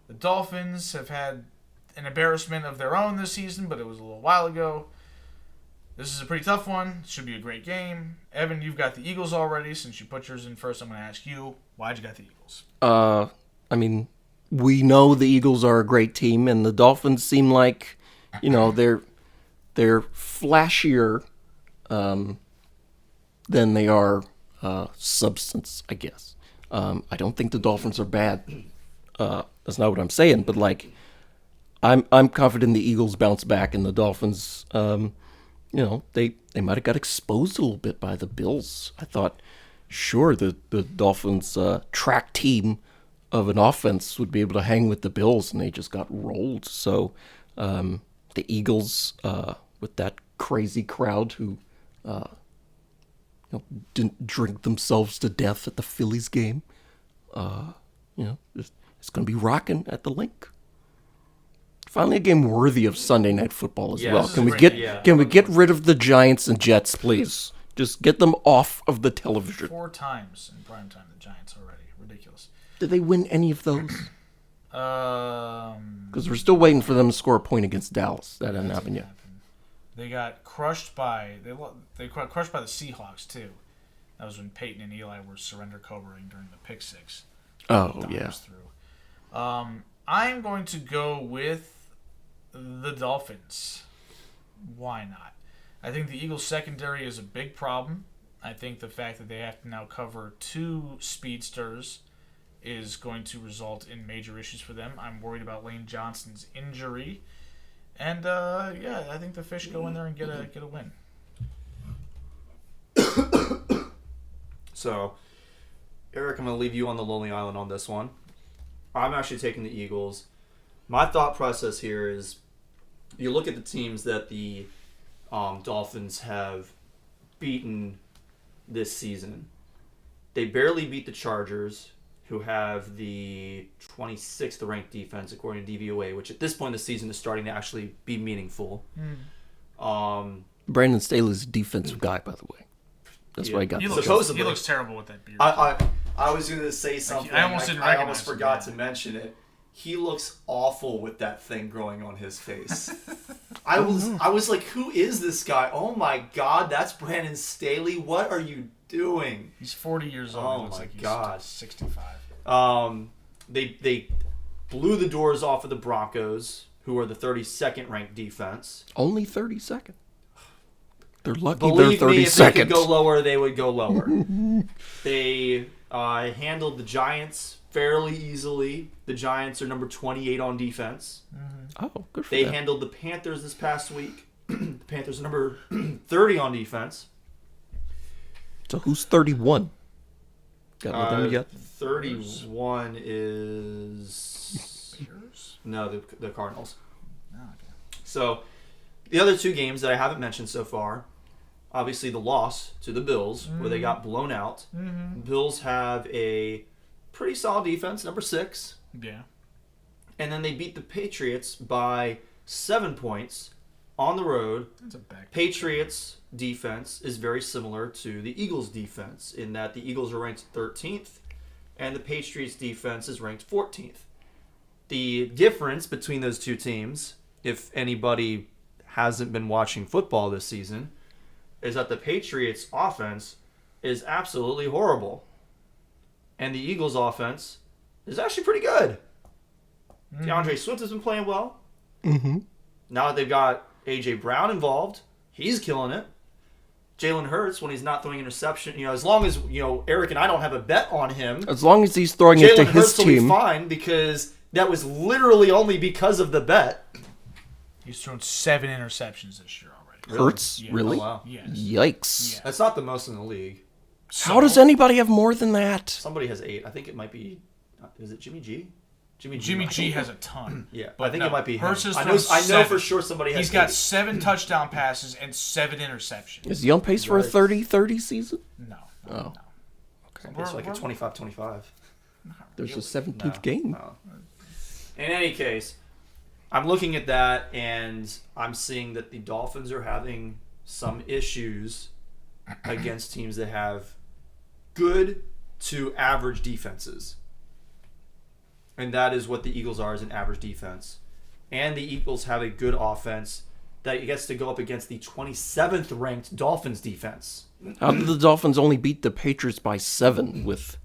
The Dolphins have had an embarrassment of their own this season, but it was a little while ago. This is a pretty tough one. Should be a great game. Evan, you've got the Eagles already. Since you put yours in first, I'm going to ask you, why'd you got the Eagles? I mean, we know the Eagles are a great team, and the Dolphins seem like, they're flashier than they are substance, I guess. I don't think the Dolphins are bad. That's not what I'm saying, but I'm confident the Eagles bounce back, and the Dolphins, they might have got exposed a little bit by the Bills. I thought, sure, the Dolphins track team of an offense would be able to hang with the Bills, and they just got rolled. So the Eagles, with that crazy crowd who didn't drink themselves to death at the Phillies game, It's going to be rocking at the link. Finally, a game worthy of Sunday Night Football as Yeah, well. this is Can we great, get yeah. Can we get rid of the Giants and Jets, please? Just get them off of the television. 4 times in primetime, the Giants already. Ridiculous. Did they win any of those? Um, Because we're still waiting for them to score a point against Dallas. That hasn't happened yet. They got crushed by they got crushed by the Seahawks too. That was when Peyton and Eli were surrender covering during the pick six. Oh, Dom yeah. was through. I'm going to go with the Dolphins. Why not? I think the Eagles secondary is a big problem. I think the fact that they have to now cover 2 speedsters is going to result in major issues for them. I'm worried about Lane Johnson's injury. And, I think the Fish go in there and get a win. So, Eric, I'm going to leave you on the lonely island on this one. I'm actually taking the Eagles. My thought process here is you look at the teams that the Dolphins have beaten this season. They barely beat the Chargers, who have the 26th ranked defense according to DVOA, which at this point in the season is starting to actually be meaningful. Brandon Staley's a defensive guy, by the way. That's why I got He the looks, job. Supposedly. he looks terrible with that beard. I was going to say something. I almost didn't I recognize almost him, forgot yeah. to mention it. He looks awful with that thing growing on his face. I was like, who is this guy? Oh my God, that's Brandon Staley. What are you doing? He's 40 years old. Oh He looks my like he's God. 65. They blew the doors off of the Broncos, who are the 32nd ranked defense. Only 32nd. They're lucky Believe they're me, if they could 32nd. go lower, they would go lower. They handled the Giants fairly easily. The Giants are number 28 on defense. Oh, good for They them. handled the Panthers this past week. The Panthers are number 30 on defense. So who's 31? Got them yet? 31 is... Bears? No, the Cardinals. Oh, okay. So, the other 2 games that I haven't mentioned so far, obviously the loss to the Bills, where they got blown out. Bills have a pretty solid defense, number 6. Yeah. And then they beat the Patriots by 7 points on the road. That's a back. Patriots defense is very similar to the Eagles defense in that the Eagles are ranked 13th and the Patriots defense is ranked 14th. The difference between those 2 teams, if anybody hasn't been watching football this season, is that the Patriots offense is absolutely horrible. And the Eagles offense is actually pretty good. DeAndre Swift has been playing well. Mm-hmm. Now that they've got A.J. Brown involved, he's killing it. Jalen Hurts, when he's not throwing interception, as long as, Eric and I don't have a bet on him, As long as he's throwing it to Jalen his Hurts will be team. fine because that was literally only because of the bet. He's thrown 7 interceptions this year already. Hurts? Yeah. Really? Oh, wow. Yes. Yikes. Yeah. That's not the most in the league. How does anybody have more than that? Somebody has 8. I think it might be, is it Jimmy G? Jimmy G has a ton. Yeah, But I think no, it might be him. Hurts has I thrown know 7. for sure somebody has He's got 8. 7 touchdown passes and 7 interceptions. Is he on pace for a 30-30 season? No. Oh. No. Okay. It's like a 25-25. There's a 17th game. No. In any case, I'm looking at that and I'm seeing that the Dolphins are having some issues against teams that have good to average defenses. And that is what the Eagles are, as an average defense. And the Eagles have a good offense that gets to go up against the 27th ranked Dolphins defense. How did the Dolphins only beat the Patriots by 7 with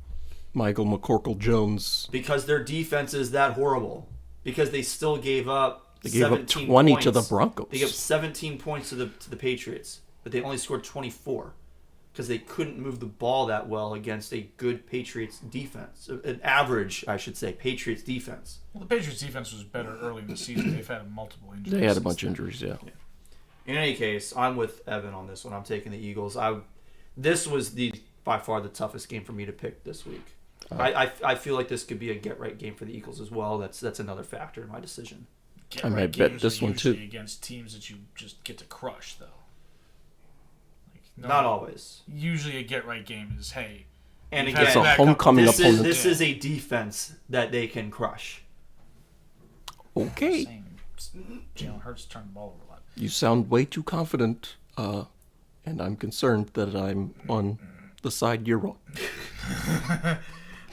Michael McCorkle-Jones? Because their defense is that horrible. Because they still gave up They gave up 17 20 points. to the Broncos. They gave up 17 points to the Patriots, but they only scored 24 because they couldn't move the ball that well against a good Patriots defense, an average, I should say, Patriots defense. Well, the Patriots defense was better early in the season. They've had multiple injuries. They had a since bunch of then. injuries, yeah. In any case, I'm with Evan on this one. I'm taking the Eagles. This was by far the toughest game for me to pick this week. I feel like this could be a get-right game for the Eagles as well. That's another factor in my decision. Get I right might bet games this are one, too. usually against teams that you just get to crush, though. Not always. Usually a get right game is, hey, And We've again, It's a had homecoming this opponent. is a defense that they can crush. Okay. Jalen Hurts turned the ball over a lot. You sound way too confident, and I'm concerned that I'm on the side you're on.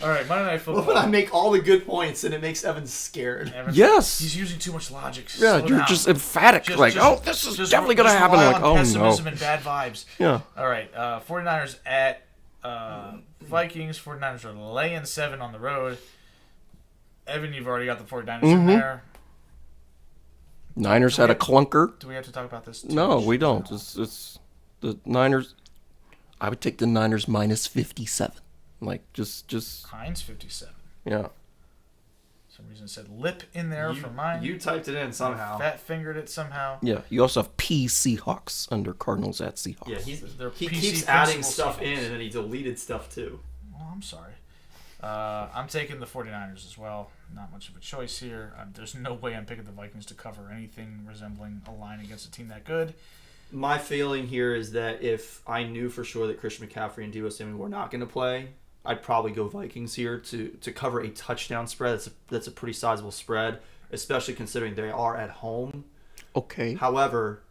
All right, Monday Night Football. But I make all the good points, and it makes Evan scared. Evans, Yes. he's using too much logic. Yeah, Slow you're down. just emphatic. This is definitely going to happen. Rely Like, on oh, pessimism no. and bad vibes. Yeah. All right, 49ers at Vikings. 49ers are laying 7 on the road. Evan, you've already got the 49ers in there. Niners had a clunker. Do we have to talk about this? Too No, much? we don't. It's the Niners. I would take the Niners minus 57. Like, just Hines 57. yeah. Some reason it said lip in there for mine. You typed it in somehow. Fat fingered it somehow. Yeah, you also have P Seahawks under Cardinals at Seahawks. Yeah, They're he PC keeps adding principal stuff Seahawks. in, and then he deleted stuff too. Well, I'm sorry. I'm taking the 49ers as well. Not much of a choice here. There's no way I'm picking the Vikings to cover anything resembling a line against a team that good. My feeling here is that if I knew for sure that Christian McCaffrey and Deebo Samuel were not going to play, I'd probably go Vikings here to cover a touchdown spread. That's a pretty sizable spread, especially considering they are at home. Okay. However,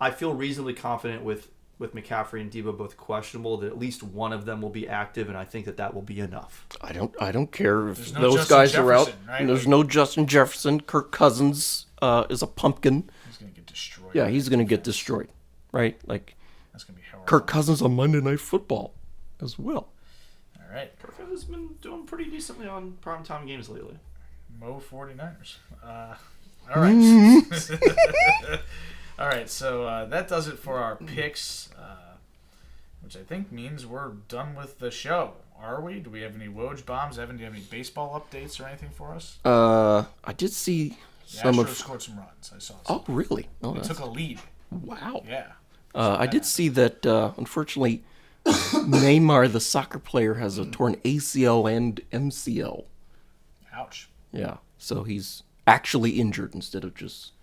I feel reasonably confident with McCaffrey and Deebo both questionable that at least one of them will be active, and I think that will be enough. I don't care if There's no those Justin guys are out. Jefferson, right? There's no Justin Jefferson. Kirk Cousins is a pumpkin. He's going to get destroyed. Yeah, he's going to get destroyed. Right? Like, That's going to be horrible. Kirk Cousins on Monday Night Football as well. All right. Kirk has been doing pretty decently on primetime games lately. Mo 49ers. All right. All right, so that does it for our picks, which I think means we're done with the show. Are we? Do we have any Woj bombs? Evan, do you have any baseball updates or anything for us? I did see The some Astros of. scored some runs. I saw some. Oh, really? Oh, They that's, took a lead. wow. Yeah. I did see that, unfortunately, Neymar, the soccer player, has a torn ACL and MCL. Ouch. Yeah, so he's actually injured instead of just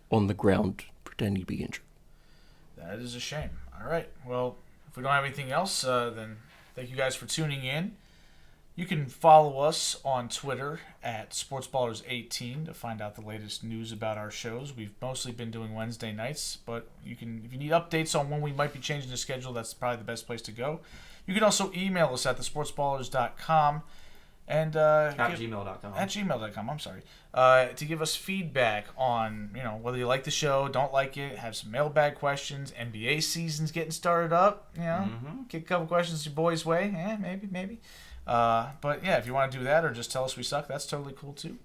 on the ground pretending to be injured. That is a shame. All right. Well, if we don't have anything else, then thank you guys for tuning in. You can follow us on Twitter at SportsBallers18 to find out the latest news about our shows. We've mostly been doing Wednesday nights, but if you need updates on when we might be changing the schedule, that's probably the best place to go. You can also email us at thesportsballers.com and At gmail.com. At gmail.com, I'm sorry. To give us feedback on, whether you like the show, don't like it, have some mailbag questions, NBA season's getting started up, get a couple questions your boys' way, maybe. But yeah, if you want to do that or just tell us we suck, that's totally cool too.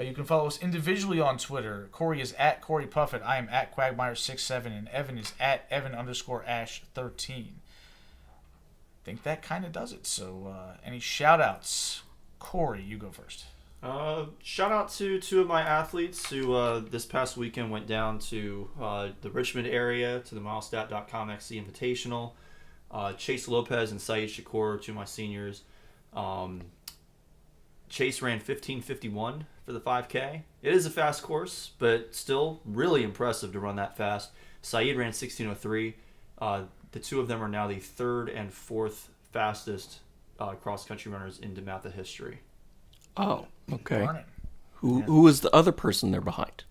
You can follow us individually on Twitter. Corey is at Corey Puffett. I am at Quagmire67, and Evan is at Evan_Ash13. I think that kind of does it. So any shout-outs? Corey, you go first. Shout out to two of my athletes who this past weekend went down to the Richmond area to the milestat.com XC Invitational. Chase Lopez and Saeed Shakur, two of my seniors. Chase ran 15:51 for the 5K. It is a fast course, but still really impressive to run that fast. Saeed ran 16:03. The two of them are now the third and fourth fastest cross-country runners in DeMatha history. Oh, okay. Darn it. Who is the other person they're behind?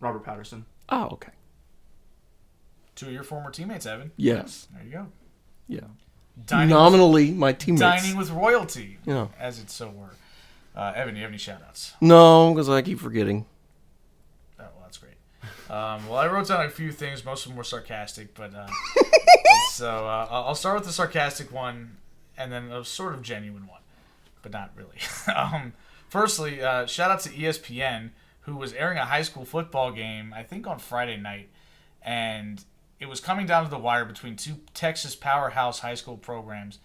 Robert Patterson. Oh, okay. Two of your former teammates, Evan. Yes. There you go. Yeah. Dining Nominally, my teammates. Dining with royalty, Yeah. as it so were. Evan, do you have any shout-outs? No, because I keep forgetting. Oh, well, that's great. Well, I wrote down a few things. Most of them were sarcastic, but so I'll start with the sarcastic one and then a sort of genuine one, but not really. Firstly, shout out to ESPN, who was airing a high school football game, I think on Friday night, and it was coming down to the wire between two Texas powerhouse high school programs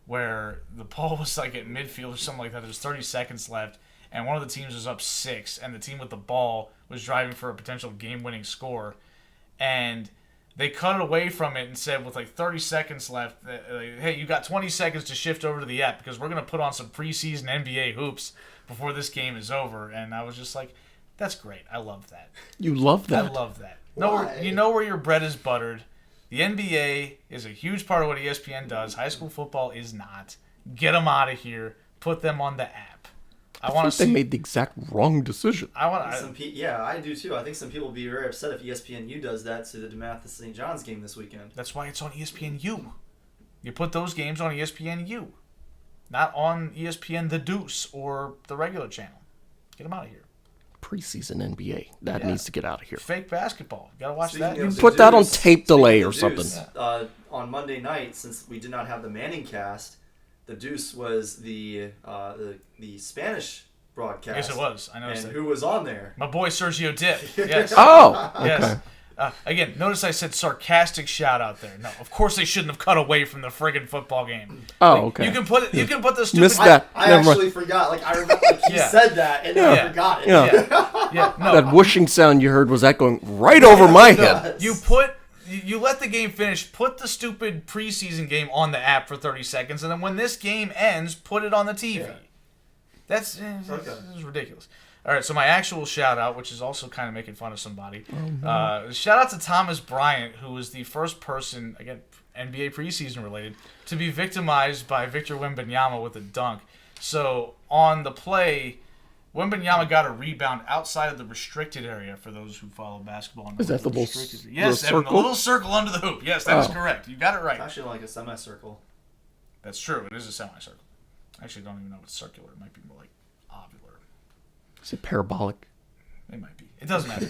where the ball was like at midfield or something like that. There's 30 seconds left, and one of the teams was up 6, and the team with the ball was driving for a potential game-winning score. And they cut away from it and said with like 30 seconds left, hey, you got 20 seconds to shift over to the app because we're going to put on some preseason NBA hoops before this game is over. And I was just like, that's great. I love that. You love that. I love that. Why? You know where your bread is buttered. The NBA is a huge part of what ESPN does. High school football is not. Get them out of here. Put them on the app. I want to They see. made the exact wrong decision. Yeah, I do too. I think some people will be very upset if ESPNU does that to the DeMatha St. John's game this weekend. That's why it's on ESPNU. You put those games on ESPNU, not on ESPN The Deuce or the regular channel. Get them out of here. Preseason NBA. That needs to get out of here. Fake basketball. You gotta watch that. Speaking of the Put that on Deuce- tape delay speaking or of the something. Deuce, on Monday night, since we did not have the Manning cast, the Deuce was the Spanish broadcast. Yes, it was. I noticed And that. who was on there? My boy Sergio Dip. Yes. Oh, okay. Yes. Again, notice I said sarcastic shout out there. No, of course they shouldn't have cut away from the friggin' football game. Oh, okay. You can put it. You can put the stupid. Missed that. I Never mind. actually forgot. Like I remember he Yeah. said that, and then I forgot it. Yeah. Yeah, no. That whooshing sound you heard, was that going right over my head? You let the game finish. Put the stupid preseason game on the app for 30 seconds, and then when this game ends, put it on the TV. Yeah. That's ridiculous. All right, so my actual shout out, which is also kind of making fun of somebody, shout out to Thomas Bryant, who was the first person, again, NBA preseason related, to be victimized by Victor Wembanyama with a dunk. So on the play, Wembanyama got a rebound outside of the restricted area. For those who follow basketball, Is that the little restricted area. Yes, little Evan, the circle? little circle under the hoop. Yes, that is Oh. correct. You got it right. It's actually like a semicircle. That's true. It is a semicircle. I actually don't even know if it's circular. It might be more like ovular. Is it parabolic? It might be. It doesn't matter.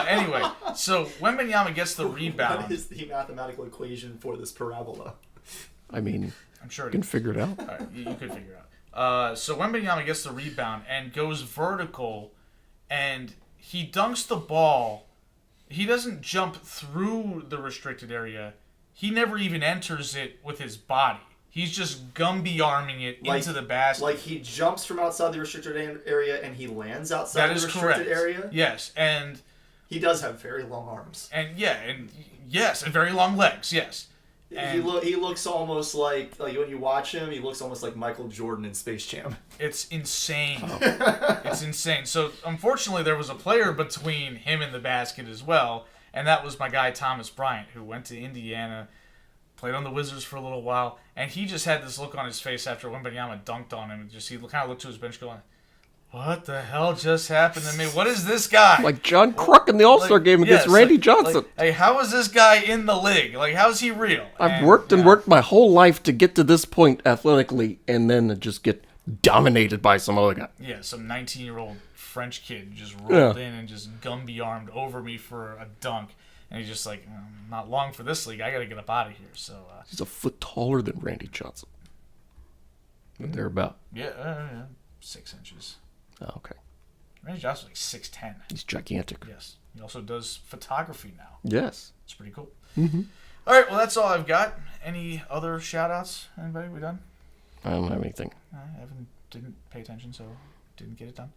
Anyway, so Wembanyama gets the rebound. What is the mathematical equation for this parabola? I mean, I'm sure you it can is. figure it out. All right, you could figure it out. So Wembanyama gets the rebound and goes vertical, and he dunks the ball. He doesn't jump through the restricted area. He never even enters it with his body. He's just Gumby arming it into the basket. Like he jumps from outside the restricted area and he lands outside That the is restricted correct. area. Yes, and He does have very long arms. and very long legs. Yes. And He looks almost like when you watch him, he looks almost like Michael Jordan in Space Jam. It's insane. It's insane. So, unfortunately, there was a player between him and the basket as well, and that was my guy Thomas Bryant, who went to Indiana, played on the Wizards for a little while, and he just had this look on his face after Wembanyama dunked on him. He kind of looked to his bench going, what the hell just happened to me? What is this guy? Like John Kruk in the All-Star game against yes, Randy Johnson. Like, how is this guy in the league? Like, how is he real? I've worked and worked my whole life to get to this point athletically, and then just get dominated by some other guy. Yeah, some 19-year-old French kid just rolled in and just Gumby armed over me for a dunk. And he's just like, not long for this league. I got to get up out of here. So, He's a foot taller than Randy Johnson. They're about. yeah, 6 inches. Oh, okay. Randy Johnson's like 6'10". He's gigantic. Yes. He also does photography now. Yes. It's pretty cool. Mm-hmm. All right, well, that's all I've got. Any other shout-outs? Anybody? We done? I don't have anything. Evan didn't pay attention, so didn't get it done.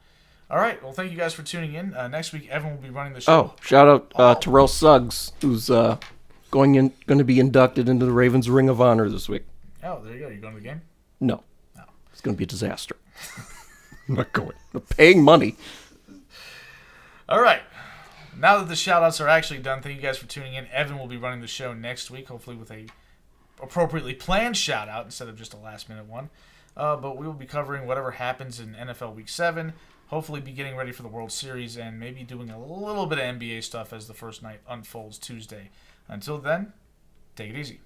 All right, well, thank you guys for tuning in. Next week, Evan will be running the show. Oh, shout out Terrell Suggs, who's going to be inducted into the Ravens Ring of Honor this week. Oh, there you go. You going to the game? No. No. It's going to be a disaster. I'm not going. I'm paying money. All right. Now that the shout-outs are actually done, thank you guys for tuning in. Evan will be running the show next week, hopefully with a appropriately planned shout-out instead of just a last-minute one. But we will be covering whatever happens in NFL Week 7, hopefully be getting ready for the World Series, and maybe doing a little bit of NBA stuff as the first night unfolds Tuesday. Until then, take it easy.